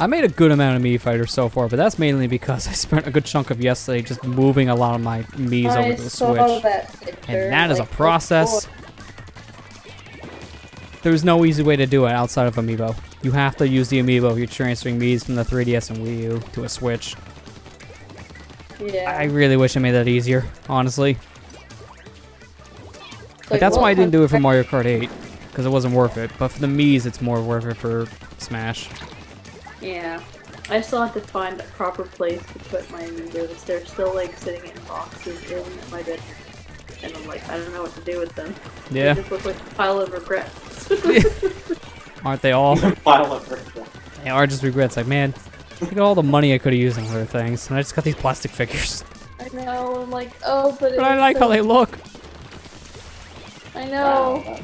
I made a good amount of Mii fighters so far, but that's mainly because I spent a good chunk of yesterday just moving a lot of my Miis I over to the saw Switch. that picture, And that is a like, process. There's no easy way to do it outside of Amiibo. You have to use the Amiibo if you're transferring Miis from the 3DS and Wii U to a Switch. Yeah. I really wish I made that easier, honestly. Like, Like, that's what why I didn't do it for kind- Mario Kart 8, because it wasn't worth it. But for the Miis, it's more worth it for Smash. Yeah. I still have to find a proper place to put my amiibos. They're still like sitting in boxes in my bedroom. And I'm like, I don't know what to do with them. Yeah, They just look like a pile of regrets. aren't they all? Pile of regret. They are just regrets. Like, man, look at all the money I could have used on other things, and I just got these plastic figures. I know, I'm like, oh, but it But I was like so- how they look. I know. Wow.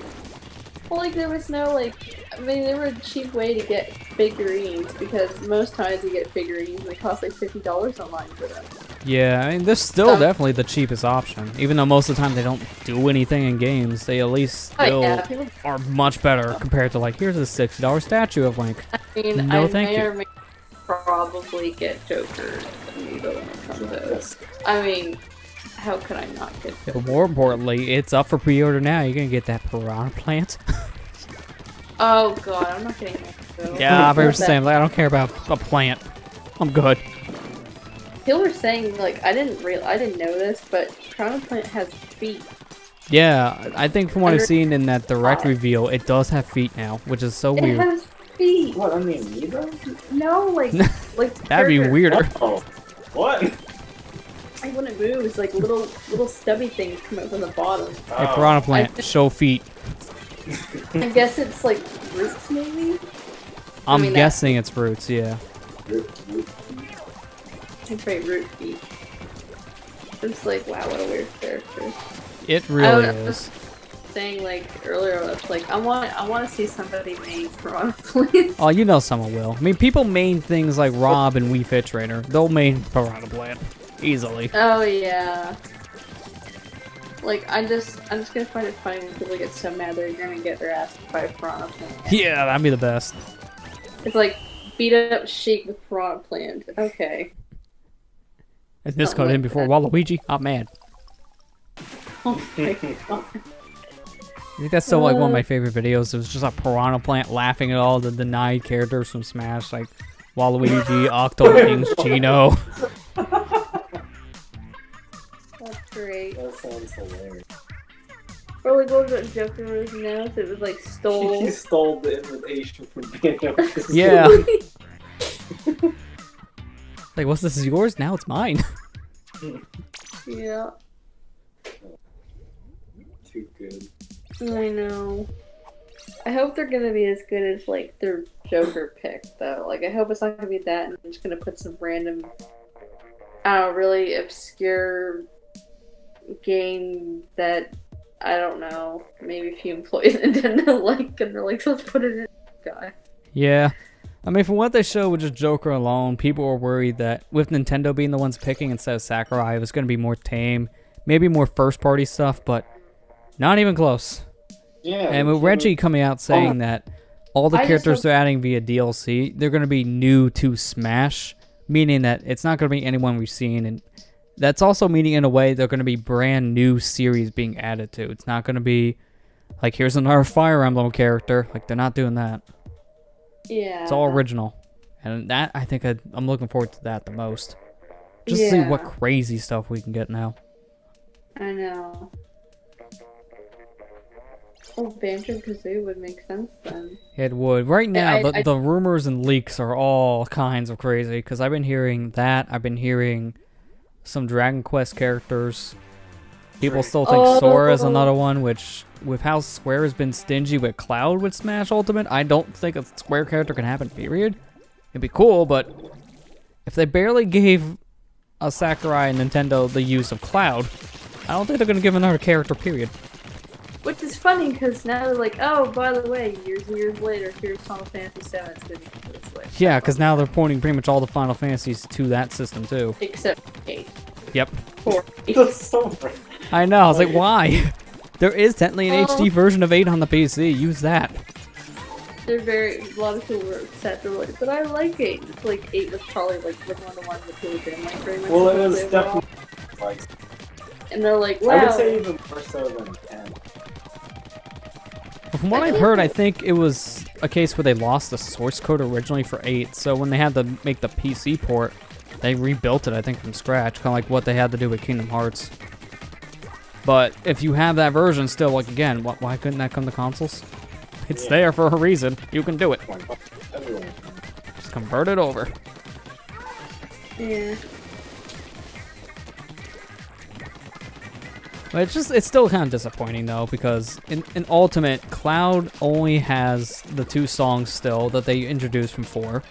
Well, like, there was no, like, I mean, they were a cheap way to get figurines, because most times you get figurines and they cost like $50 online for them. Yeah, I mean, they're still Some- definitely the cheapest option. Even though most of the time they don't do anything in games, they at least Oh, still yeah, people, are much better compared to, like, here's a $60 statue of Link. I mean, No, I thank may you. or may probably get Joker amiibo when it comes out. Yes. I mean, how could I not get But more importantly, it's up for pre-order now. You're gonna get that piranha plant. Oh god, I'm not getting that. though. Yeah, I'm People just saying, like, I don't care about a plant. I'm good. People were saying, like, I didn't know this, but Piranha Plant has feet. Yeah, I think from what I've Under- seen in that direct reveal, it does have feet now, which is so It weird. has feet. What, on the amiibo? No, like That'd be character- weirder. Oh, what? Like when it moves, like little stubby things come out from the bottom. Hey, Piranha Plant, show feet. I guess it's like roots, maybe. I'm mean, guessing it's roots, yeah. It's right, root feet. It's like, wow, what a weird character. It really I was is. saying like earlier, I was like, I want to see somebody main Piranha Plant. Oh, you know someone will. I mean, people main things like Rob and Wii Fit Trainer. They'll main Piranha Plant easily. Oh yeah. Like I'm just gonna find it funny when people get so mad they're gonna get their ass by a Piranha Plant. Yeah, that'd be the best. It's like beat up Sheik with Piranha Plant. Okay. If this Something code in like before that. Waluigi, I'm mad. Oh my god. I think that's still like one of my favorite videos. It was just a Piranha Plant laughing at all the denied characters from Smash, like Waluigi, Octolings, Gino. That's great. That sounds hilarious. Or like what was that Joker was announced? It was like He stole. stole the invitation from Daniel. Yeah. Like, what's this is yours? Now it's mine. Yeah. Too good. I know. I hope they're gonna be as good as like their Joker pick though. Like I hope it's not gonna be that and they're just gonna put some random I don't know, really obscure game that I don't know, maybe a few employees at Nintendo like and they're like, let's put it in this guy. Yeah. I mean, from what they showed with just Joker alone, people were worried that with Nintendo being the ones picking instead of Sakurai, it was going to be more tame, maybe more first-party stuff, but not even close. Yeah. And with Reggie coming out saying that all the I just characters hope- they're adding via DLC, they're going to be new to Smash, meaning that it's not going to be anyone we've seen, and that's also meaning in a way they're going to be brand new series being added to. It's not going to be like, here's another Fire Emblem character. Like, they're not doing that. Yeah. It's all original. And that, I think I'm looking forward to that the most. Just to see Yeah. what crazy stuff we can get now. I know. Oh, Banjo-Kazooie would make sense then. It would. Right now, I- the rumors and leaks are all kinds of crazy. Because I've been hearing that. I've been hearing some Dragon Quest characters. People still think Sora's another one, which, with how Square has been stingy with Cloud with Smash Ultimate, I don't think a Square character can happen, period. It'd be cool, but if they barely gave a Sakurai and Nintendo the use of Cloud, I don't think they're going to give another character, period. Which is funny because now they're like, oh, by the way, years and years later, here's Final Fantasy VII. It's going to be for the Switch. Yeah, because now they're pointing pretty much all the Final Fantasies to that system, too. Except 8. Yep. 4. That's so funny. I know, I was like, why? There is technically an HD version of 8 on the PC. Use that. They're a lot of people were upset. They're like, but I like 8. It's like 8 was probably like one of the ones that people didn't like very much. Well, it because was they were definitely like, all- And they're like, wow. I would say even more so than 10. From what I've heard, I think it was a case where they lost the source code originally for 8, so when they had to make the PC port, they rebuilt it, I think, from scratch, kind of like what they had to do with Kingdom Hearts. But if you have that version still, like, again, why couldn't that come to consoles? It's there for a reason. You can do it. Everyone. Just convert it over. Yeah. But it's still kind of disappointing, though, because in Ultimate, Cloud only has the 2 songs still that they introduced from 4.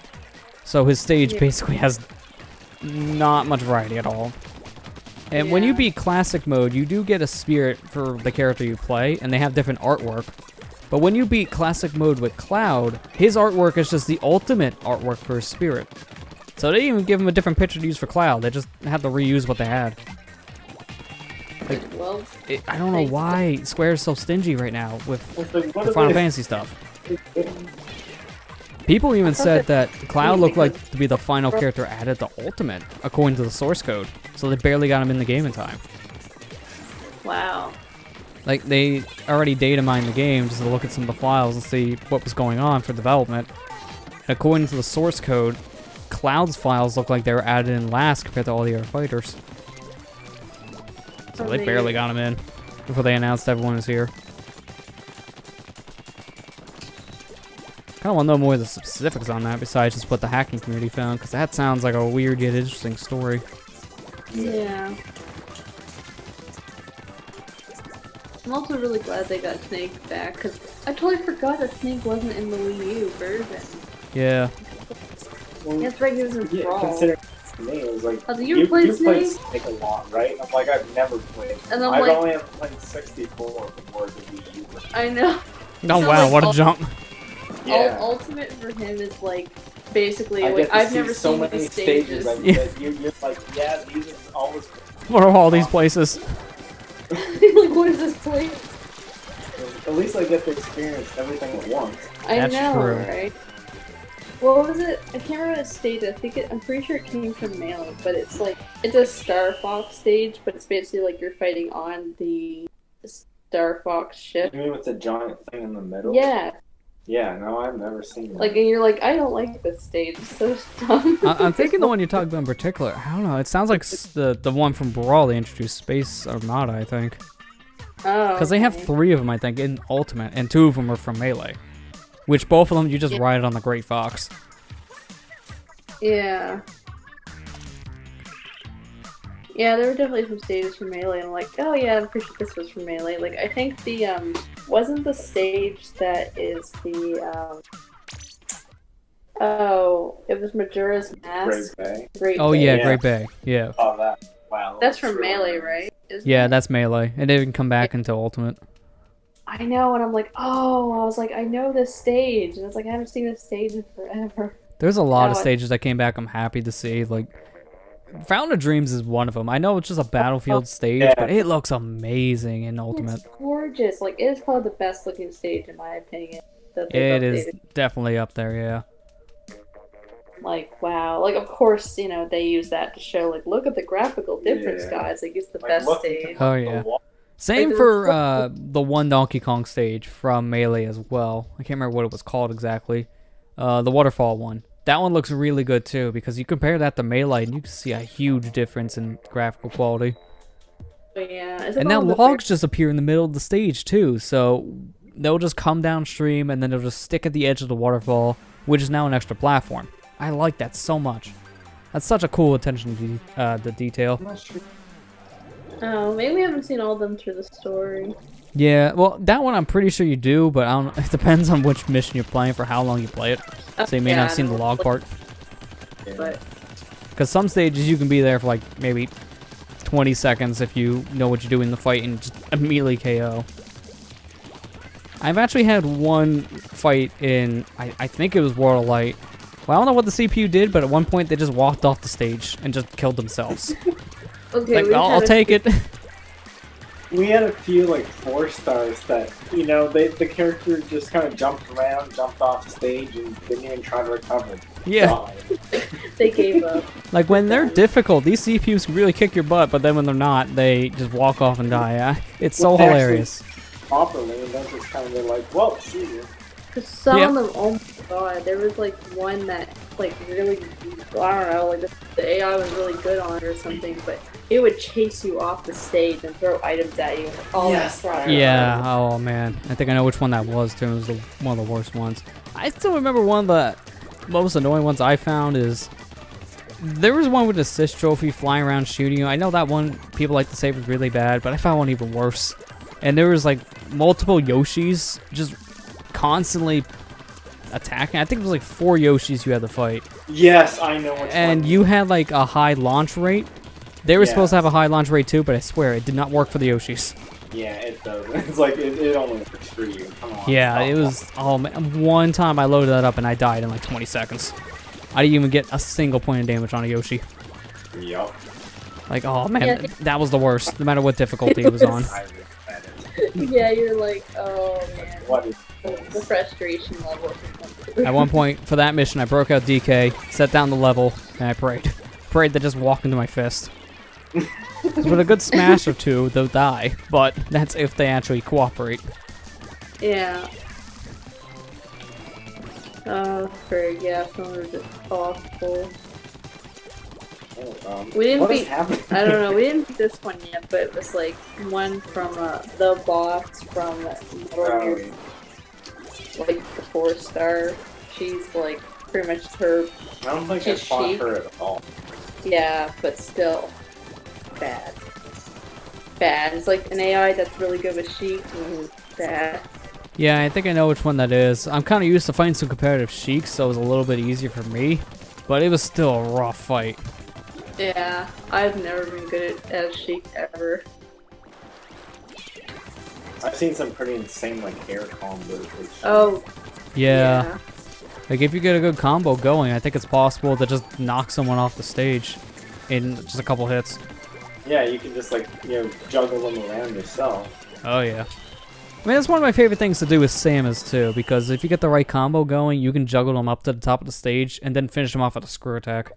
So his stage basically has not much variety at all. And when you Yeah. beat Classic Mode, you do get a spirit for the character you play, and they have different artwork. But when you beat Classic Mode with Cloud, his artwork is just the ultimate artwork for his spirit. So they didn't even give him a different picture to use for Cloud. They just had to reuse what they had. Well, I don't know why Square is so stingy right now with It's like, what the are Final they- Fantasy stuff. People even said that Cloud looked like to be the final character added to Ultimate, according to the source code. So they barely got him in the game in time. wow. Like, they already data mined the game just to look at some of the files and see what was going on for development. And according to the source code, Cloud's files look like they were added in last compared to all the other fighters. So they barely got him in. before they announced everyone is here. I want to know more of the specifics on that besides just what the hacking community found, because that sounds like a weird yet interesting story. Yeah. I'm also really glad they got Snake back, because I totally forgot that Snake wasn't in the Wii U version. Yeah. Well, That's right, he was in Brawl. considering me, it was like, Oh, you played played Snake? Snake a lot, right? I'm like, I've never played. And I'm I've like- only ever played 64 before the Wii U version. I know. Oh So, wow, like, what a jump. Yeah. Ultimate for him is like, basically, I like, get to I've see never so seen many these stages. that you're like, yeah, these are always. What are all these places? Like, what is this place? At least I get to experience everything at once. I That's know, true. right? What was it? I can't remember the stage. I'm pretty sure it came from Melee, but it's like, it's a Star Fox stage, but it's basically like you're fighting on the Star Fox ship. You mean with the giant thing in the middle? Yeah, Yeah, no, I've never seen that. like, and you're like, I don't like this stage, it's so dumb. I'm thinking the one you're talking about in particular. I don't know. It sounds like the one from Brawl they introduced, Space Armada, I think. Oh, Because they have okay. 3 of them, I think, in Ultimate, and 2 of them are from Melee. Which both of them you just Yeah. ride on the Great Fox. Yeah. Yeah, there were definitely some stages from Melee, and I'm like, oh yeah, I'm pretty sure this was from Melee. Like, I think the, wasn't the stage that is the, oh, it was Majora's Mask. Great Bay. Great Oh Bay. yeah, Yeah. Great Bay. Yeah. Oh, that. Wow. That's from really Melee, nice. right? Isn't Yeah, it? that's Melee. It didn't come back until Ultimate. I know, and I'm like, oh, I was like, I know this stage, and it's like, I haven't seen this stage in forever. There's a lot of No, stages that came back I'm happy to see. Like, Fountain of Dreams is one of them. I know it's just a battlefield stage, Yeah. but it looks amazing in Ultimate. It's gorgeous. Like, it is probably the best looking stage, in my opinion. That they've It is updated. definitely up there, yeah. Like, wow. Like, of course, you know, they use that to show, like, look at the graphical difference, Yeah. guys. Like, it's the Like, best look stage. at Oh, the yeah. wall. Same Like, for there's- the one Donkey Kong stage from Melee as well. I can't remember what it was called exactly. The waterfall one. That one looks really good too, because you compare that to Melee and you can see a huge difference in graphical quality. But yeah. It's And now one of the logs just appear in the middle of the stage too, so they'll just come downstream and then they'll just stick at the edge of the waterfall, which is now an extra platform. I like that so much. That's such a cool attention to the detail. I'm not sure. Oh, maybe we haven't seen all of them through the story. Yeah, well, that one I'm pretty sure you do, but I don't. It depends on which mission you're playing for how long you play it. So you may Yeah, not have seen the log part. Yeah. But Because some stages you can be there for like maybe 20 seconds if you know what you do in the fight and just immediately KO. I've actually had one fight in, I think it was World of Light. Well, I don't know what the CPU did, but at one point they just walked off the stage and just killed themselves. okay, Like, we've I'll had a- take it. We had a few like 4 stars that, you know, the character just kind of jumped around, jumped off stage, and didn't even try to recover. Yeah. Died. They gave up. Like when they're difficult, these CPUs can really kick your butt, but then when they're not, they just walk off and die. It's so Well, actually- hilarious. Properly, and then just kind of like, well, see you. Cause some Yep. of them, oh my god, there was like one that like really, I don't know, like the AI was really good on it or something, but it would chase you off the stage and throw items at you and all Yes, that stuff. Yeah, oh man. I think I know which one that was too. It was one of the worst ones. I still remember one of the most annoying ones I found is there was one with a assist trophy flying around shooting you. I know that one people like to say was really bad, but I found one even worse. And there was like multiple Yoshis just constantly attacking. I think it was like 4 Yoshis you had to fight. Yes, I know which And one. you had like a high launch rate. They were supposed to have a Yes. high launch rate too, but I swear it did not work for the Yoshis. Yeah, it does. It's like, it only works for you. Come on. Yeah, stop it was. Oh man, one time I loaded that up and I died in like 20 seconds. I didn't even get a single point of damage on a Yoshi. that. Yup. Like, oh man, Yeah. that was the worst. No matter what difficulty it was on. I regret it. Yeah, you're like, oh man, What is the frustration level. At one point for that mission, I broke out DK, set down the level, and I prayed. Prayed to just walk into my fist. 'Cause with a good smash or two, they'll die. But that's if they actually cooperate. Yeah. Oh, frig, yeah, some are just awful. We didn't what is beat. happening? I don't know. We didn't beat this one yet, but it was like one from the boss from Metal Gear, like the 4-star. She's like pretty much her. I don't think I She's fought cheap. her at all. Yeah, but still bad. Bad. It's like an AI that's really good with Sheik and bad. Yeah, I think I know which one that is. I'm kind of used to fighting some competitive Sheiks, so it was a little bit easier for me. But it was still a rough fight. Yeah, I've never been good at Sheik ever. I've seen some pretty insane like air combos. With Oh. Yeah. Like, if you get a good combo going, I think it's possible to just knock someone off the stage in just a couple hits. Yeah, you can just like, juggle them around yourself. Oh, yeah. I mean, that's one of my favorite things to do with Samus, too, because if you get the right combo going, you can juggle them up to the top of the stage and then finish them off with a screw attack.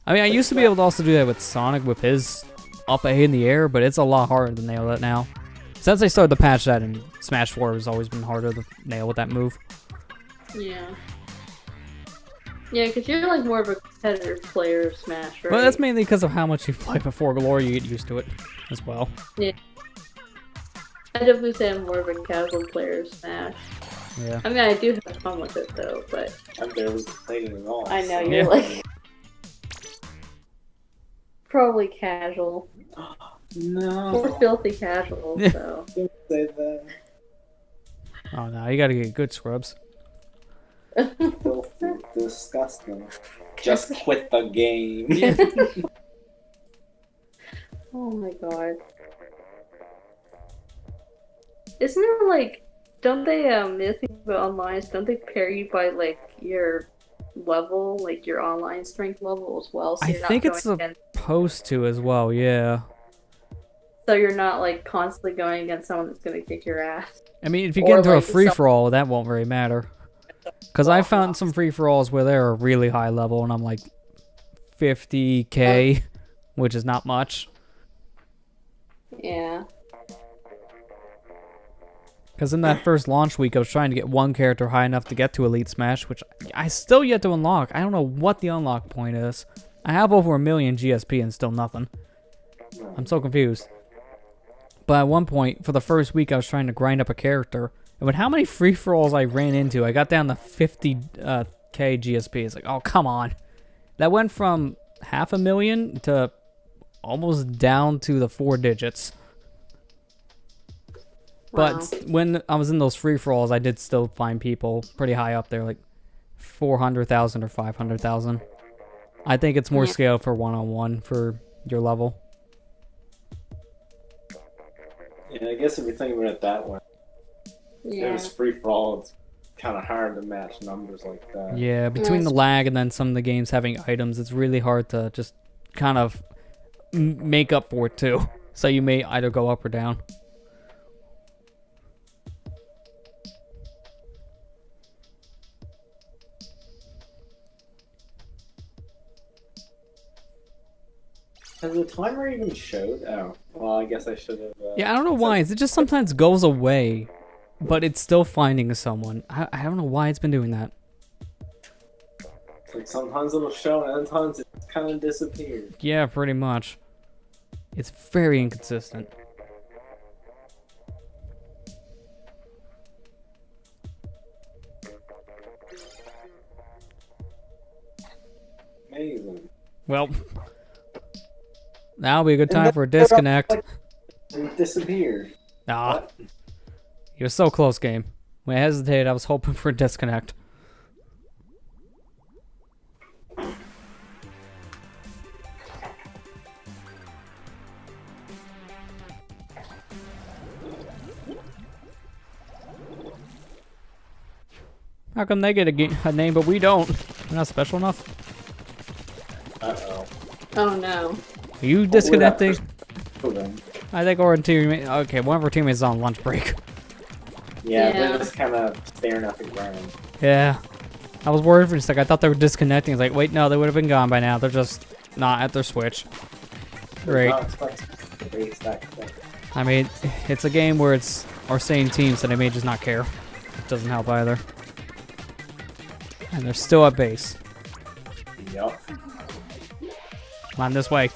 I mean, I used to be able to also do that with Sonic with his up A in the air, but it's a lot harder to nail that now. Since they started to patch that in Smash 4, it's always been harder to nail with that move. Yeah. Yeah, because you're like more of a competitive player of Smash, right? Well, that's mainly because of how much you play before Glory, you get used to it as well. Yeah. I definitely say I'm more of a casual player of Smash. Yeah. I mean, I do have fun with it though, but I've barely played it at all. I know so- you're like probably casual No. or filthy casual. Yeah. So Don't say that. Oh, no, you gotta get good scrubs. Filthy, disgusting. Just quit the game. Yeah. oh my god, isn't it like? Don't they the thing about online is don't they pair you by like your level, like your online strength level as well? So I you're not think going it's against, supposed to as well, yeah. so you're not like constantly going against someone that's gonna kick your ass. I mean, if you Or, get into a like, free-for-all, that won't really matter. Because I found some free-for-alls where they're really high level, and I'm like 50k, which is not much. Yeah. Because in that first launch week, I was trying to get one character high enough to get to Elite Smash, which I still yet to unlock. I don't know what the unlock point is. I have over 1 million GSP and still nothing. I'm so confused. But at one point, for the first week, I was trying to grind up a character. And with how many free-for-alls I ran into, I got down to 50k GSP. It's like, oh, come on. That went from 500,000 to almost down to the 4 digits. Wow. But when I was in those free-for-alls, I did still find people pretty high up there, like 400,000 or 500,000. I think it's more scaled for one-on-one for your level. Yeah, I guess if you think about it that way, Yeah. it was free for all. It's kind of hard to match numbers like that. Yeah, between the lag and then some of the games having items, it's really hard to just kind of make up for it too. So you may either go up or down. Has the timer even showed? Oh, well, I guess I should have. Yeah, I don't know why. It just sometimes goes away, but it's still finding someone. I don't know why it's been doing that. Like sometimes it'll show, and other times it kind of disappears. Yeah, pretty much. It's very inconsistent. Amazing. Well, that'll be a good time for a disconnect. And it disappeared. Ah, What? you're so close, game. When I hesitated, I was hoping for a disconnect. How come they get a name but we don't? We're not special enough? Uh-oh. Oh no. Are you disconnecting? Hold on. I think our teammate. Okay, one of our teammates is on lunch break. Yeah, Yeah. they're just kind of staring at the ground. Yeah. I was worried for just like I thought they were disconnecting. It's like, wait, no, they would have been gone by now. They're just not at their Switch. Great. Not expecting to raise that quick. I mean, it's a game where it's our same team, so they may just not care. It doesn't help either. And they're still at base. Yup. Come on, this way.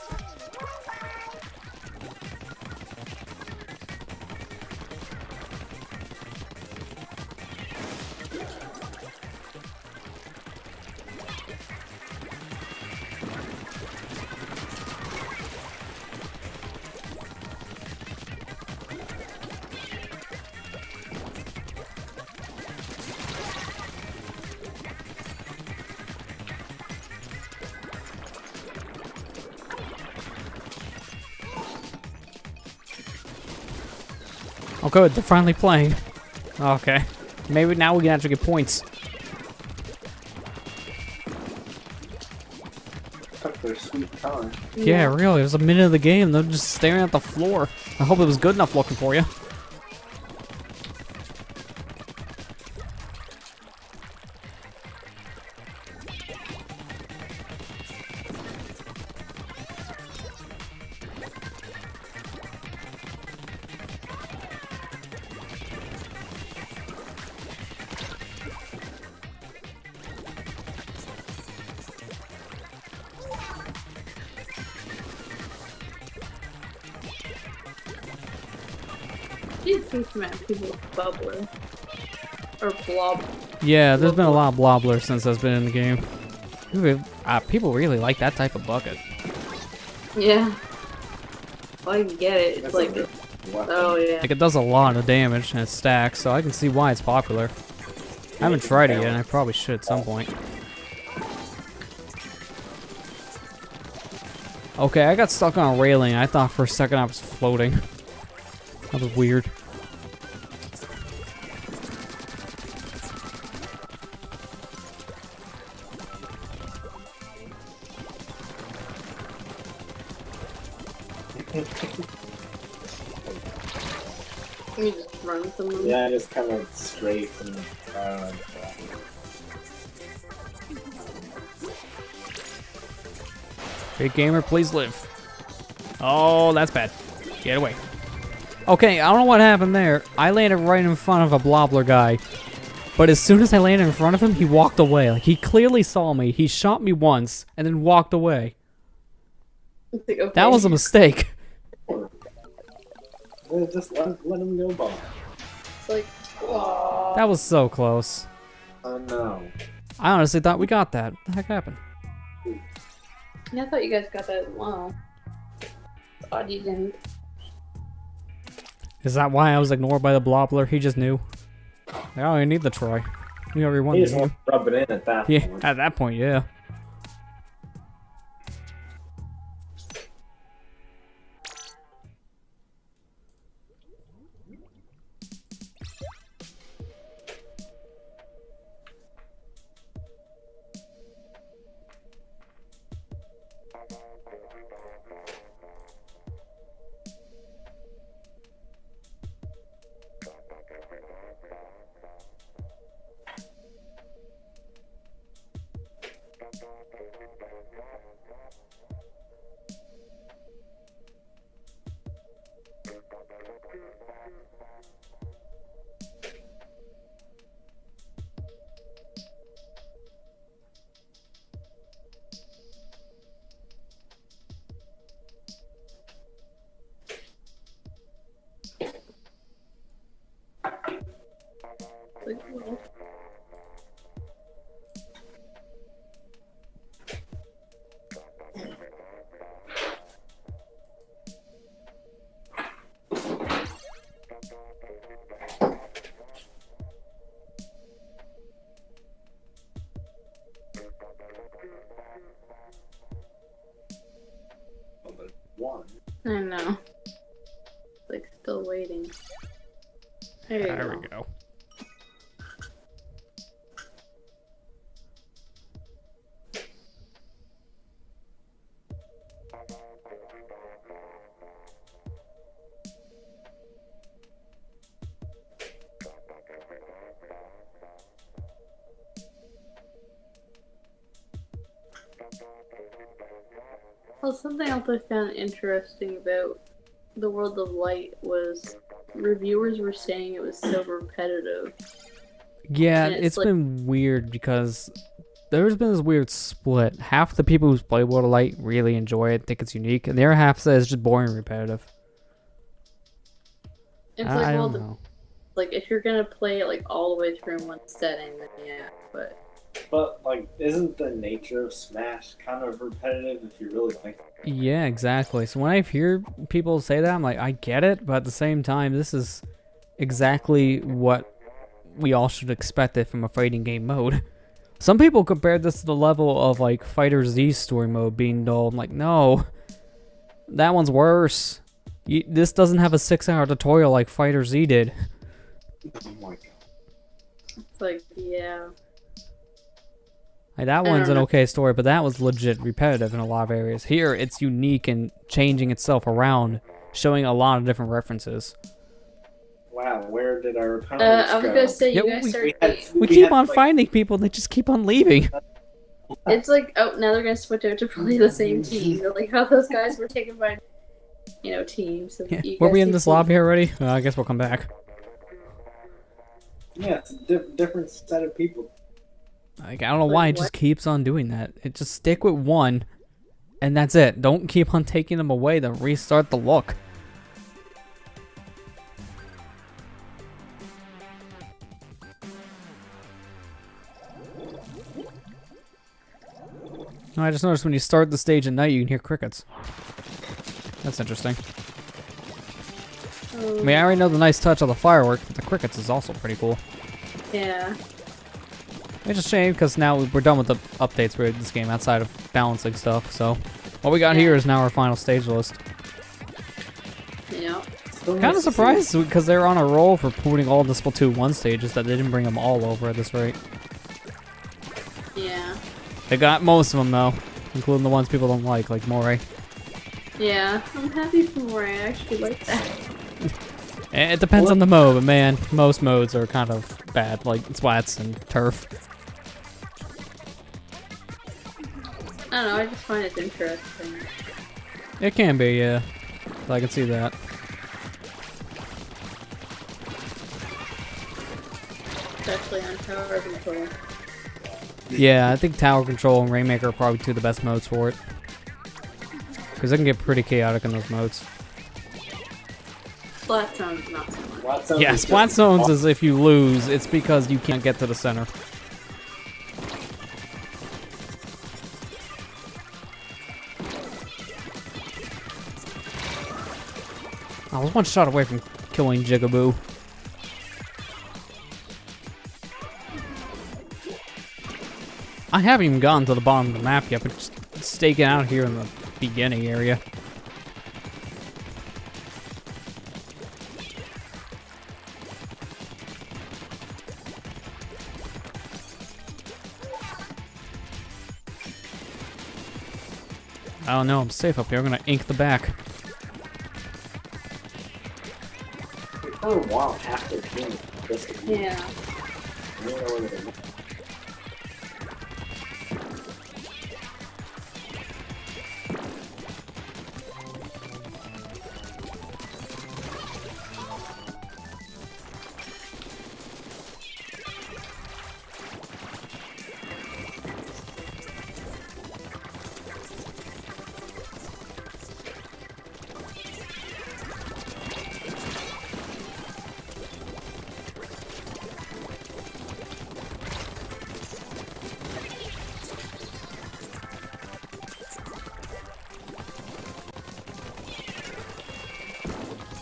Oh good, they're finally playing. Okay. Maybe now we can actually get points. Took their sweet time. Yeah, really, it was a minute of the game. They're just staring at the floor. I hope it was good enough looking for you. You think man, people with bubbler. Or blob. Yeah, there's been a lot of blobblers since I've been in the game. People really like that type of bucket. Yeah. Well, I get it. It's That's like, a good weapon. oh yeah. Like, it does a lot of damage and it stacks, so I can see why it's popular. I haven't tried it yet, and I probably should at some point. Okay, I got stuck on a railing. I thought for a second I was floating. That was weird. You just run from them. Yeah, just kind of straight from the Big gamer, please live. Oh, that's bad. Get away. Okay, I don't know what happened there. I landed right in front of a blobbler guy. But as soon as I landed in front of him, he walked away. Like, he clearly saw me. He shot me once, and then walked away. It's like, okay. That was a mistake. Just let him go by. It's like, oh. That was so close. Oh no. I honestly thought we got that. What the heck happened? Yeah, I thought you guys got that as well. It's odd you didn't. Is that why I was ignored by the blobbler? He just knew. I don't even need the try. We already won He the just game. wants to rub it in at that Yeah, point. at that point, yeah. Like, oh. Well, there's one. I know. It's like still waiting. There you There go. we go. Well, something else I found interesting about the World of Light was reviewers were saying it was so repetitive. Yeah, And it's it's like- been weird because there's been this weird split. Half the people who play World of Light really enjoy it, think it's unique, and the other half says it's just boring and repetitive. It's I like, well, don't know. like if you're gonna play it like all the way through in one setting, then yeah. But like, isn't the nature of Smash kind of repetitive if you really think? Yeah, exactly. So when I hear people say that, I'm like, I get it, but at the same time, this is exactly what we all should expect it from a fighting game mode. Some people compare this to the level of like Fighter Z story mode being dull. I'm like, no, that one's worse. This doesn't have a 6-hour tutorial like Fighter Z did. Oh my god. It's like, yeah. Like, that one's an okay story, but that was legit repetitive in a lot of areas. Here, it's unique and changing itself around, showing a lot of different references. Wow, where did our opponents I was go? gonna say, you Yeah, guys started. We keep had, on like, finding people, they just keep on leaving. It's like, oh, now they're gonna switch out to play the same team. They're like how those guys were taken by, teams. So Yeah. you Were guys we in keep this seeing- lobby already? Well, I guess we'll come back. Yeah, it's a different set of people. Like, I don't know why it just keeps on doing that. It just stick with one, and that's it. Don't keep on taking them away, then restart the look. Oh, I just noticed when you start the stage at night, you can hear crickets. That's interesting. I mean, I already know the nice touch of the fireworks, but the crickets is also pretty cool. Yeah. It's a shame because now we're done with the updates for this game outside of balancing stuff. So what we got here is now our final stage list. Yeah. Kind of surprised because they're on a roll for putting all the Splatoon 1 stages that they didn't bring them all over at this rate. Yeah. They got most of them though, including the ones people don't like Moray. Yeah. I'm happy for more. I actually like that. It depends on the mode, but man, most modes are kind of bad, like Splats and Turf. I don't know. I just find it interesting. It can be, yeah. I can see that. Especially on tower control. Yeah, I think Tower Control and Rainmaker are probably two of the best modes for it. Because it can get pretty chaotic in those modes. Splat zone's not so much. Splat zones Yeah, is Splat just- Zones is if you lose, it's because you can't get to the center. I was one shot away from killing Jigaboo. I haven't even gotten to the bottom of the map yet, but just staking out here in the beginning area. I don't know, I'm safe up here. I'm gonna ink the back. For a while, half their team was just Yeah. I don't know whether they-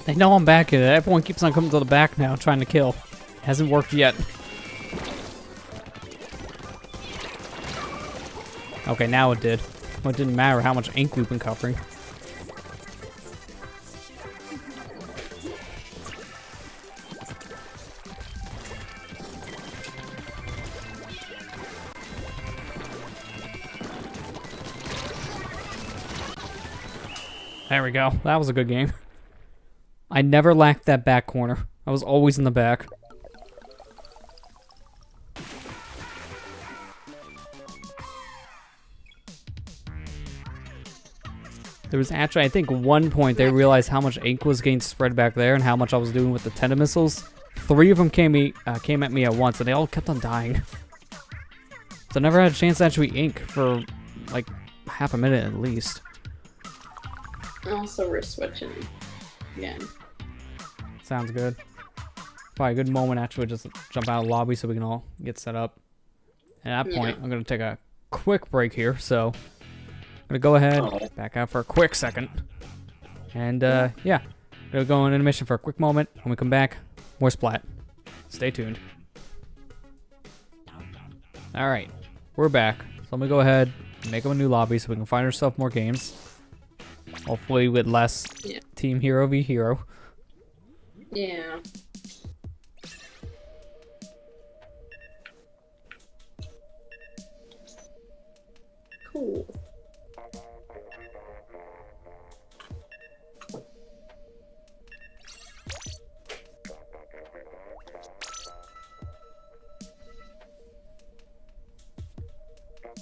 They know I'm back in it. Everyone keeps on coming to the back now, trying to kill. Hasn't worked yet. Okay, now it did. Well, it didn't matter how much ink we've been covering. There we go. That was a good game. I never lacked that back corner. I was always in the back. There was actually, I think, one point they realized how much ink was getting spread back there and how much I was doing with the tenta missiles. 3 of them came at me at once, and they all kept on dying. So I never had a chance to actually ink for like half a minute at least. Also, we're switching again. Sounds good. Probably a good moment actually just jump out of the lobby so we can all get set up. And at that point, I'm going to take a quick break here. So I'm going to go ahead, back out for a quick second. And yeah, going to go on intermission for a quick moment. When we come back, more Splat. Stay tuned. Alright, we're back. So I'm going to go ahead and make up a new lobby so we can find ourselves more games. Hopefully with less Team Hero v Hero. Yeah. Cool.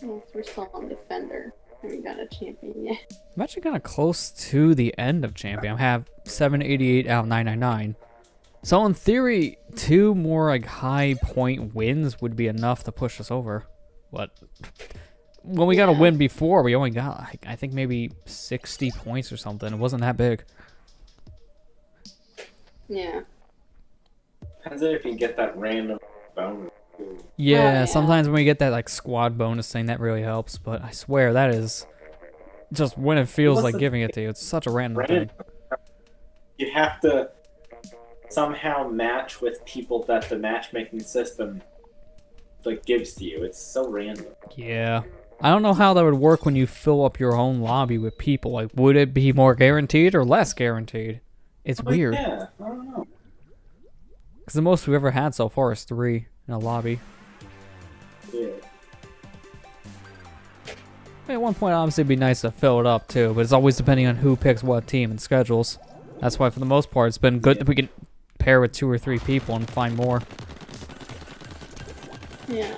Oh, we're still on Defender. Haven't got a champion yet. I'm actually kind of close to the end of Champion. I have 788 out of 999. So in theory, 2 more like high point wins would be enough to push us over. What? When we got a win before, we only got, like, I think maybe 60 points or something. It wasn't that big. Yeah. Depends on if you get that random bonus. Yeah, sometimes when we get that like squad bonus thing, that really helps. But I swear that is just when it feels like giving it to you. It's such a random thing. You have to somehow match with people that the matchmaking system like gives to you. It's so random. Yeah. I don't know how that would work when you fill up your own lobby with people. Like, would it be more guaranteed or less guaranteed? It's weird. Yeah, I don't know. Because the most we've ever had so far is 3 in a lobby. Yeah. I mean, at one point, obviously, it'd be nice to fill it up, too. But it's always depending on who picks what team and schedules. That's why, for the most part, it's been good that we can pair with 2 or 3 people and find more. Yeah.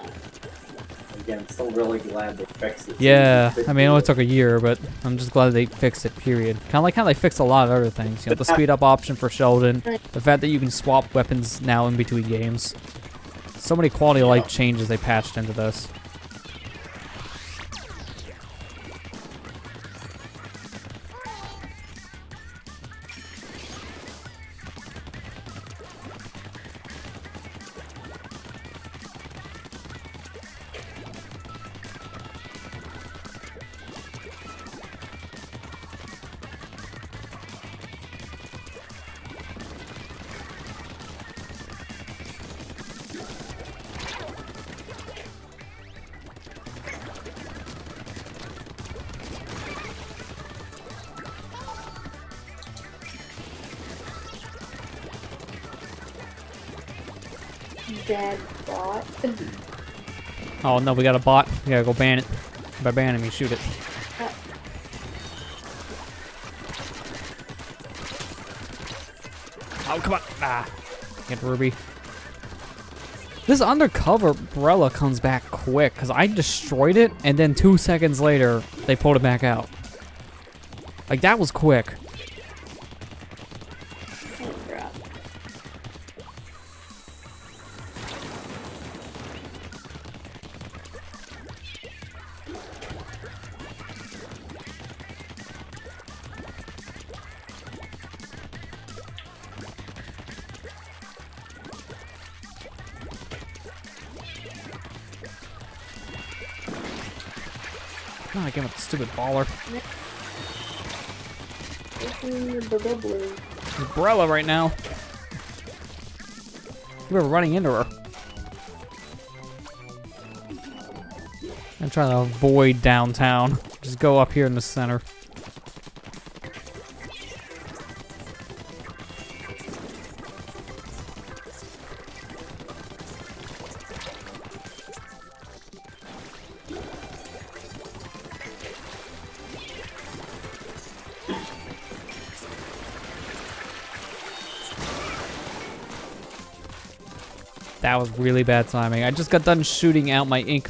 Again, still really glad they fixed it. Yeah, I mean, it only took a year, but I'm just glad they fixed it, period. Kind of like how they fixed a lot of other things. You know, the speed up option for Sheldon, the fact that you can swap weapons now in between games. So many quality of life changes they patched into this. Dead bot. Oh no, we got a bot. We gotta go ban it. By banning me, shoot it. Oh, come on. Ah. Get Ruby. This undercover umbrella comes back quick because I destroyed it and then 2 seconds later they pulled it back out. Like, that was quick. Oh, crap. Oh, again with the stupid baller. Umbrella right now. We were running into her. I'm trying to avoid downtown. Just go up here in the center. That was really bad timing. I just got done shooting out my ink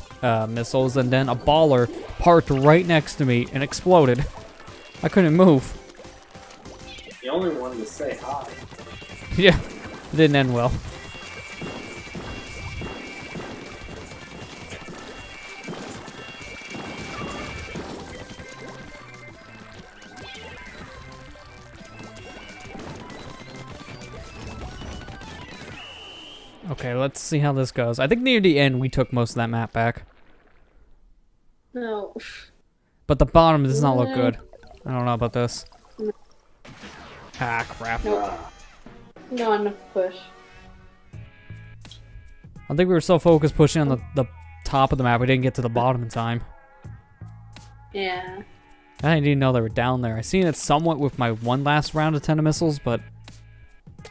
missiles, and then a baller parked right next to me and exploded. I couldn't move. You only wanted to say hi. Yeah, it didn't end well. Okay, let's see how this goes. I think near the end we took most of that map back. No. But the bottom does not look good. I don't know about this. Ah, crap. Nope. Not enough push. I think we were so focused pushing on the top of the map, we didn't get to the bottom in time. Yeah. I didn't even know they were down there. I seen it somewhat with my one last round of tenta missiles, but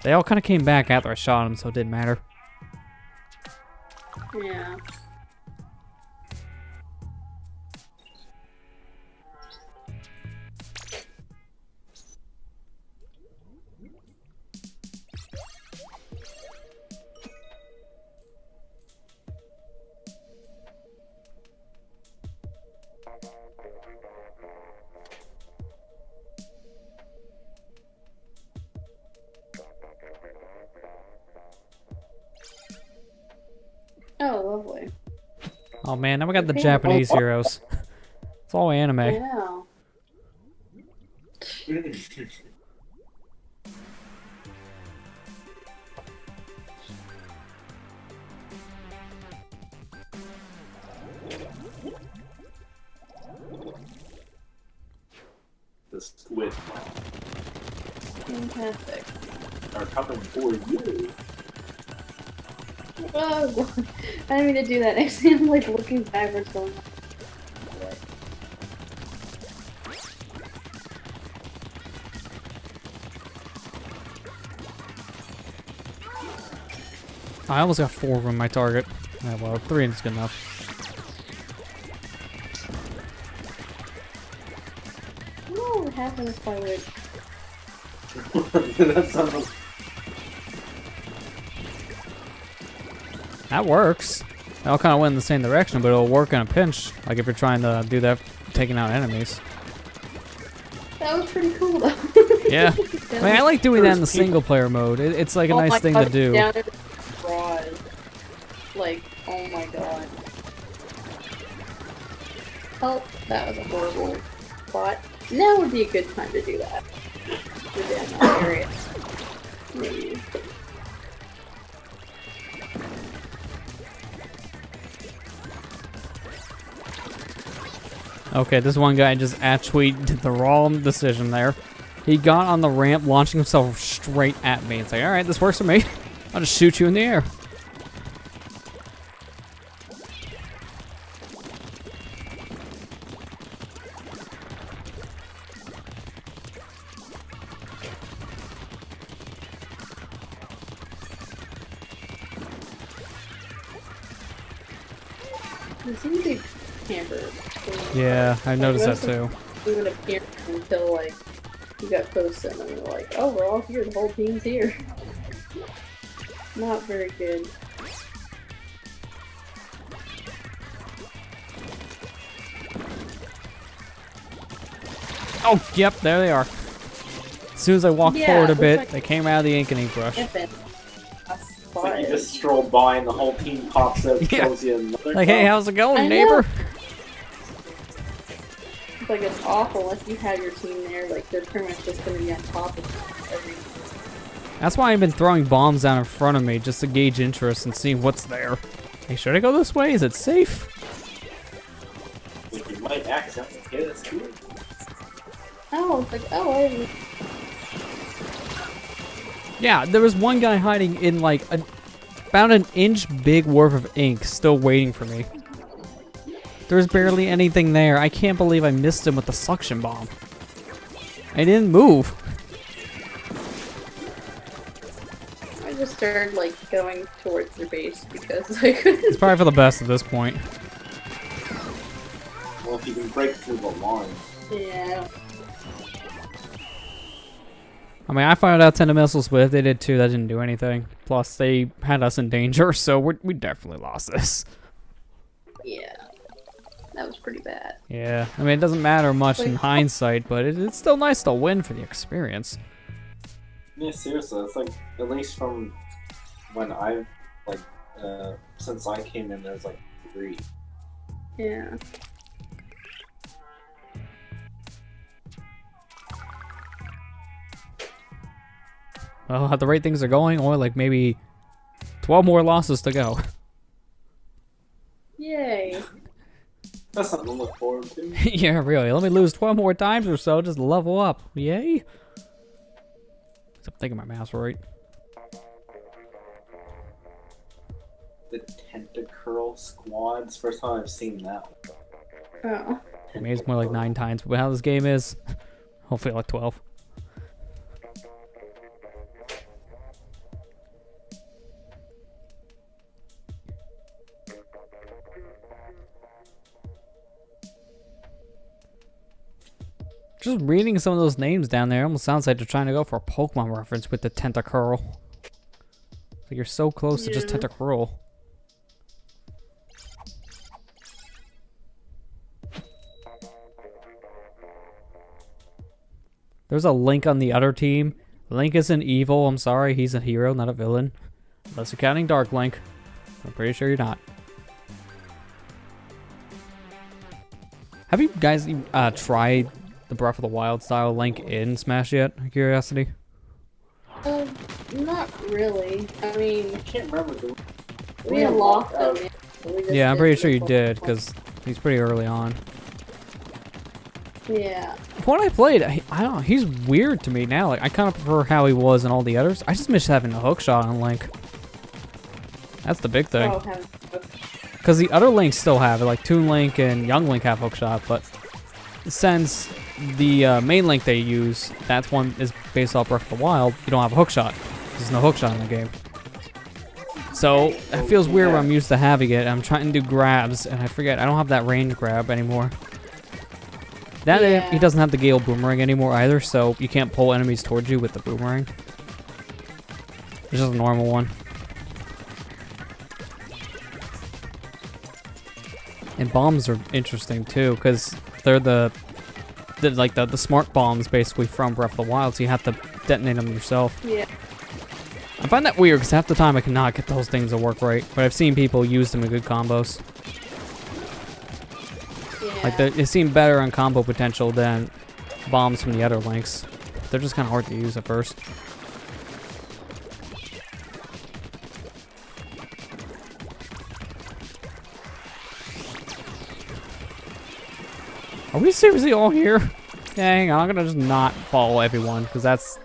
they all kind of came back after I shot them, so it didn't matter. Yeah. Oh, lovely. Oh man, now we got the Okay. Japanese heroes. It's all anime. Yeah. The squid Fantastic. are coming for you. Oh, God. I didn't mean to do that. Actually, I'm like looking backwards going. I almost got 4 from my target. Yeah, well, 3 is good enough. Oh, what happened with my wig? That sounds. That works. They all kind of went in the same direction, but it'll work in a pinch. Like if you're trying to do that, taking out enemies. That was pretty cool, though. Yeah. I mean, I like doing that in the single player mode. It's like a nice thing to do. Down there, broad. Like, oh my god. Oh, that was a horrible spot. Now would be a good time to do that. Within that area. Maybe. Okay, this one guy just actually did the wrong decision there. He got on the ramp, launching himself straight at me. It's like, alright, this works for me. I'll just shoot you in the air. It seems to be hampered. Yeah, I noticed that too. Even appear until like you got close to them and they're like, oh, we're all here, the whole team's here. Not very good. Oh, yep, there they are. As soon as I walked Yeah, forward a looks bit, like- they came out of the ink and brush. It's like you just stroll by and the whole team pops up, Yeah. shows you another. Like, hey, how's it going, I neighbor? know. It's like it's awful unless you have your team there, like they're pretty much just gonna be on top of everything. That's why I've been throwing bombs down in front of me, just to gauge interest and see what's there. Hey, should I go this way? Is it safe? Like, you might accidentally hit us too. Oh, it's like, oh, I didn't. Yeah, there was one guy hiding in like about an inch big worth of ink, still waiting for me. There's barely anything there. I can't believe I missed him with the suction bomb. I didn't move. I just started like going towards their base because I couldn't. It's probably for the best at this point. Well, if you can break through the line. Yeah. I mean, I fired out 10 missiles, but if they did too, that didn't do anything. Plus, they had us in danger, so we definitely lost this. Yeah. That was pretty bad. Yeah, I mean, it doesn't matter much in Wait. hindsight, but it's still nice to win for the experience. Yeah, seriously, it's like, at least from when I've, like, since I came in, there's like 3. Yeah. Well, at the rate things are going, or like maybe 12 more losses to go. Yay. That's something to look forward to. Yeah, really. Let me lose 12 more times or so, just level up. Yay. I'm thinking my mouse right. The Tentacurl Squads. First time I've seen that one. Oh. I mean, it's more like 9 times, but how this game is, hopefully like 12. Just reading some of those names down there almost sounds like they're trying to go for a Pokemon reference with the Tentacurl. Like you're so close to just Tentacurl. There's a Link on the other team. Link isn't evil, I'm sorry, he's a hero, not a villain. Unless you're counting Dark Link. I'm pretty sure you're not. Have you guys tried the Breath of the Wild style Link in Smash yet? Out of curiosity? Not really. I mean, I can't remember. we unlocked them. Yeah, I'm pretty sure you did, because he's pretty early on. Yeah. When I played, I don't know, he's weird to me now. Like, I kind of prefer how he was in all the others. I just miss having a hook shot on Link. That's the big thing. Oh, Because the other Links still have it, like Toon Link and Young Link have hook shot, but since the main Link they use, that one is based off Breath of the Wild, you don't have a hook shot. There's no hook shot in the game. So, it feels weird when I'm used to having it. I'm trying to do grabs, and I forget, I don't have that range grab anymore. That he doesn't have the Gale Boomerang anymore either, so you can't pull enemies towards you with the Boomerang. It's just a normal one. And bombs are interesting too, because they're the smart bombs basically from Breath of the Wild, so you have to detonate them yourself. Yeah. I find that weird because half the time I cannot get those things to work right, but I've seen people use them in good combos. Yeah. Like they seem better on combo potential than bombs from the other Links. They're just kind of hard to use at first. Are we seriously all here? Dang, I'm gonna just not follow everyone, because that's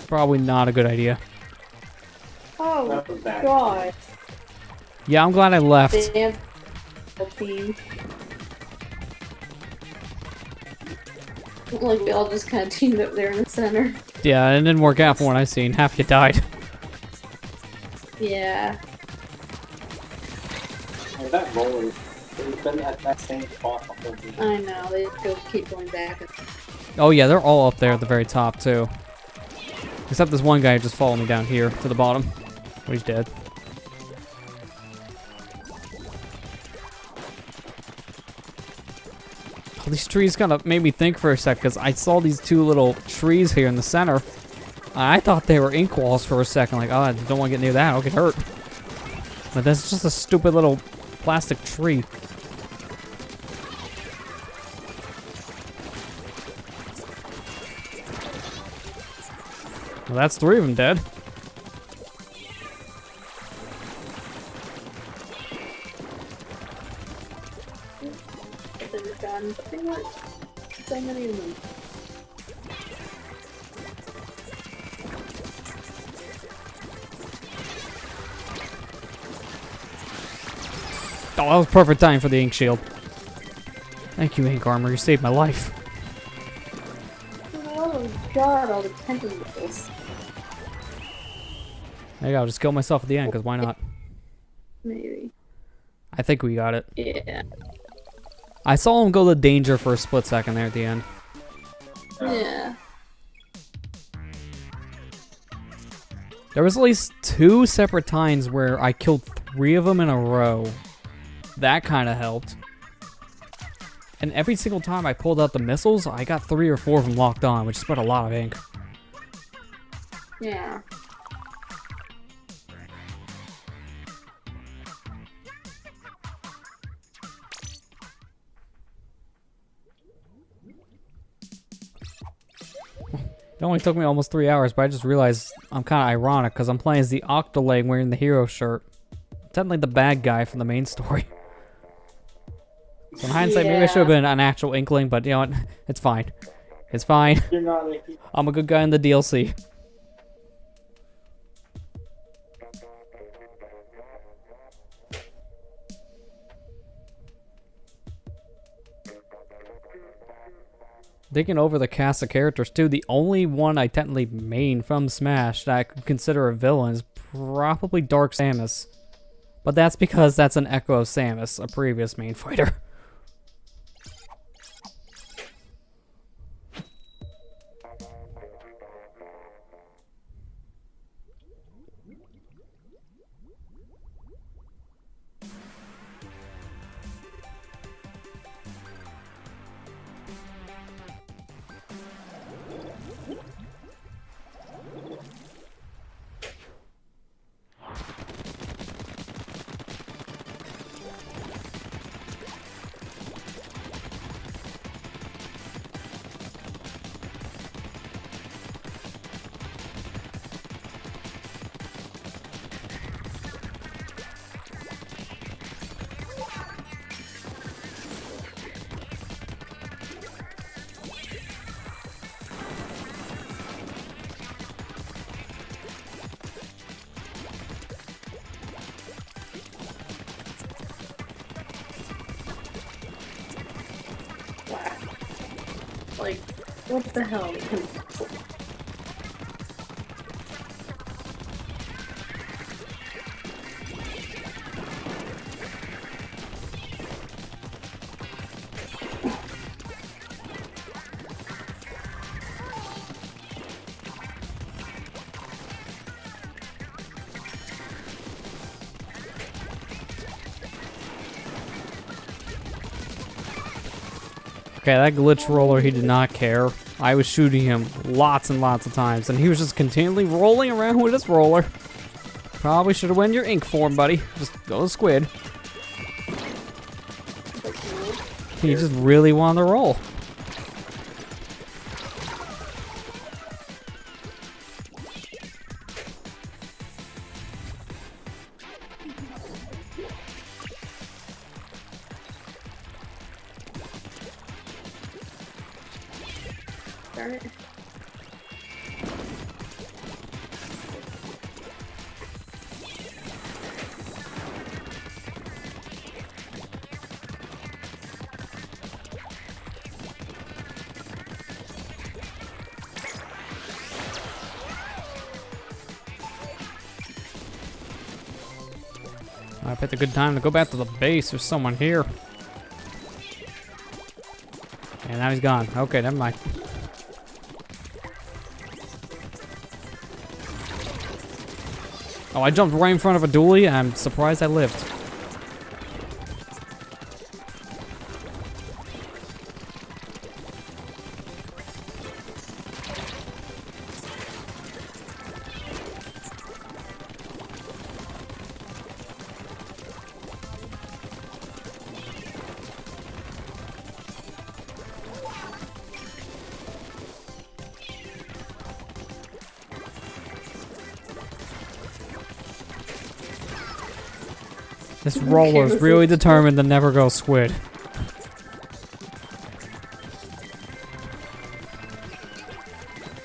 probably not a good idea. Oh, God. Yeah, I'm glad I left. Damn. Team. Like, we all just kind of teamed up there in the center. Yeah, it didn't work out from what I've seen. Half you died. Yeah. And that roller, they've been at that same spot the whole game. I know, they keep going back. Oh yeah, they're all up there at the very top too. Except this one guy who just followed me down here to the bottom. But he's dead. Oh, these trees kind of made me think for a sec, because I saw these two little trees here in the center. I thought they were ink walls for a second, like, oh, I don't want to get near that, I'll get hurt. But that's just a stupid little plastic tree. Well, that's 3 of them dead. They're done, but they weren't so many of them. Oh, that was perfect time for the ink shield. Thank you, ink armor. You saved my life. Oh God, all the tentacles. There you go. I'll just kill myself at the end, because why not? Maybe. I think we got it. Yeah. I saw him go to danger for a split second there at the end. Yeah. There was at least 2 separate times where I killed 3 of them in a row. That kind of helped. And every single time I pulled out the missiles, I got 3 or 4 of them locked on, which spent a lot of ink. Yeah. It only took me almost 3 hours, but I just realized I'm kind of ironic because I'm playing as the Octoleg wearing the hero shirt. Technically the bad guy from the main story. So in hindsight, maybe I should have been an actual Inkling, but you know what? It's fine. It's fine. You're not Inkling. I'm a good guy in the DLC. Thinking over the cast of characters too, the only one I technically main from Smash that I could consider a villain is probably Dark Samus. But that's because that's an echo of Samus, a previous main fighter. Like, what the hell? Okay, that glitch roller, he did not care. I was shooting him lots and lots of times, and he was just continually rolling around with his roller. Probably should have went your ink form, buddy. Just go to squid. He just really wanted to roll. Darn it. I picked a good time to go back to the base. There's someone here. And now he's gone. Okay, never mind. Oh, I jumped right in front of a dually. I'm surprised I lived. This roller is really determined to never go squid.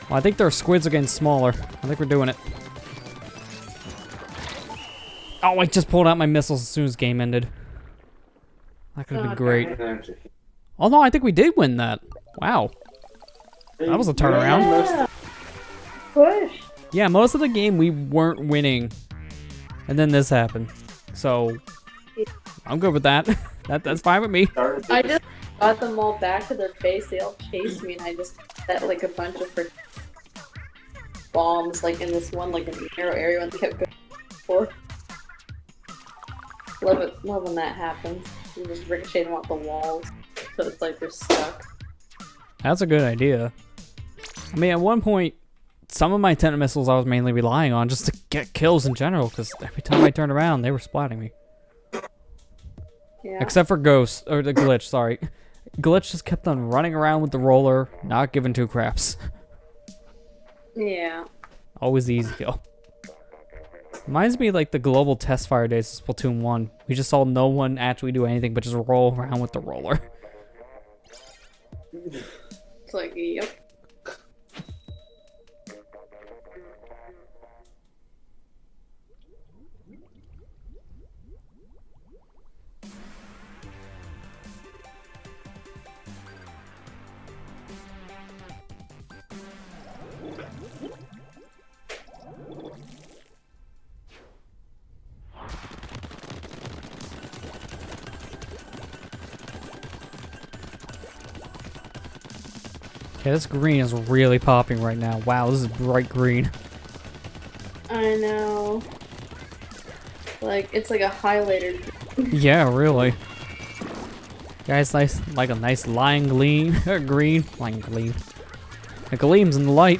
Well, I think their squids are getting smaller. I think we're doing it. Oh, I just pulled out my missiles as soon as game ended. That could have been great. Oh no, I think we did win that. Wow. That was a turnaround. Yeah. Push. Yeah, most of the game we weren't winning. And then this happened. So, I'm good with that. That's fine with me. I just got them all back to their base. They all chased me, and I just set like a bunch of bombs like in this one like a narrow area, and they kept going for. Love when that happens. You just ricochet them off the walls, so it's like they're stuck. That's a good idea. I mean, at one point, some of my tenet missiles I was mainly relying on just to get kills in general, because every time I turned around, they were splatting me. Yeah. Except for Ghost, or the Glitch, sorry. Glitch just kept on running around with the roller, not giving two craps. Yeah. Always the easy kill. Reminds me of, like the global test fire days of Splatoon 1. We just saw no one actually do anything but just roll around with the roller. It's like, yep. Okay, this green is really popping right now. Wow, this is bright green. I know. Like, it's like a highlighter. Yeah, really. Guys, nice, like a nice lion gleam, green, lion gleam. It gleams in the light.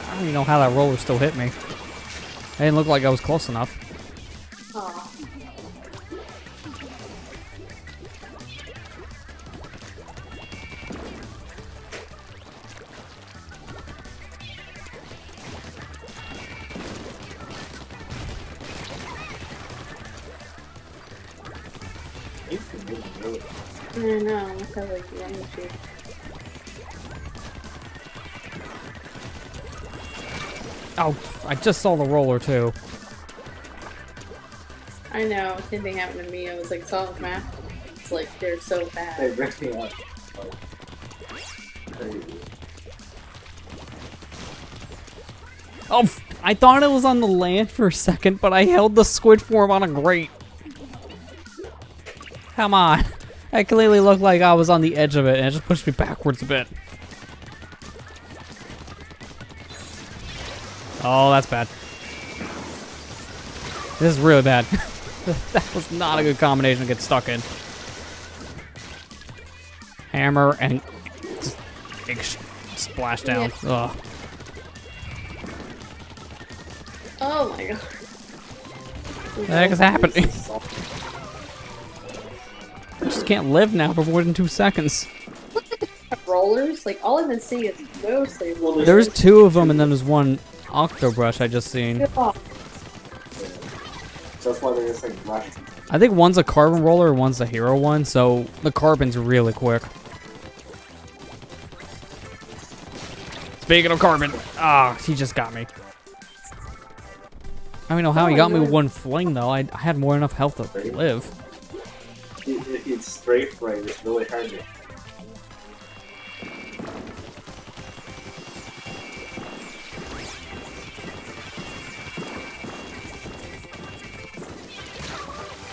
I don't even know how that roller still hit me. It didn't look like I was close enough. Aw. He's moving really I know. Look how like the energy. Oh, I just saw the roller too. I know. Same thing happened to me. I was like, saw the map. It's like they're so They bad. ripped me up. Like, crazy. Oh, I thought it was on the land for a second, but I held the squid form on a grate. Come on. That clearly looked like I was on the edge of it, and it just pushed me backwards a bit. Oh, that's bad. This is really bad. That was not a good combination to get stuck in. Hammer and just big splash down. Yeah. Ugh. Oh my god. What the heck is happening? I just can't live now for more than 2 seconds. Rollers? Like, all I've been seeing is mostly rollers. There's 2 of them, and then there's one octobrush I just seen. Oh, That's why they're just like rushing. I think one's a carbon roller and one's a hero one, so the carbon's really quick. Speaking of carbon, he just got me. I don't know how he got me with one fling though. I had more than enough health to live. If you strafe right, it's really hard to.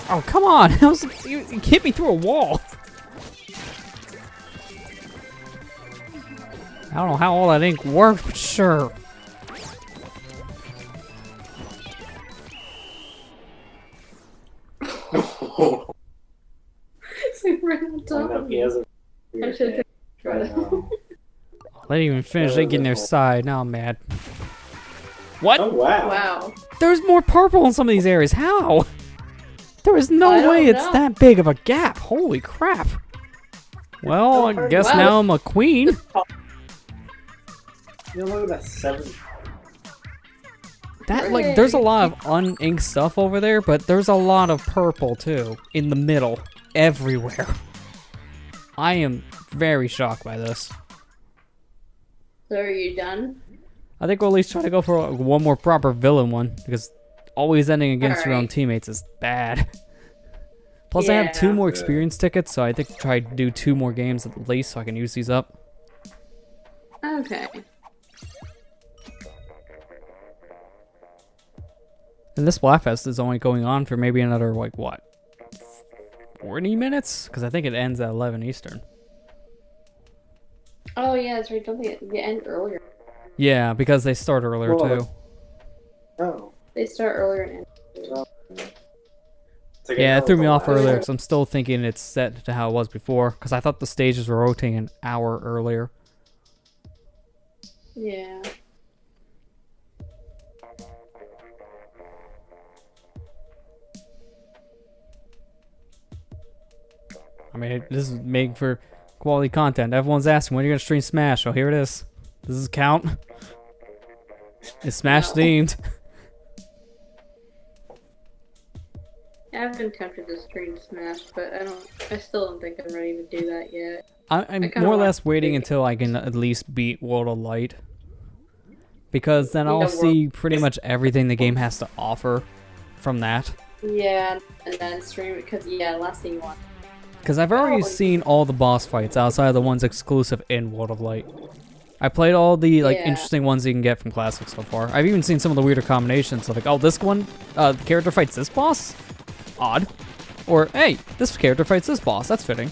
Oh, come on! You hit me through a wall! I don't know how all that ink worked, but sure. it's like right on I top know of he me. has a I weird should thing. try I to. know. They didn't even finish. They get in their side. Now I'm mad. What? Oh wow! Wow. There's more purple in some of these areas. How? There is I no don't way it's know. that big of a gap. Holy crap. Well, I guess Wow. now I'm a queen. You know, look at that 7. That, like, there's a lot of uninked stuff over there, but there's a lot of purple, too. In the middle. Everywhere. I am very shocked by this. So are you done? I think we'll at least try to go for one more proper villain one, because always ending against your own Alright. teammates is bad. Plus, I have 2 Yeah. more experience tickets, so I think try to do 2 more games at least so I can use these up. Okay. And this Splatfest is only going on for maybe another, like, what? 40 minutes? Because I think it ends at 11 Eastern. Oh yeah, that's right. Don't they end earlier? Yeah, because they start earlier, Well, too. Oh. They start earlier and end earlier. It's like Yeah, I it threw know me the off last- earlier because I'm still thinking it's set to how it was before. Because I thought the stages were rotating an hour earlier. Yeah. I mean, this is made for quality content. Everyone's asking, when are you going to stream Smash? Oh, here it is. Does this count? It's Smash themed. I have been tempted to stream Smash, but I still don't think I'm ready to do that yet. I'm kinda more or want less to waiting do- until I can at least beat World of Light. Because then I'll Yeah, see pretty much everything the game has to offer from that. Yeah, and then stream it, because, yeah, last thing you want. Because I've already seen all the boss fights outside of the ones exclusive in World of Light. I played all the Yeah. interesting ones you can get from Classic so far. I've even seen some of the weirder combinations. Like, oh, this one, the character fights this boss? Odd. Or, hey, this character fights this boss. That's fitting.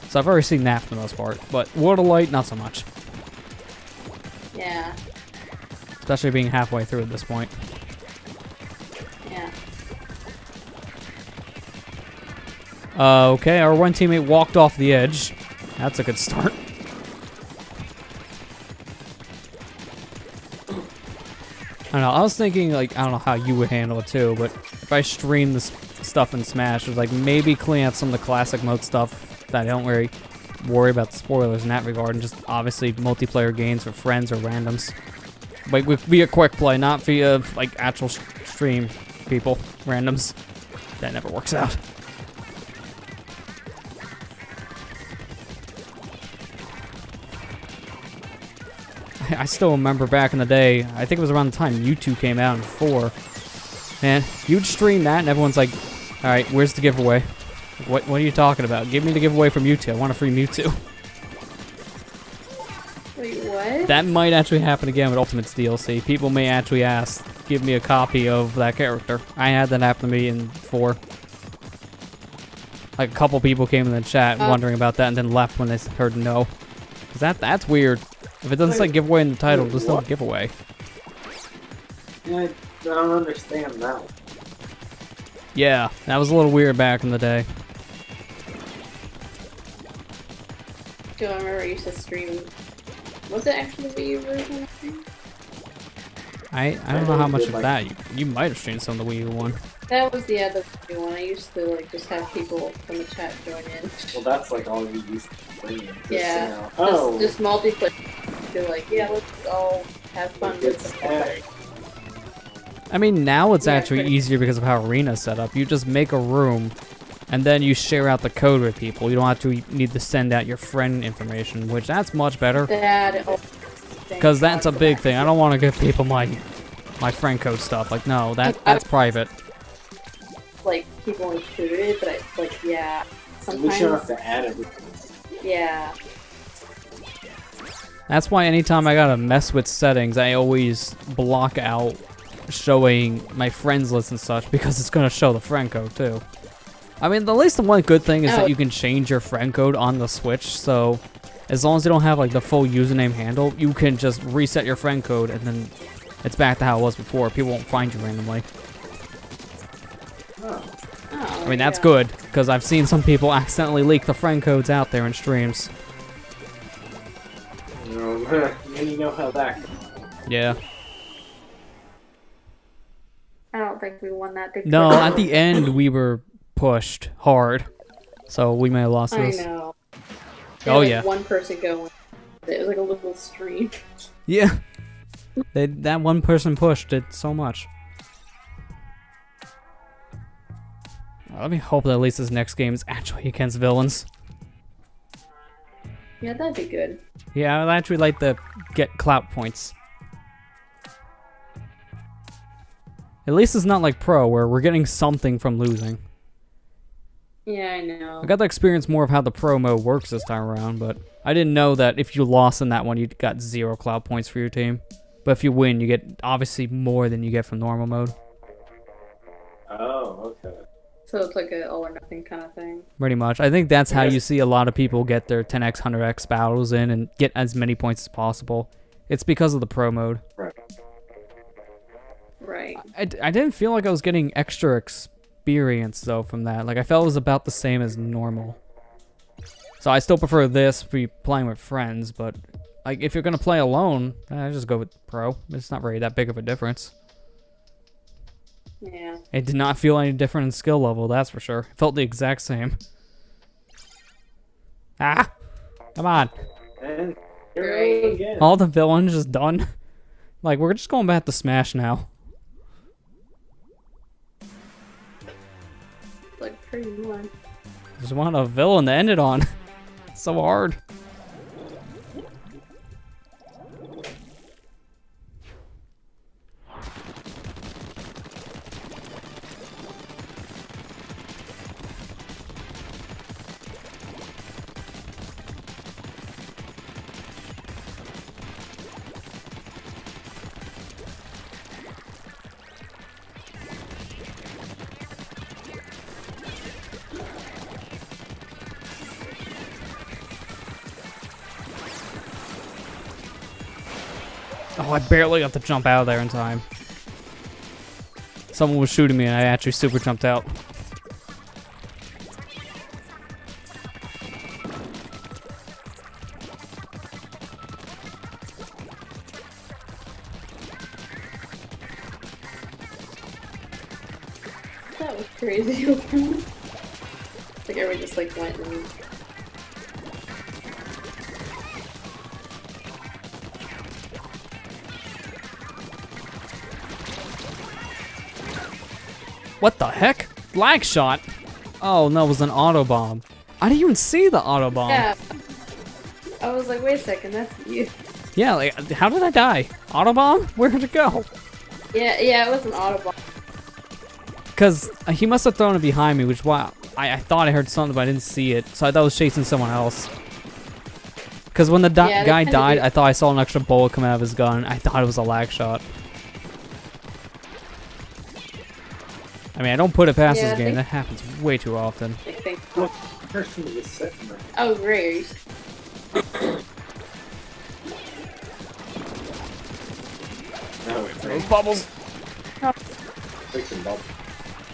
So I've already seen that for the most part. But World of Light, not so much. Yeah, Especially being halfway through at this point. yeah. Okay, our one teammate walked off the edge. That's a good start. I don't know, I was thinking, like, I don't know how you would handle it too, but if I stream this stuff in Smash, it was like maybe clean out some of the classic mode stuff that I don't really worry about the spoilers in that regard, and just obviously multiplayer games with friends or randoms. Like, via quick play, not via, like, actual stream people, randoms. That never works out. I still remember back in the day, I think it was around the time U2 came out in 4. Man, you'd stream that and everyone's like, alright, where's the giveaway? What are you talking about? Give me the giveaway from Mewtwo. I want a free Mewtwo. Wait, what? That might actually happen again with Ultimate's DLC. People may actually ask, give me a copy of that character. I had that happen to me in 4. Like, a couple people came in the chat wondering about that and then left when they heard no. Because that's weird. If it doesn't say giveaway in the title, there's no giveaway. Yeah, I don't understand that. Yeah, that was a little weird back in the day. Do I remember I used to stream? Was it actually the Wii U version? I think? I don't know how much of that you might have streamed some of the Wii U one. That was the other Wii U one. I used to like just have people from the chat join in. Well, that's like all we used to play. Just, Yeah. You know, oh, Just multiplayer. They're like, yeah, let's all have fun with it's something. I mean, now it's Yeah, actually but- easier because of how Arena's set up. You just make a room, and then you share out the code with people. You don't have to need to send out your friend information, which that's much better. Because that's a big thing. I don't want to give people my friend code stuff. Like, no, that's private. Like people included, but yeah. at least you don't have Sometimes, to add everything. yeah. That's why anytime I gotta mess with settings, I always block out showing my friends list and such, because it's gonna show the friend code too. I mean, at least the one good thing is that you can change your friend code on the Switch, so as long as you don't have like the full username handle, you can just reset your friend code and then it's back to how it was before. People won't find you randomly. Oh, I mean, that's good, because I've seen some people accidentally leak the friend codes out there in streams. You know, then you know how that goes. Yeah. I don't think we won that big. No, at the end we were pushed hard, so we may have lost I this. know. Oh, Like, yeah. One person going. It was like a little stream. Yeah. That one person pushed it so much. Let me hope that at least this next game is actually against villains. Yeah, that'd be good. Yeah, I'd actually like to get clout points. At least it's not like Pro, where we're getting something from losing. Yeah, I know. I got to experience more of how the Pro mode works this time around, but I didn't know that if you lost in that one, you got 0 clout points for your team. But if you win, you get obviously more than you get from normal mode. Oh, okay. So it's like a all or nothing kind of thing. Pretty much. I think that's how Yes. you see a lot of people get their 10x, 100x battles in and get as many points as possible. It's because of the Pro mode. Right. Right. I didn't feel like I was getting extra experience, though, from that. Like, I felt it was about the same as normal. So I still prefer this for playing with friends, but like, if you're gonna play alone, I just go with pro. It's not really that big of a difference. Yeah. It did not feel any different in skill level, that's for sure. It felt the exact same. Ah! Come on. And Great. again. All the villains just done. Like, we're just going back to Smash now. Like pretty much. Just want a villain to end it on. It's so hard. Oh, I barely got to jump out of there in time. Someone was shooting me and I actually super jumped out. That was crazy. Like everyone just like went and What the heck? Lag shot? Oh no, it was an auto bomb. I didn't even see the auto bomb. yeah. I was like, wait a second, that's you. Yeah, like, how did I die? Auto bomb? Where did it go? Yeah, it was an Autobot. Because he must have thrown it behind me, which is why I thought I heard something, but I didn't see it. So I thought I was chasing someone else. Because when the Yeah, they guy kinda died, do. I thought I saw an extra bullet come out of his gun. I thought it was a lag shot. I mean, I don't put it past Yeah, this I game. think- That happens way too often. I think. Look, the person was sitting there. Oh, great. No, it's Those bubbles. freaking bubble.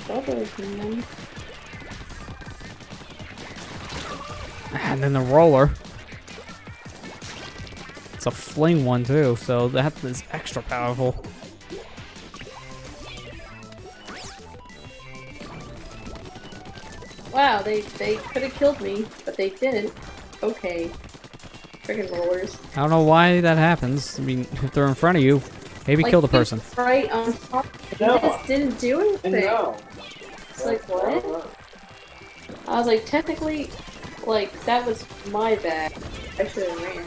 Bubbles, man. And then the roller. It's a fling one too, so that is extra powerful. Wow, they could have killed me, but they didn't. Okay. Friggin' rollers. I don't know why that happens. I mean, if they're in front of you, maybe Like, kill the he was person. Right on top. They No. just didn't do I anything. know. It's like, what? I was like, technically, like, that was my bad. I should have ran.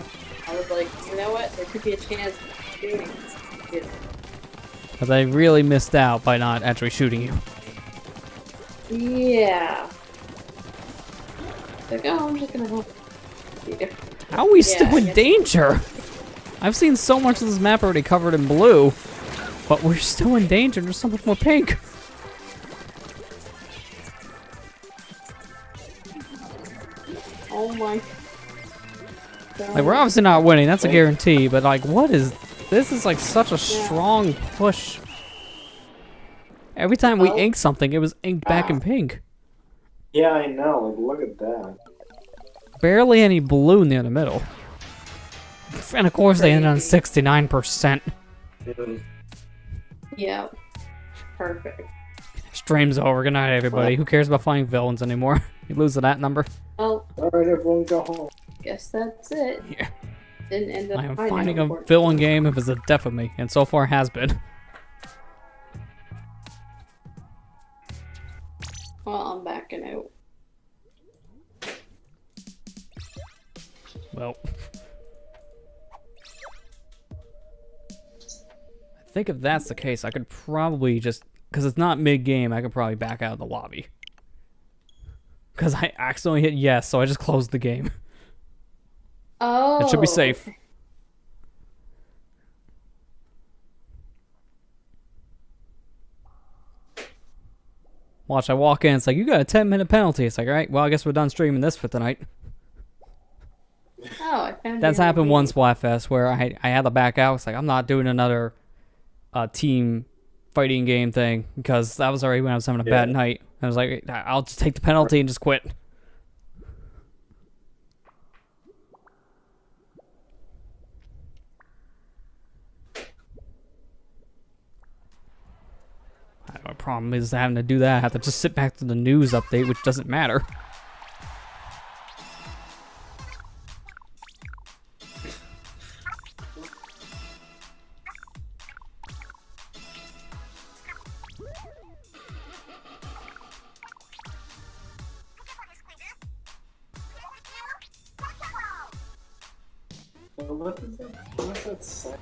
I was like, you know what? There could be a chance of doing this. Didn't. But they really missed out by not actually shooting you. Yeah. Like, oh, I'm just gonna help you. How are we Yeah, still in yes. danger? I've seen so much of this map already covered in blue, but we're still in danger. There's so much more pink. Oh my god. Like, we're obviously not winning. That's a guarantee. But like, what is this? Is like such a strong push. Every time we Oh. inked something, it was inked back in pink. Yeah, I know. Like, look at that. Barely any blue near the middle. And of course, they ended on 69%. Yeah. Perfect. Stream's over. Good night, everybody. Who cares about finding villains anymore? You lose to that number. Well, Alright, everyone go home. guess that's it. Yeah. Didn't end up I am finding finding a report. villain game if it's a death of me, and so far has been. Well, I'm backing out. Well, I think if that's the case, I could probably just, because it's not mid-game, I could probably back out of the lobby. Because I accidentally hit yes, so I just closed the game. Oh. It should be safe. Okay. Watch, I walk in, it's like, you got a 10-minute penalty. It's like, alright, well, I guess we're done streaming this for tonight. Oh, I found That's the happened other one game. Splatfest where I had to back out. It's like, I'm not doing another team fighting game thing because that was already when I was having a bad Yeah. night. I was like, I'll just take the penalty and just quit. problem is having to do that. I have to just sit back to the news update, which doesn't matter. What is that? What's that say?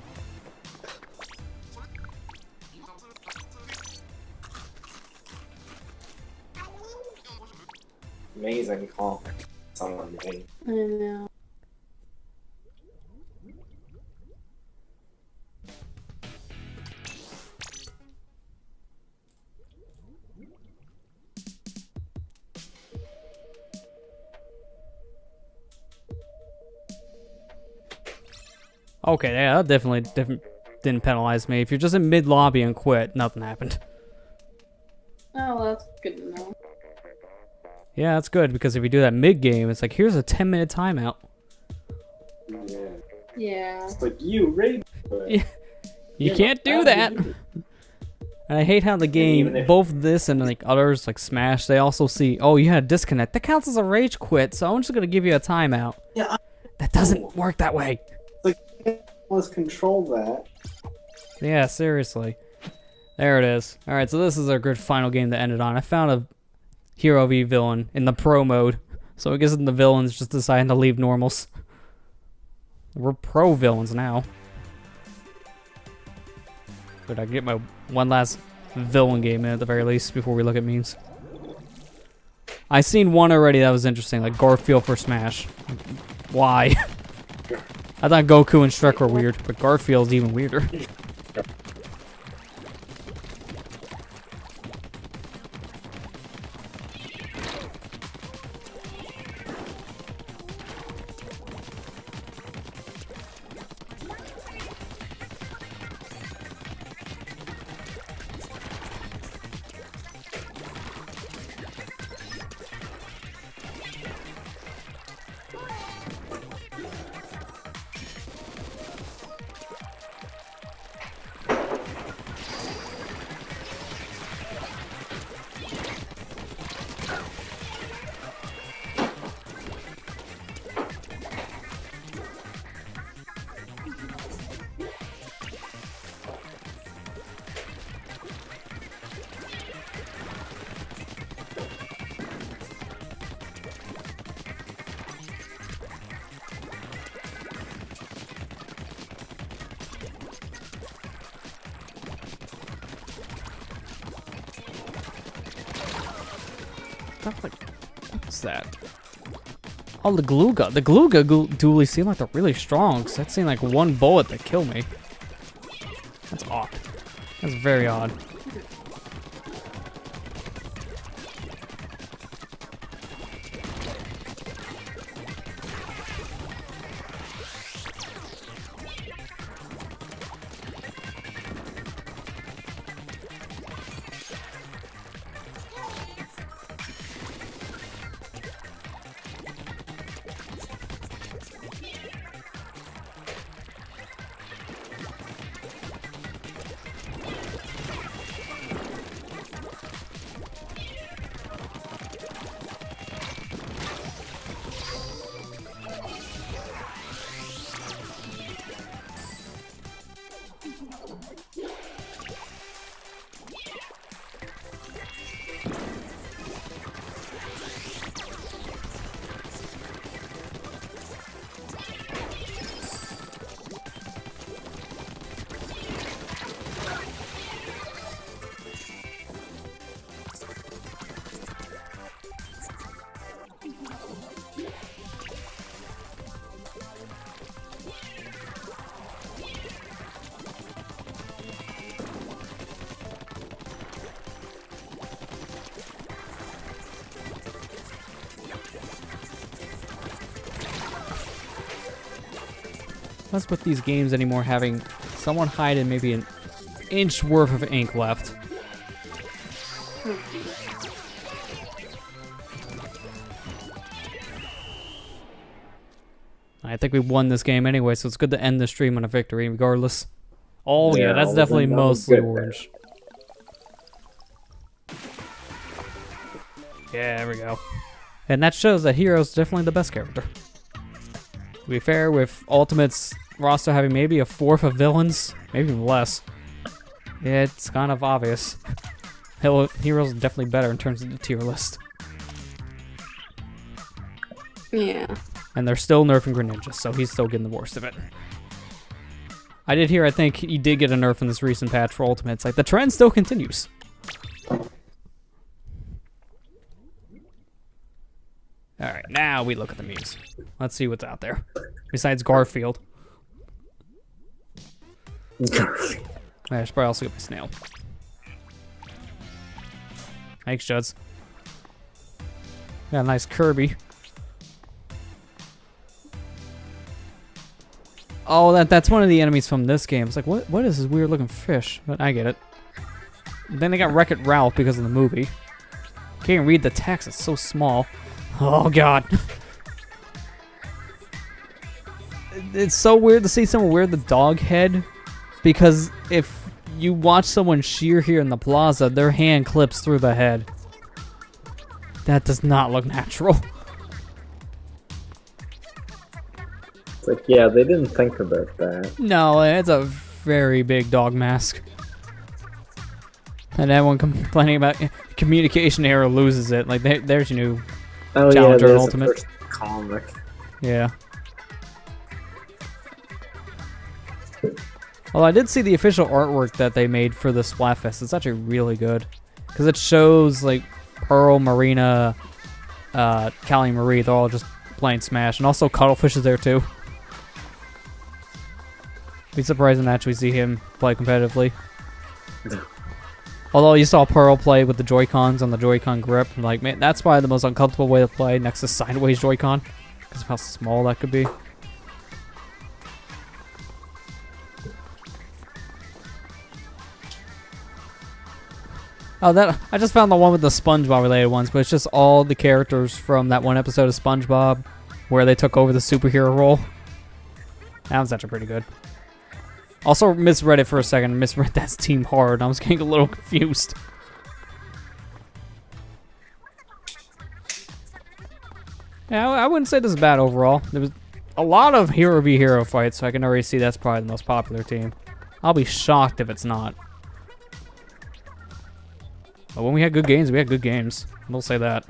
Amazing comment someone made. I know. Okay, yeah, that definitely didn't penalize me. If you're just in mid-lobby and quit, nothing happened. Oh, well, that's good to know. Yeah, that's good, because if you do that mid-game, it's like, here's a 10-minute timeout. Yeah. Yeah. It's like you raid. Yeah. You can't do that. And I hate how the game, both this and like others, like Smash, they also see, oh, you had a disconnect. That counts as a rage quit, so I'm just gonna give you a timeout. Yeah. That doesn't work that way. Let's control that. Yeah, seriously. There it is. Alright, so this is our good final game to end it on. I found a Hero V villain in the pro mode. So I guess the villains just deciding to leave normals. We're pro villains now. But I get my one last villain game in at the very least before we look at memes. I seen one already that was interesting, like Garfield for Smash. Why? I thought Goku and Shrek were weird, but Garfield's even weirder. What's that? Oh, the Gluga. The Gluga dually seem like they're really strong, because that seemed like one bullet that killed me. That's odd. That's very odd. What's with these games anymore having someone hiding maybe an inch worth of ink left? I think we won this game anyway, so it's good to end the stream on a victory regardless. Oh yeah, that's definitely mostly orange. Yeah, there we go. And that shows that Hero's definitely the best character. To be fair, with Ultimate's roster having maybe a fourth of villains, maybe even less, it's kind of obvious. Hero's definitely better in terms of the tier list. Yeah. And they're still nerfing Greninja, so he's still getting the worst of it. I did hear, I think he did get a nerf in this recent patch for Ultimates. Like, the trend still continues. Alright, now we look at the memes. Let's see what's out there. Besides Garfield. I should probably also get my snail. Thanks, Juds. Got a nice Kirby. Oh, that's one of the enemies from this game. It's like, what is this weird looking fish? But I get it. Then they got Wreck-It Ralph because of the movie. Can't even read the text, it's so small. Oh god. It's so weird to see someone wear the dog head, because if you watch someone shear here in the plaza, their hand clips through the head. That does not look natural. It's like, yeah, they didn't think about that. No, it's a very big dog mask. And everyone complaining about communication error loses it. Like, there's your new Challenger yeah, Ultimate. The first comic. Yeah. Well, I did see the official artwork that they made for the Splatfest. It's actually really good. Because it shows, like, Pearl, Marina, Callie and Marie. They're all just playing Smash. And also Cuttlefish is there, too. Be surprising to actually see him play competitively. Although you saw Pearl play with the Joy-Cons on the Joy-Con grip. Like, man, that's probably the most uncomfortable way to play next to sideways Joy-Con. Because of how small that could be. Oh, I just found the one with the SpongeBob related ones, but it's just all the characters from that one episode of SpongeBob where they took over the superhero role. That was actually pretty good. Also misread it for a second. Misread that's Team Hard. I was getting a little confused. Yeah, I wouldn't say this is bad overall. There was a lot of hero v hero fights, so I can already see that's probably the most popular team. I'll be shocked if it's not. But when we had good games, we had good games. We'll say that.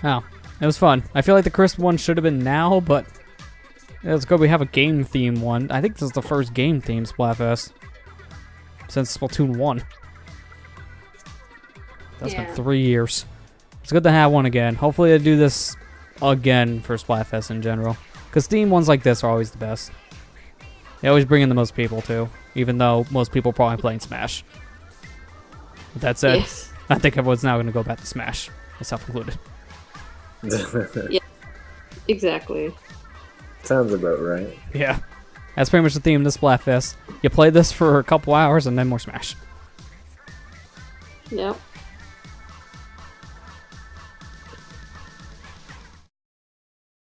Oh, it was fun. I feel like the crisp one should have been now, but let's go. We have a game theme one. I think this is the first game theme Splatfest since Splatoon 1. That's been 3 years. It's good to have one again. Hopefully they do this again for Splatfest in general. Because theme ones like this are always the best. They always bring in the most people too. Even though most people are probably playing Smash. With that said, Yes. I think everyone's now going to go back to Smash. Myself included. Yeah. Exactly. Sounds about right. Yeah. That's pretty much the theme of this Splatfest. You play this for a couple hours and then more Smash. Yep.